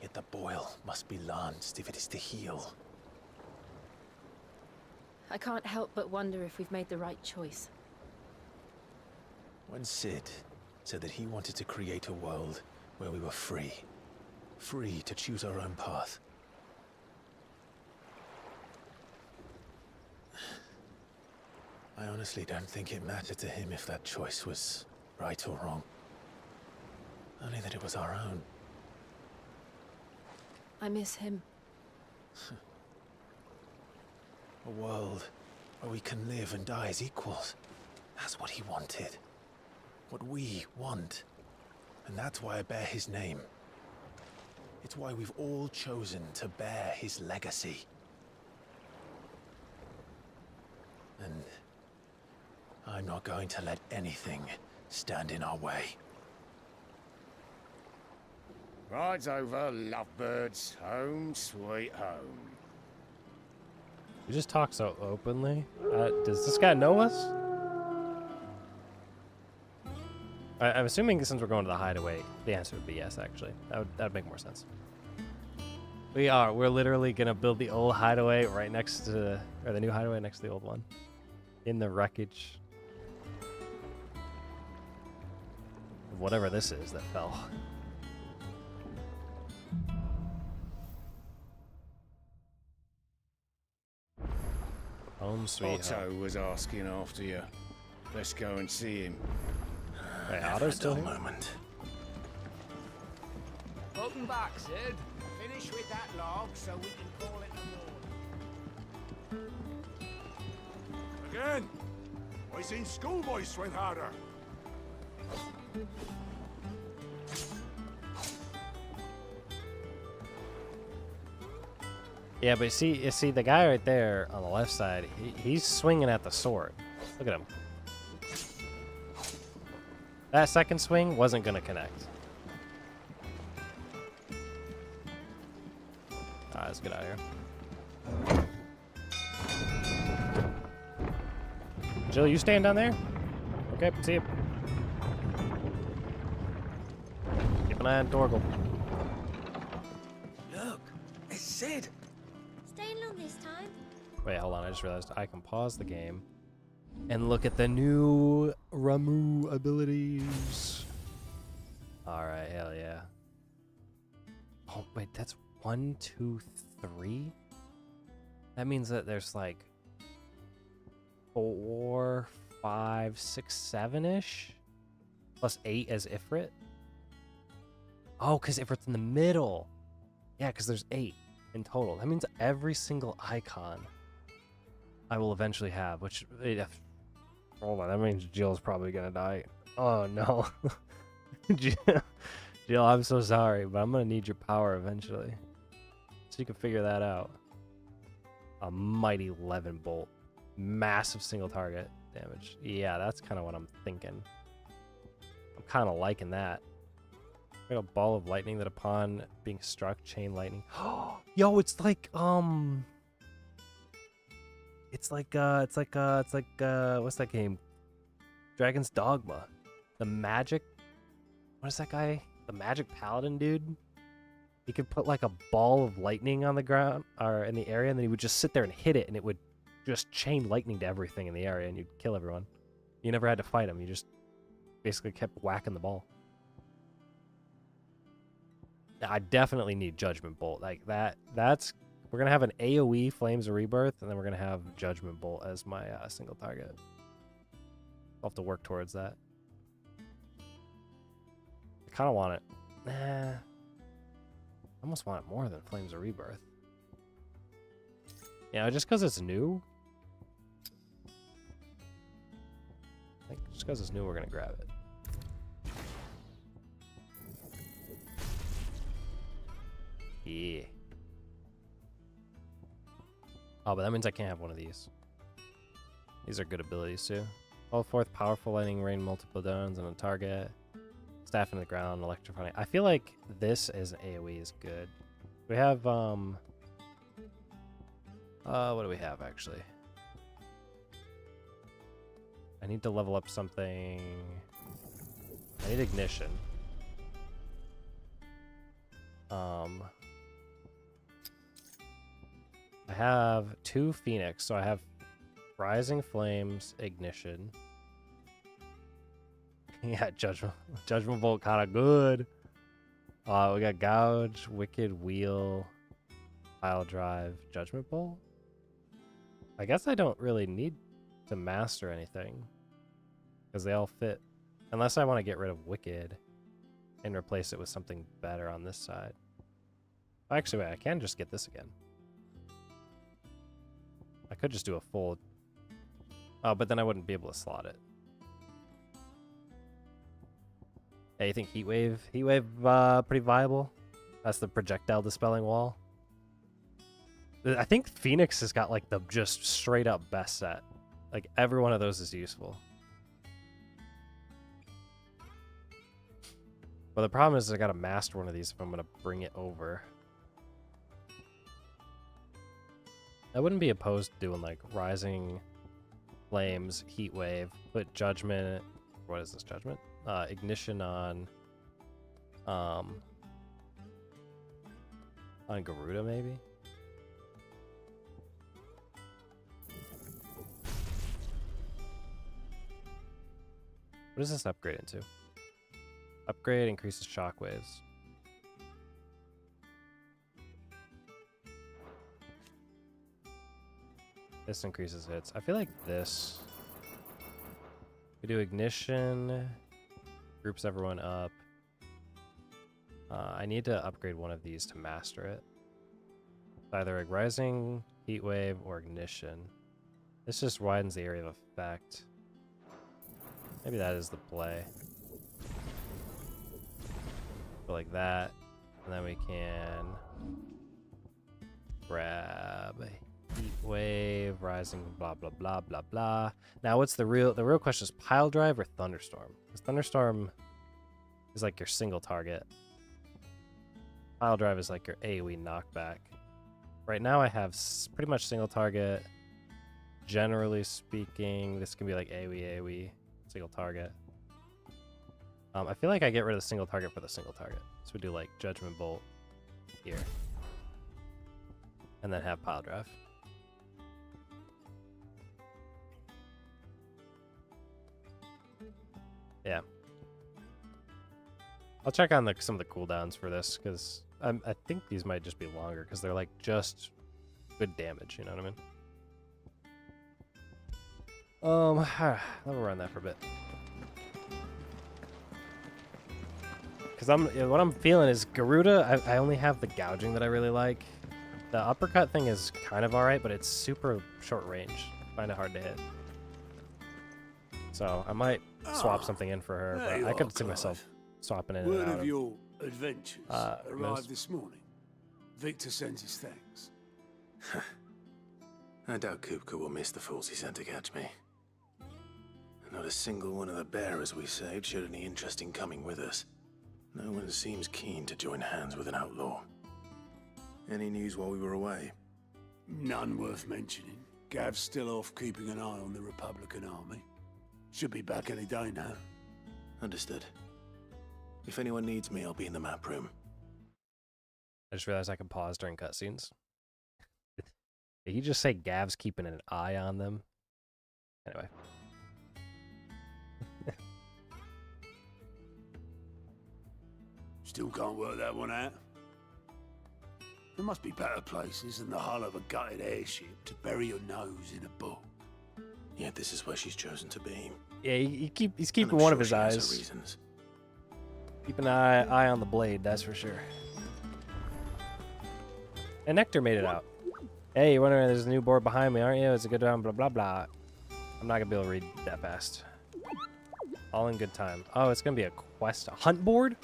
Yet the boil must be lanced if it is to heal. I can't help but wonder if we've made the right choice. When Sid said that he wanted to create a world where we were free. Free to choose our own path. I honestly don't think it mattered to him if that choice was right or wrong. Only that it was our own. I miss him. A world where we can live and die as equals. That's what he wanted. What we want. And that's why I bear his name. It's why we've all chosen to bear his legacy. And I'm not going to let anything stand in our way. Rides over, lovebirds. Home, sweet home. You just talk so openly. Does this guy know us? I'm assuming since we're going to the hideaway, the answer would be yes, actually. That'd make more sense. We're literally gonna build the old hideaway right next to, or the new hideaway next to the old one. In the wreckage. Of whatever this is that fell. Home sweet Otto home. was asking after you. Let's go and see him. Wait, Otto's still here? Moment. Welcome back, Sid. Finish with that log so we can call it aboard. Again? I seen schoolboys swing harder. Yeah, but you see the guy right there on the left side, he's swinging at the sword. Look at him. That second swing wasn't going to connect. Alright, let's get out of here. Jill, you staying down there? Okay, see you. Keep an eye on Dorgle. Look, it's Sid. Staying long this time? Wait, hold on. I just realized I can pause the game and look at the new Ramu abilities. Alright, hell yeah. Oh, wait, that's 1, 2, 3? That means that there's like 4, 5, 6, 7-ish? Plus 8 as Ifrit? Oh, because Ifrit's in the middle. Yeah, because there's 8 in total. That means every single icon I will eventually have, which... Hold on, that means Jill's probably gonna die. Oh, no. Jill, I'm so sorry, but I'm gonna need your power eventually. So you can figure that out. A mighty 11 bolt. Massive single target damage. Yeah, that's kind of what I'm thinking. I'm kind of liking that. Like a ball of lightning that upon being struck, chain lightning. Yo, it's like what's that game? Dragon's Dogma. The magic, what is that guy? The magic paladin dude? He could put like a ball of lightning on the ground or in the area, and then he would just sit there and hit it, and it would just chain lightning to everything in the area, and you'd kill everyone. You never had to fight him. You just basically kept whacking the ball. I definitely need Judgment Bolt. Like that's we're gonna have an AoE Flames of Rebirth, and then we're gonna have Judgment Bolt as my single target. I'll have to work towards that. I kind of want it. Nah, I almost want it more than Flames of Rebirth. Yeah, just because it's new. I think just because it's new, we're gonna grab it. Yeah. Oh, but that means I can't have one of these. These are good abilities too. Call forth powerful lightning rain multiple zones on a target. Staff in the ground, electrifying. I feel like this as an AoE is good. We have what do we have actually? I need to level up something. I need ignition. I have 2 Phoenix, so I have Rising Flames, Ignition. Yeah, Judgment Bolt kind of good. We got Gouge, Wicked Wheel, Pile Drive, Judgment Bolt. I guess I don't really need to master anything because they all fit. Unless I want to get rid of Wicked and replace it with something better on this side. Actually, wait, I can just get this again. I could just do a full Oh, but then I wouldn't be able to slot it. Hey, you think Heatwave? Heatwave, pretty viable? That's the projectile dispelling wall. I think Phoenix has got like the just straight up best set. Like every one of those is useful. But the problem is I gotta master one of these if I'm gonna bring it over. I wouldn't be opposed to doing like Rising Flames, Heatwave, put Judgment. What is this, Judgment? Ignition on Garuda maybe. What does this upgrade into? Upgrade increases shockwaves. This increases hits. I feel like this. We do ignition, groups everyone up. I need to upgrade one of these to master it. Either a Rising, Heatwave, or Ignition. This just widens the area of effect. Maybe that is the play. Go like that, and then we can grab Heatwave, Rising, blah blah blah blah blah. Now, what's the real question is Pile Drive or Thunderstorm? Because Thunderstorm is like your single target. Pile Drive is like your AoE knockback. Right now, I have pretty much single target. Generally speaking, this can be like AoE, single target. I feel like I get rid of the single target for the single target. So we do like Judgment Bolt here. And then have Pile Drive. Yeah. I'll check on some of the cooldowns for this, because I think these might just be longer, because they're like just good damage, you know what I mean? Let me run that for a bit. Because what I'm feeling is Garuda, I only have the gouging that I really like. The uppercut thing is kind of alright, but it's super short range. I find it hard to hit. So I might swap something in for her, but I could see myself swapping in and out Word of your adventures arrived Miss. this morning. Victor sends his thanks. I doubt Kupka will miss the fools he sent to catch me. Not a single one of the bearers we saved showed any interest in coming with us. No one seems keen to join hands with an outlaw. Any news while we were away? None worth mentioning. Gav's still off keeping an eye on the Republican army. Should be back any day now. Understood. If anyone needs me, I'll be in the map room. I just realized I can pause during cutscenes. Did he just say Gav's keeping an eye on them? Anyway. Still can't work that one out. There must be better places than the hull of a gutted airship to bury your nose in a book. Yet this is where she's chosen to be. Yeah, he's keeping one of his eyes. Reasons. Keep an eye on the blade, that's for sure. And Nectar made it out. Hey, you're wondering there's a new board behind me, aren't you? It's a good round, blah blah blah. I'm not gonna be able to read that fast. All in good time. Oh, it's gonna be a quest, a hunt board?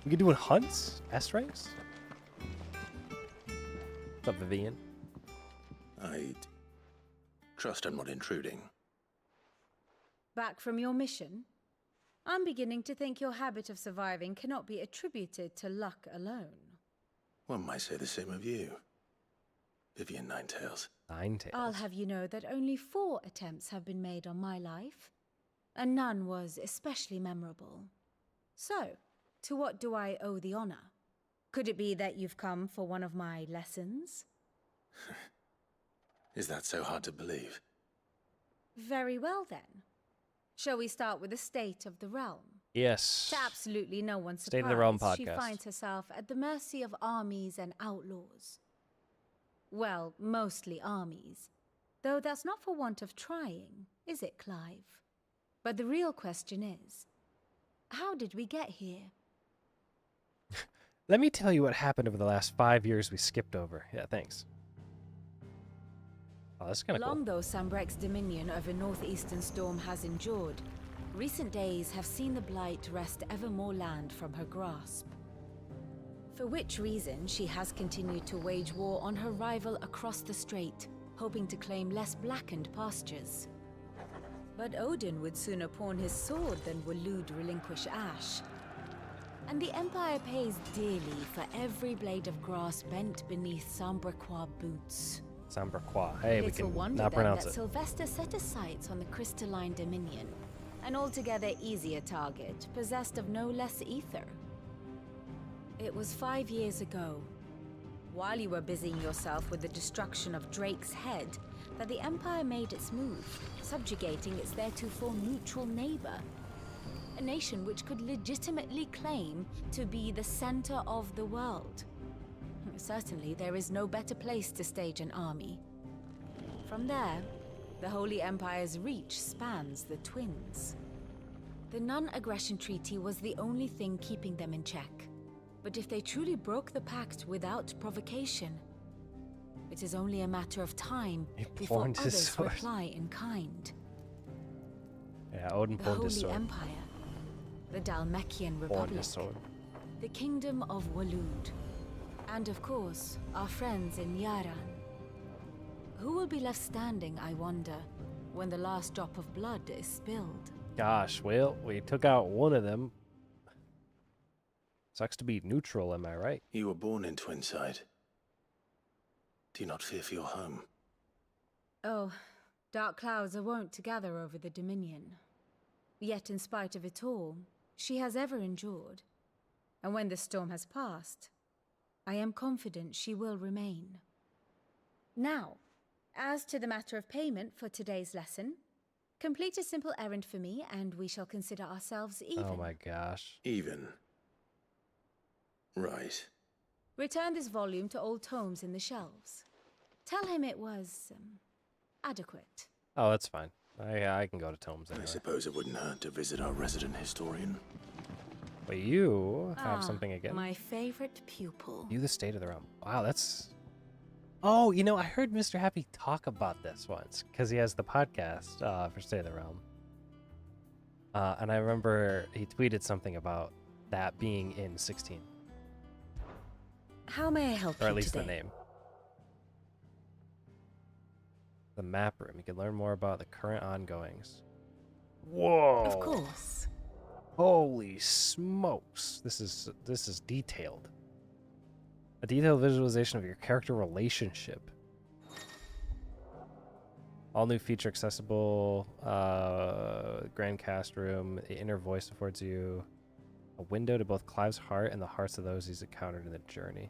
We can do hunts? S ranks? What's up, Vivian? I'd trust I'm not intruding. Back from your mission? I'm beginning to think your habit of surviving cannot be attributed to luck alone. One might say the same of you, Vivian Ninetails. Ninetails? I'll have you know that only 4 attempts have been made on my life, and none was especially memorable. So, to what do I owe the honor? Could it be that you've come for one of my lessons? Is that so hard to believe? Very well then. Shall we start with the state of the realm? Yes. To absolutely no one's surprise, State of the Realm she podcast. finds herself at the mercy of armies and outlaws. Well, mostly armies. Though that's not for want of trying, is it, Clive? But the real question is, how did we get here? Let me tell you what happened over the last 5 years we skipped over. Yeah, thanks. Oh, that's kind of cool. Long though Sambrek's dominion over northeastern Storm has endured, recent days have seen the Blight wrest ever more land from her grasp. For which reason she has continued to wage war on her rival across the strait, hoping to claim less blackened pastures. But Odin would sooner pawn his sword than Waloed relinquish Ash. And the Empire pays dearly for every blade of grass bent beneath Sambrequois boots. Sambrequois. Hey, we Little can wonder not then pronounce that it. Sylvester set his sights on the crystalline dominion, an altogether easier target, possessed of no less ether. It was 5 years ago, while you were busying yourself with the destruction of Drake's head, that the Empire made its move, subjugating its theretofore neutral neighbor. A nation which could legitimately claim to be the center of the world. Certainly, there is no better place to stage an army. From there, the Holy Empire's reach spans the Twins. The non-aggression treaty was the only thing keeping them in check. But if they truly broke the pact without provocation, it is only a matter of time before pawned his others sword. reply in kind. Yeah, Odin The pawned his Holy sword. Empire, the Dalmekian Pawned Republic, his sword. the Kingdom of Waloed, and of course, our friends in Yaran. Who will be left standing, I wonder, when the last drop of blood is spilled? Gosh, well, we took out one of them. Sucks to be neutral, am I right? You were born in Twinside. Do you not fear for your home? Oh, dark clouds are wont to gather over the Dominion. Yet in spite of it all, she has ever endured. And when the storm has passed, I am confident she will remain. Now, as to the matter of payment for today's lesson, complete a simple errand for me and we shall consider ourselves even. Oh my gosh. Even. Right. Return this volume to old tomes in the shelves. Tell him it was, adequate. Oh, that's fine. I can go to Tomes anyway. I suppose it wouldn't hurt to visit our resident historian. But you have something again. My favorite pupil. View the state of the realm. Wow, that's... Oh, you know, I heard Mr. Happy talk about this once, because he has the podcast for State of the Realm. And I remember he tweeted something about that being in 16. How may I help you Or at least today? the name. The map room. You can learn more about the current ongoings. Whoa! Of course. Holy smokes! This is detailed. A detailed visualization of your character relationship. All new feature accessible. Grand cast room. The inner voice affords you a window to both Clive's heart and the hearts of those he's encountered in the journey.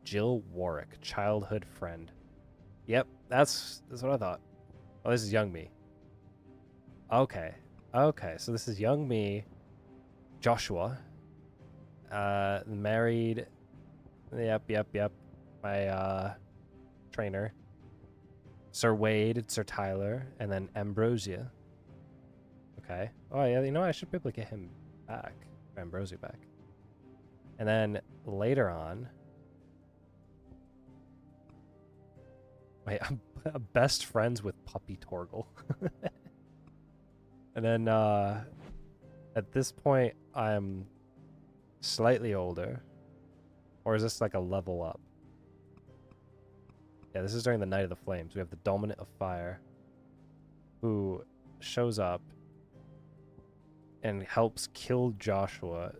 Jill Warwick, childhood friend. Yep, that's what I thought. Oh, this is young me. Okay, so this is young me, Joshua, married. Yep. My trainer, Sir Wade, Sir Tyler, and then Ambrosia. Okay. Oh yeah, you know what? I should be able to get him back, Ambrosia back. And then later on. Wait, I'm best friends with Puppy Torgal. And then at this point, I'm slightly older. Or is this like a level up? Yeah, this is during the Night of the Flames. We have the Dominant of Fire, who shows up and helps kill Joshua,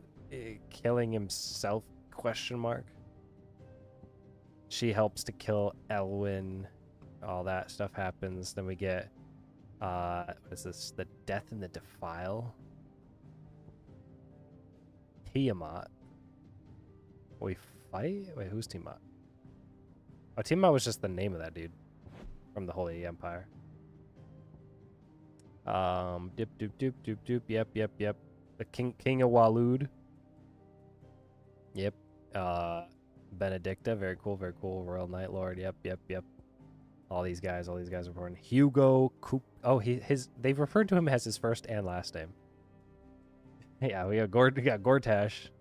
killing himself, question mark. She helps to kill Elwyn. All that stuff happens. Then we get, what is this? The Death in the Defile. Tiamat. We fight? Wait, who's Tiamat? Oh, Tiamat was just the name of that dude from the Holy Empire. Yep. The King of Waloed. Yep. Benedicta, very cool. Royal Night Lord. Yep. All these guys are important. Hugo Coop. Oh, they've referred to him as his first and last name. Yeah, we got Gortash.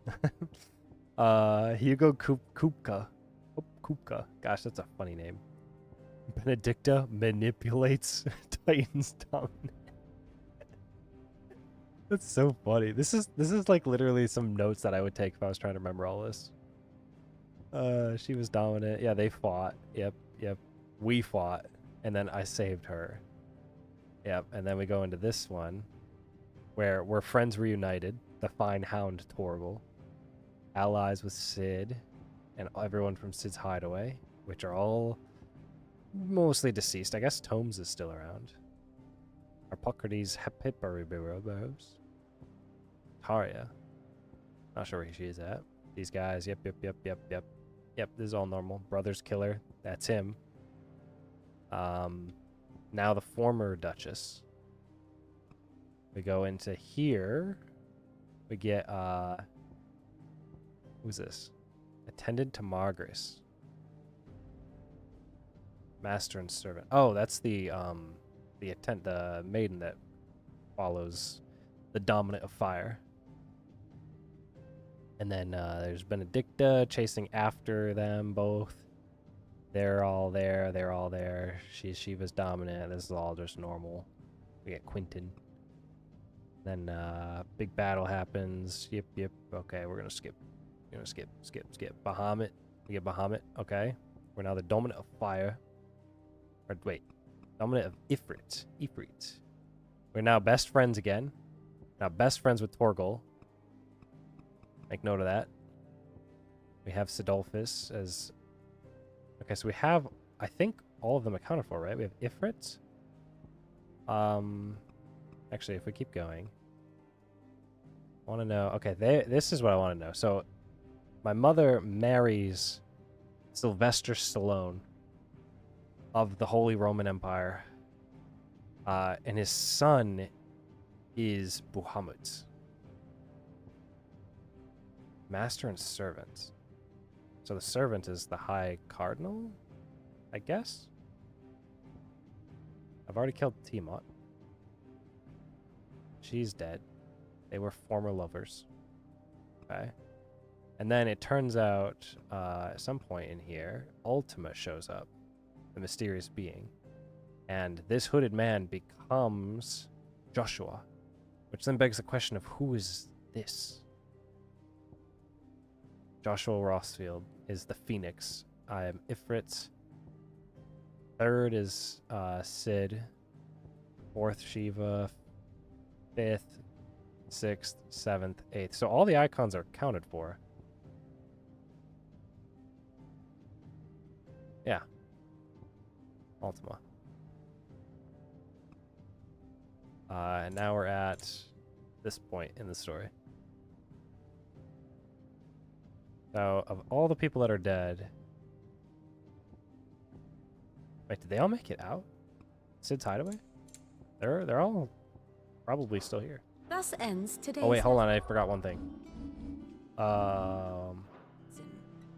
Hugo Kupka. Kuka. Gosh, that's a funny name. Benedicta manipulates Titan's dominant. That's so funny. This is like literally some notes that I would take if I was trying to remember all this. She was dominant. Yeah, they fought. Yep. We fought, and then I saved her. Yep. And then we go into this one, where we're friends reunited. The fine hound Torgal, allies with Sid, and everyone from Sid's hideaway, which are all mostly deceased. I guess Tomes is still around. Harpocrates Hepiparibiros. Taria. Not sure where she is at. These guys, yep. Yep, this is all normal. Brother's killer, that's him. Now the former Duchess. We go into here. We get, who's this? Attendant to Margris. Master and servant. Oh, that's the maiden that follows the dominant of fire. And then there's Benedicta chasing after them both. They're all there. She's Shiva's dominant. This is all just normal. We get Quentin. Then big battle happens. Yep. Okay, we're gonna skip. Skip. Bahamut. We get Bahamut. Okay. We're now the dominant of fire. Or wait. Dominant of Ifrit. We're now best friends again. Now best friends with Torgal. Make note of that. We have Sidolphus as... Okay, so we have, I think, all of them accounted for, right? We have Ifrit. Actually, if we keep going... I want to know... Okay, this is what I want to know. So, my mother marries Sylvester Stallone of the Holy Roman Empire. And his son is Bahamut. Master and servant. So the servant is the High Cardinal, I guess? I've already killed Tiamat. She's dead. They were former lovers. Okay. And then it turns out, at some point in here, Ultima shows up. The mysterious being. And this hooded man becomes Joshua. Which then begs the question of who is this? Joshua Rossfield is the Phoenix. I am Ifrit. Third is Sid. Fourth, Shiva. Fifth, sixth, seventh, eighth. So all the icons are counted for. Yeah. Ultima. And now we're at this point in the story. So, of all the people that are dead... Wait, did they all make it out? Sid's hideaway? They're all probably still here. Thus ends today's... Oh wait, hold on, I forgot one thing.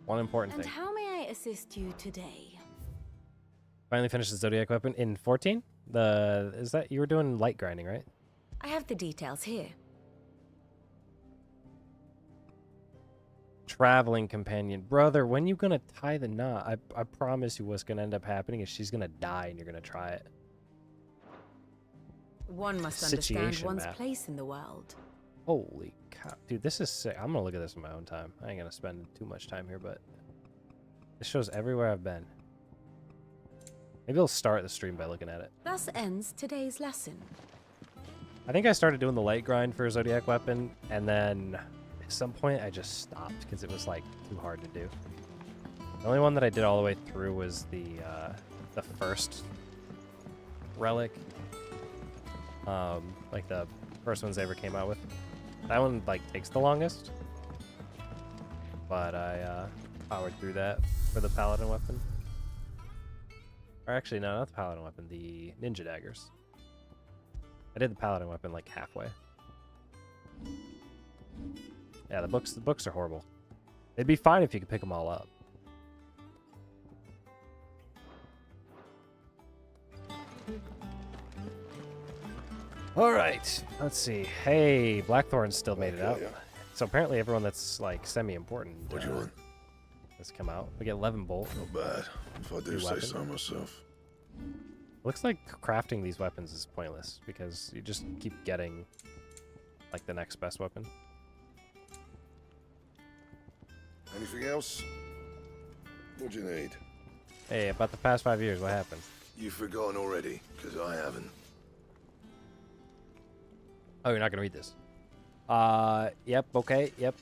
One important And thing. how may I assist you today? Finally finished the Zodiac weapon in 14? Is that... You were doing light grinding, right? I have the details here. Traveling companion. Brother, when you gonna tie the knot? I promise you what's gonna end up happening is she's gonna die and you're gonna try it. One must understand one's place in the world. Holy cow. Dude, this is sick. I'm gonna look at this in my own time. I ain't gonna spend too much time here, but... This shows everywhere I've been. Maybe I'll start the stream by looking at it. Thus ends today's lesson. I think I started doing the light grind for Zodiac weapon, and then... At some point, I just stopped because it was like too hard to do. The only one that I did all the way through was the first relic, like the first ones they ever came out with. That one like takes the longest, but I powered through that for the paladin weapon. Or actually, no, not the paladin weapon, the ninja daggers. I did the paladin weapon like halfway. Yeah, the books are horrible. It'd be fine if you could pick them all up. All right, let's see. Hey, Blackthorn still made it out. So apparently everyone that's like semi-important Let's come out. We get 11 bolt. Not bad, if I do New say weapon. so myself. Looks like crafting these weapons is pointless because you just keep getting like the next best weapon. Anything else? What do you need? Hey, about the past 5 years, what happened? You've forgotten already, because I haven't. Oh, you're not gonna read this. Yep, okay, yep.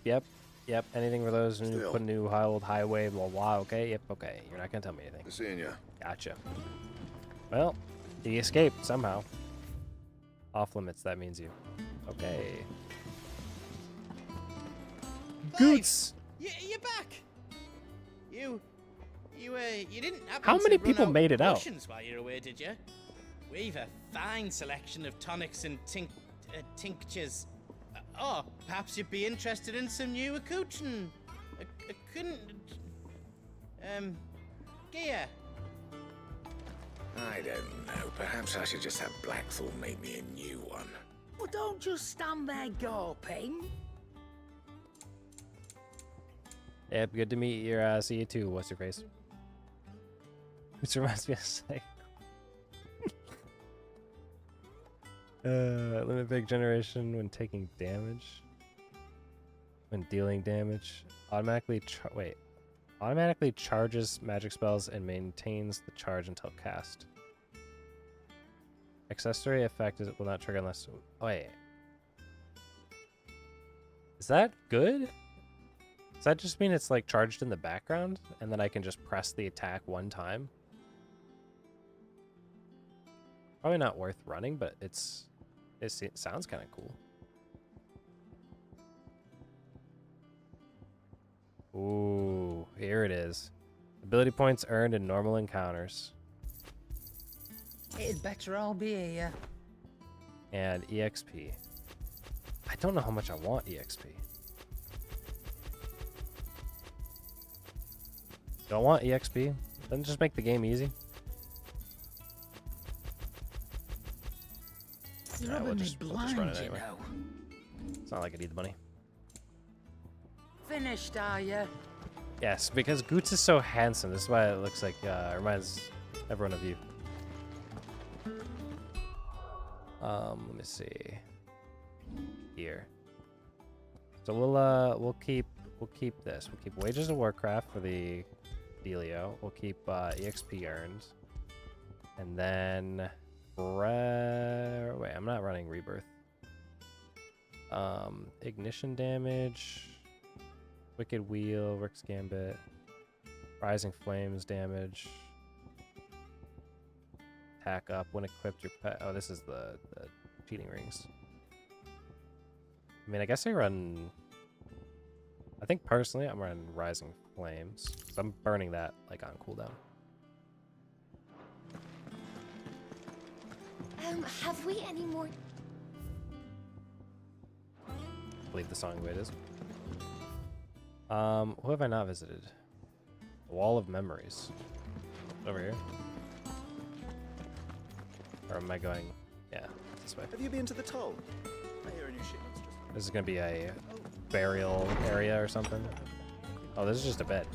Anything for those who Still. put a new old highway, blah blah. Okay, yep, okay. You're not gonna tell me anything. Seeing ya. Gotcha. Well, he escaped somehow. Off limits. That means you. Okay. Goots. You're back. You didn't happen How to many run people out made it out? potions while you're away, did you? We've a fine selection of tonics and tinctures. Perhaps you'd be interested in some new cookin. Gear. I don't know. Perhaps I should just have Blackthorn make me a new one. Well, don't just stand there gawping. Yep, good to meet you. See you too. What's your face? Which reminds me of saying. Limit big generation when taking damage. When dealing damage. Automatically charges magic spells and maintains the charge until cast. Accessory effect will not trigger unless... Oh, wait. Is that good? Does that just mean it's like charged in the background and then I can just press the attack one time? Probably not worth running, but it sounds kind of cool. Ooh, here it is. Ability points earned in normal encounters. It'd better all be here. And EXP. I don't know how much I want EXP. Do I want EXP? Doesn't it just make the game easy? You're Alright, rubbing me we'll just blind, run it you anyway. know. It's not like I need the money. Finished, are you? Yes, because Goots is so handsome. This is why it looks like, reminds everyone of you. Let me see. Here. So we'll keep this. We'll keep Wages of Warcraft for the Delio. We'll keep EXP earned. And then wait, I'm not running Rebirth. Ignition damage. Wicked Wheel, Rick's Gambit, Rising Flames damage, attack up when equipped your pet. Oh, this is the cheating rings. I mean, I guess I think personally I'm running Rising Flames. So I'm burning that like on cooldown. Have we any more? Leave the song the way it is. Who have I not visited? The Wall of Memories. Over here. Or am I going? Yeah, this way. Have you been to the toll? I hear a new shipment's just... This is gonna be a burial area or something. Oh, this is just a bed.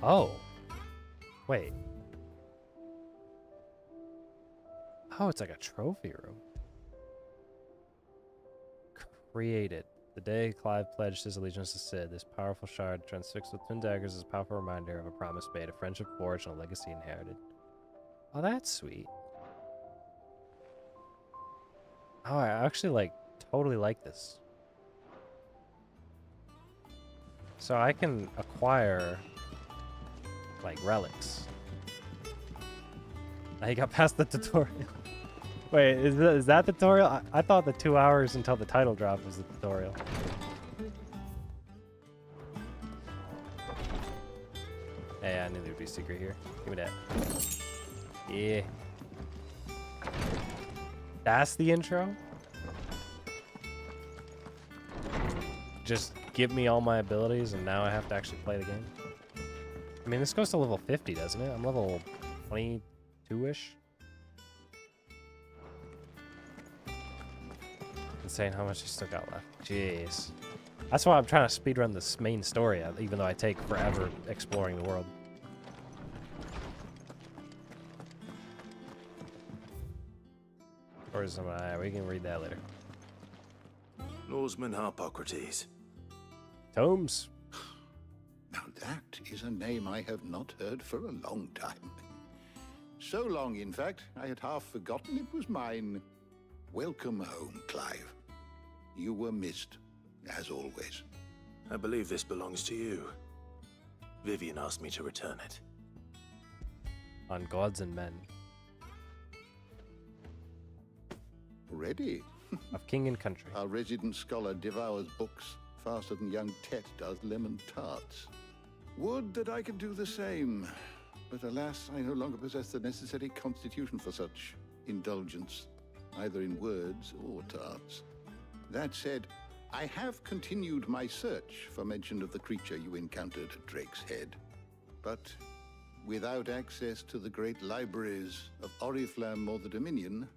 Oh. Wait. Oh, it's like a trophy room. Created. The day Clive pledged his allegiance to Cid, this powerful shard transfixed with twin daggers is a powerful reminder of a promise made, a friendship forged, and a legacy inherited. Oh, that's sweet. Oh, I actually totally like this. So I can acquire relics. I got past the tutorial. Wait, is that the tutorial? I thought the 2 hours until the title drop was the tutorial. Hey, I knew there'd be a secret here. Give me that. Yeah. That's the intro? Just give me all my abilities and now I have to actually play the game? I mean, this goes to level 50, doesn't it? I'm level 22-ish. Insane how much you still got left. Jeez. That's why I'm trying to speedrun this main story, even though I take forever exploring the world. Or some, we can read that later. Norseman Harpocrates. Tomes. Now that is a name I have not heard for a long time. So long, in fact, I had half forgotten it was mine. Welcome home, Clive. You were missed, as always. I believe this belongs to you. Vivian asked me to return it. On gods and men. Ready? Of king and country. Our resident scholar devours books faster than young Tet does lemon tarts. Would that I could do the same. But alas, I no longer possess the necessary constitution for such indulgence, either in words or tarts. That said, I have continued my search for mention of the creature you encountered at Drake's Head. But without access to the great libraries of Oriflamme or the Dominion,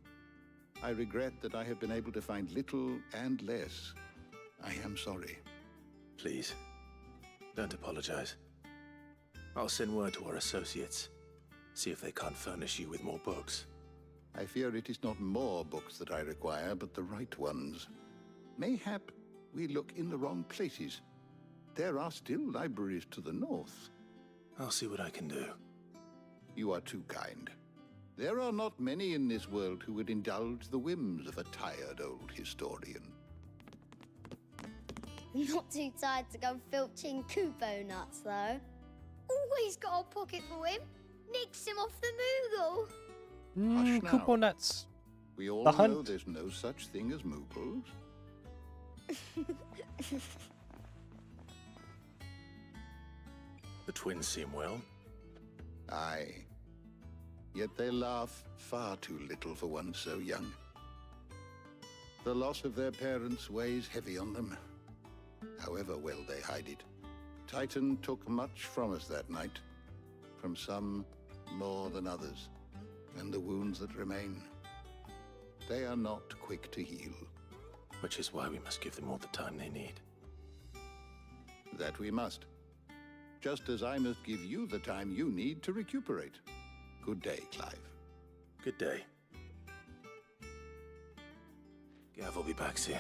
I regret that I have been able to find little and less. I am sorry. Please, don't apologize. I'll send word to our associates. See if they can't furnish you with more books. I fear it is not more books that I require, but the right ones. Mayhap we look in the wrong places. There are still libraries to the north. I'll see what I can do. You are too kind. There are not many in this world who would indulge the whims of a tired old historian. Not too tired to go filching Kupo nuts, though. Always got a pocket for him. Nicks him off the Moogle. Hush now. Kupo nuts. We all The know hunt. there's no such thing as Moogles. The twins seem well. Aye. Yet they laugh far too little for one so young. The loss of their parents weighs heavy on them, however well they hide it. Titan took much from us that night, from some more than others, and the wounds that remain, they are not quick to heal. Which is why we must give them all the time they need. That we must. Just as I must give you the time you need to recuperate. Good day, Clive. Good day. Gav will be back soon.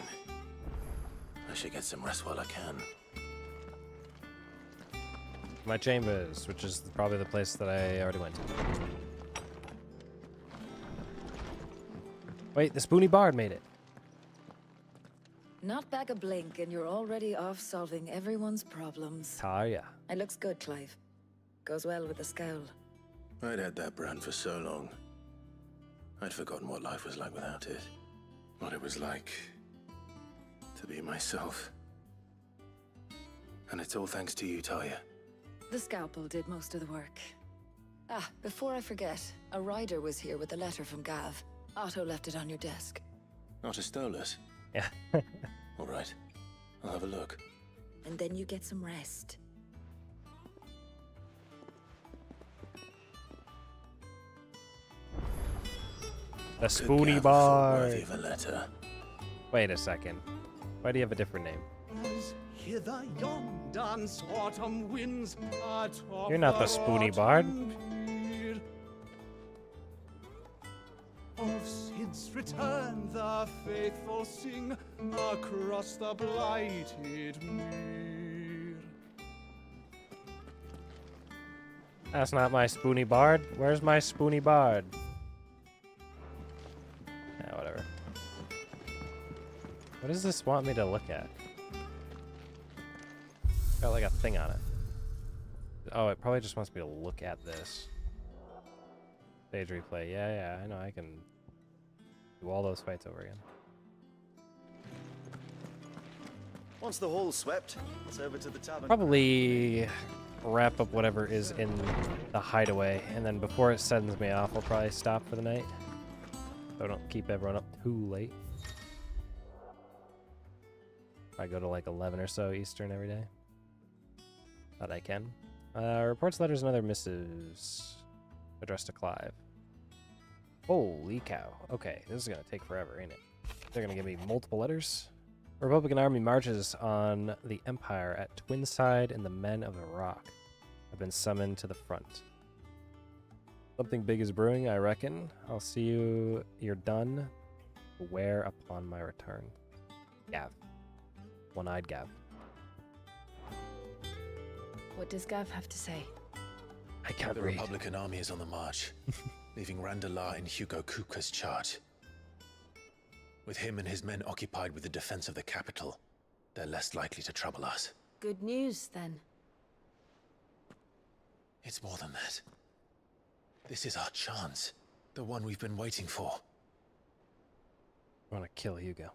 I should get some rest while I can. My chambers, which is probably the place that I already went to. Wait, the Spoony Bard made it. Not back a blink, and you're already off solving everyone's problems. Tarja. It looks good, Clive. Goes well with the scowl. I'd had that brand for so long. I'd forgotten what life was like without it. What it was like to be myself. And it's all thanks to you, Tarja. The scalpel did most of the work. Ah, before I forget, a rider was here with a letter from Gav. Otto left it on your desk. Not a stolus. Yeah. All right. I'll have a look. And then you get some rest. The Spoony Gav Bard. worthy of a letter. Wait a second. Why do you have a different name? Hither yon dance autumn winds atop You're not the Spoony Bard. pier. Of Sid's return the faithful sing across the blighted mere. That's not my Spoony Bard. Where's my Spoony Bard? Yeah, whatever. What does this want me to look at? Got like a thing on it. Oh, it probably just wants me to look at this. Stage replay. Yeah, I know. I can do all those fights over again. Once the hall's swept, it's over to the tavern. Probably wrap up whatever is in the hideaway, and then before it sends me off, I'll probably stop for the night. So I don't keep everyone up too late. I go to like 11 or so Eastern every day. That I can. Reports, letters, and other missives addressed to Clive. Holy cow. Okay, this is gonna take forever, ain't it? They're gonna give me multiple letters. Republican army marches on the Empire at Twinside, and the Men of the Rock have been summoned to the front. Something big is brewing, I reckon. I'll see you. You're done. Beware upon my return. Gav. One-eyed Gav. What does Gav have to say? I can't The read. Republican army is on the march, leaving Randalar in Hugo Kupka's charge. With him and his men occupied with the defense of the capital, they're less likely to trouble us. Good news, then. It's more than that. This is our chance. The one we've been waiting for. I want to kill Hugo.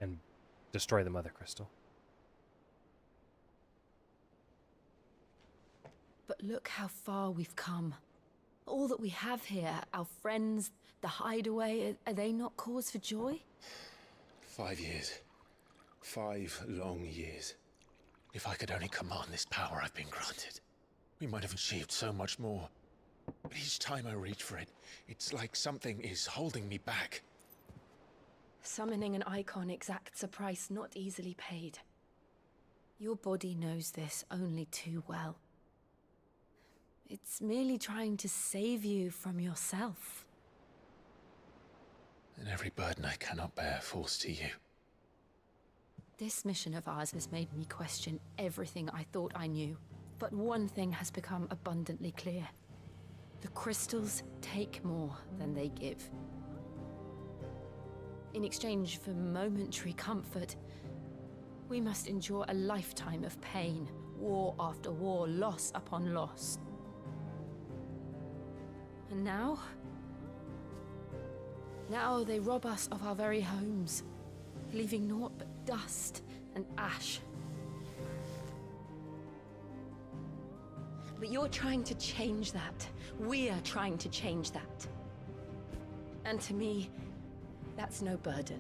And destroy the Mother Crystal. But look how far we've come. All that we have here, our friends, the hideaway, are they not cause for joy? 5 years. 5 long years. If I could only command this power I've been granted, we might have achieved so much more. But each time I reach for it, it's like something is holding me back. Summoning an icon exacts a price not easily paid. Your body knows this only too well. It's merely trying to save you from yourself. And every burden I cannot bear falls to you. This mission of ours has made me question everything I thought I knew. But one thing has become abundantly clear. The crystals take more than they give. In exchange for momentary comfort, we must endure a lifetime of pain, war after war, loss upon loss. And now they rob us of our very homes, leaving naught but dust and ash. But you're trying to change that. We're trying to change that. And to me, that's no burden.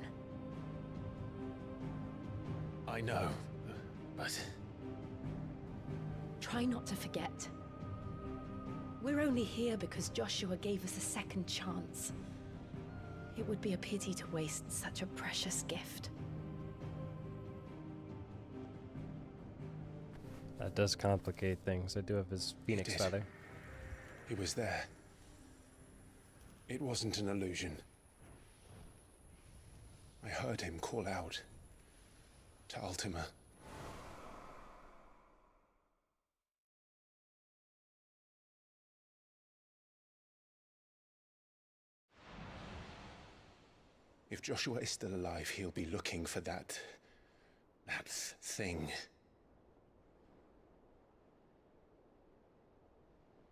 I know, but... Try not to forget. We're only here because Joshua gave us a second chance. It would be a pity to waste such a precious gift. That does complicate things. I do have his phoenix did. feather. He was there. It wasn't an illusion. I heard him call out to Ultima. If Joshua is still alive, he'll be looking for that thing.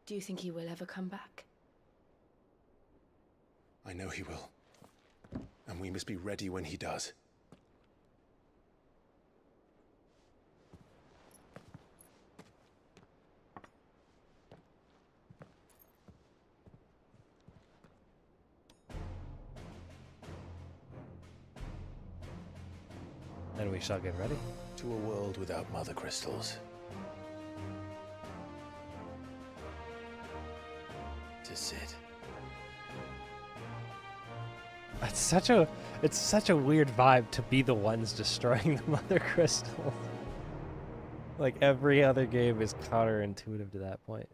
Do you think he will ever come back? I know he will. And we must be ready when he does. Then we shall get ready. To a world without mother crystals. To Sid. It's such a weird vibe to be the ones destroying the Mother Crystal. Like every other game is counterintuitive to that point.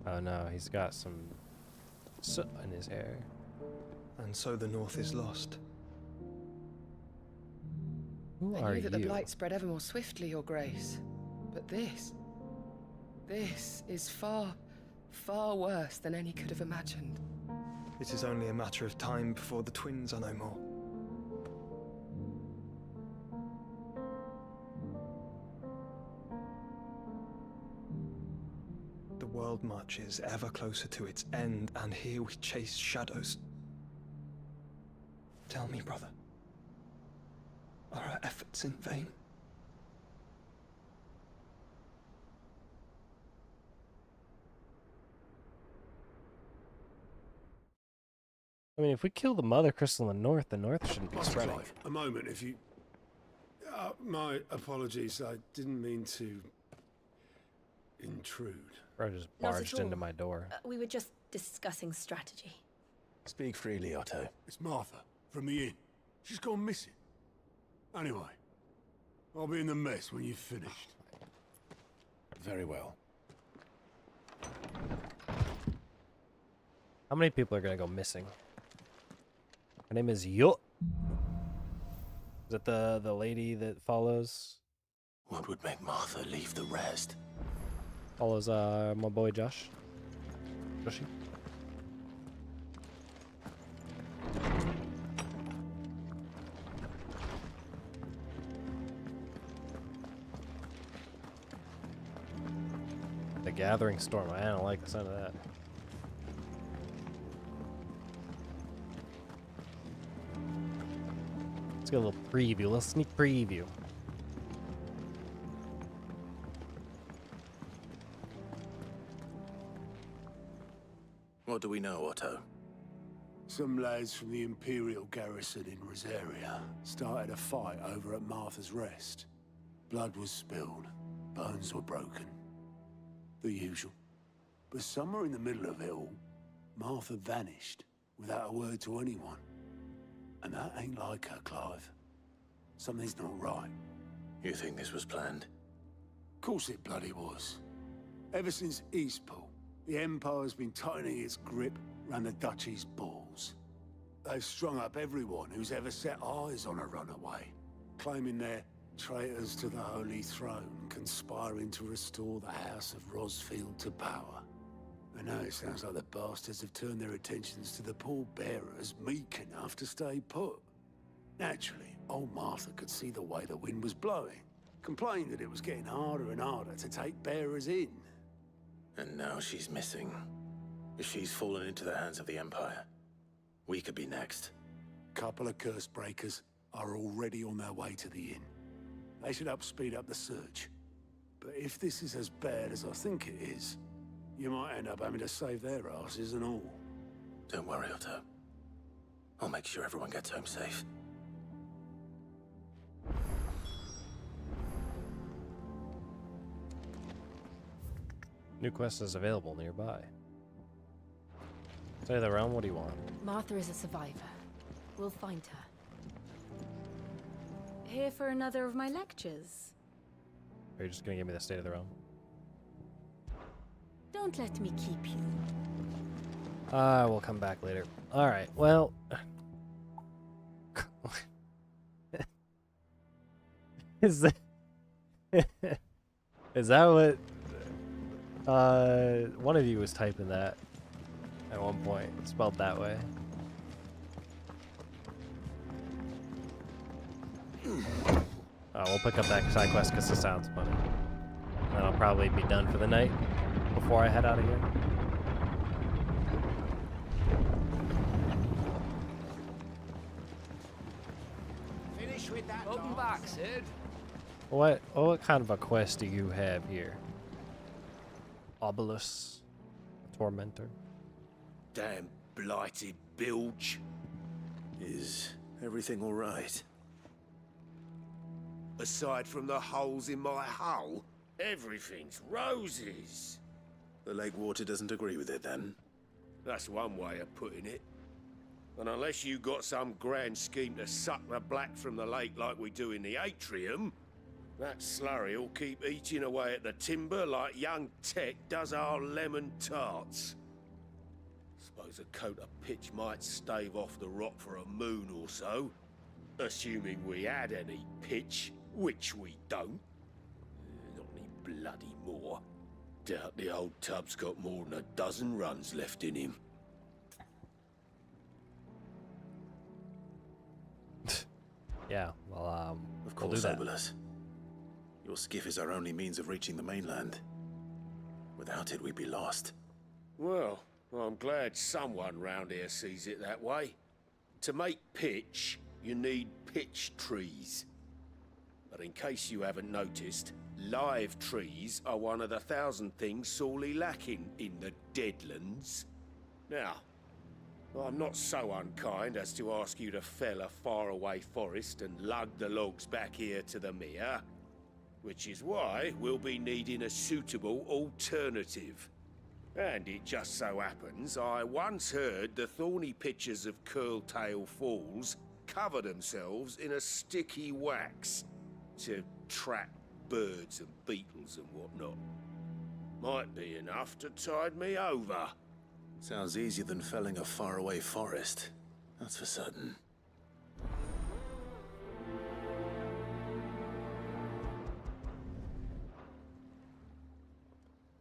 Oh no, he's got some soot in his hair. And so the North is lost. Who I are knew that the you? blight spread ever more swiftly, Your Grace. But this is far, far worse than any could have imagined. It is only a matter of time before the twins are no more. The world marches ever closer to its end, and here we chase shadows. Tell me, brother, are our efforts in vain? I mean, if we kill the Mother Crystal in the North shouldn't be Master spreading. Clive, a moment, if you... My apologies. I didn't mean to intrude. Bro just Not at barged into all. my door. We were just discussing strategy. Speak freely, Otto. It's Martha from the inn. She's gone missing. Anyway, I'll be in the mess when you've finished. Very well. How many people are gonna go missing? Her name is Yo. Is it the lady that follows? What would make Martha leave the rest? Follows my boy Josh. Joshy. The Gathering Storm. I don't like the sound of that. Let's get a little preview, a little sneak preview. What do we know, Otto? Some lads from the Imperial garrison in Rosaria started a fight over at Martha's Rest. Blood was spilled, bones were broken. The usual. But somewhere in the middle of it all, Martha vanished without a word to anyone. And that ain't like her, Clive. Something's not right. You think this was planned? Course it bloody was. Ever since Eastpool, the Empire's been tightening its grip round the Duchy's balls. They've strung up everyone who's ever set eyes on a runaway, claiming they're traitors to the Holy Throne, conspiring to restore the House of Rosfield to power. And now it sounds like the bastards have turned their attentions to the pallbearers meek enough to stay put. Naturally, old Martha could see the way the wind was blowing, complained that it was getting harder and harder to take bearers in. And now she's missing. If she's fallen into the hands of the Empire, we could be next. Couple of curse breakers are already on their way to the inn. They should help speed up the search. But if this is as bad as I think it is, you might end up having to save their asses and all. Don't worry, Otto. I'll make sure everyone gets home safe. New quest is available nearby. Say the realm, what do you want? Martha is a survivor. We'll find her. Here for another of my lectures. Are you just gonna give me the state of the realm? Don't let me keep you. We'll come back later. Alright, well... Is that... Is that what... one of you was typing that at one point. It's spelled that way. We'll pick up that side quest because it sounds funny. And I'll probably be done for the night before I head out of here. Finish with that. Welcome back, Sid. What kind of a quest do you have here? Obelisk, Tormentor. Damn blighted bilge. Is everything all right? Aside from the holes in my hull, everything's roses. The lake water doesn't agree with it, then? That's one way of putting it. And unless you got some grand scheme to suck the black from the lake like we do in the atrium, that slurry will keep eating away at the timber like young Tech does our lemon tarts. Suppose a coat of pitch might stave off the rot for a moon or so, assuming we had any pitch, which we don't. Not any bloody more. Doubt the old tub's got more than a dozen runs left in him. Yeah, well, of we'll course, do that. Obelus. Your skiff is our only means of reaching the mainland. Without it, we'd be lost. Well, I'm glad someone round here sees it that way. To make pitch, you need pitch trees. But in case you haven't noticed, live trees are one of the 1,000 things sorely lacking in the Deadlands. Now, I'm not so unkind as to ask you to fell a faraway forest and lug the logs back here to the mere, which is why we'll be needing a suitable alternative. And it just so happens I once heard the thorny pitchers of Curltail Falls cover themselves in a sticky wax to trap birds and beetles and whatnot. Might be enough to tide me over. Sounds easier than felling a faraway forest. That's for certain.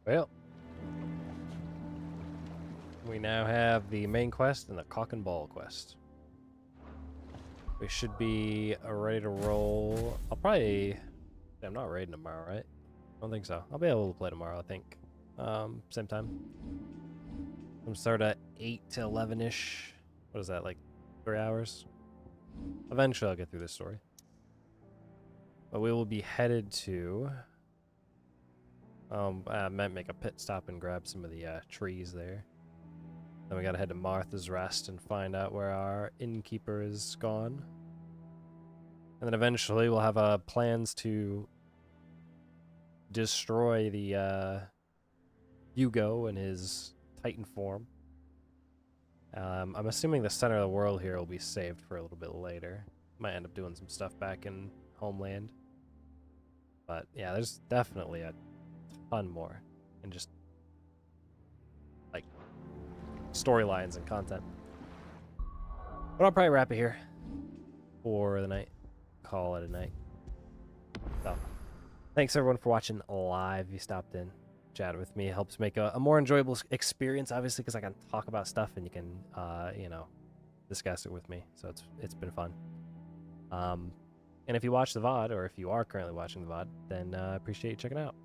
Well, we now have the main quest and the cock and ball quest. We should be ready to roll. I'm not raiding tomorrow, right? I don't think so. I'll be able to play tomorrow, I think. Same time. I'm start at 8 to 11-ish. What is that, like 3 hours? Eventually I'll get through this story. But we will be headed to... I might make a pit stop and grab some of the trees there. Then we gotta head to Martha's Rest and find out where our innkeeper is gone. And then eventually we'll have plans to destroy the Hugo in his Titan form. I'm assuming the center of the world here will be saved for a little bit later. Might end up doing some stuff back in Homeland. But yeah, there's definitely a ton more. And just like storylines and content. But I'll probably wrap it here for the night. Call it a night. So thanks everyone for watching live. You stopped in, chatted with me. It helps make a more enjoyable experience, obviously, because I can talk about stuff and you can, you know, discuss it with me. So it's been fun. And if you watch the VOD, or if you are currently watching the VOD, then I appreciate you checking out.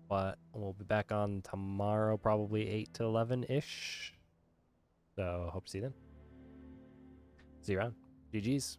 But we'll be back on tomorrow, probably 8 to 11-ish. So hope to see you then. See you around. GG's.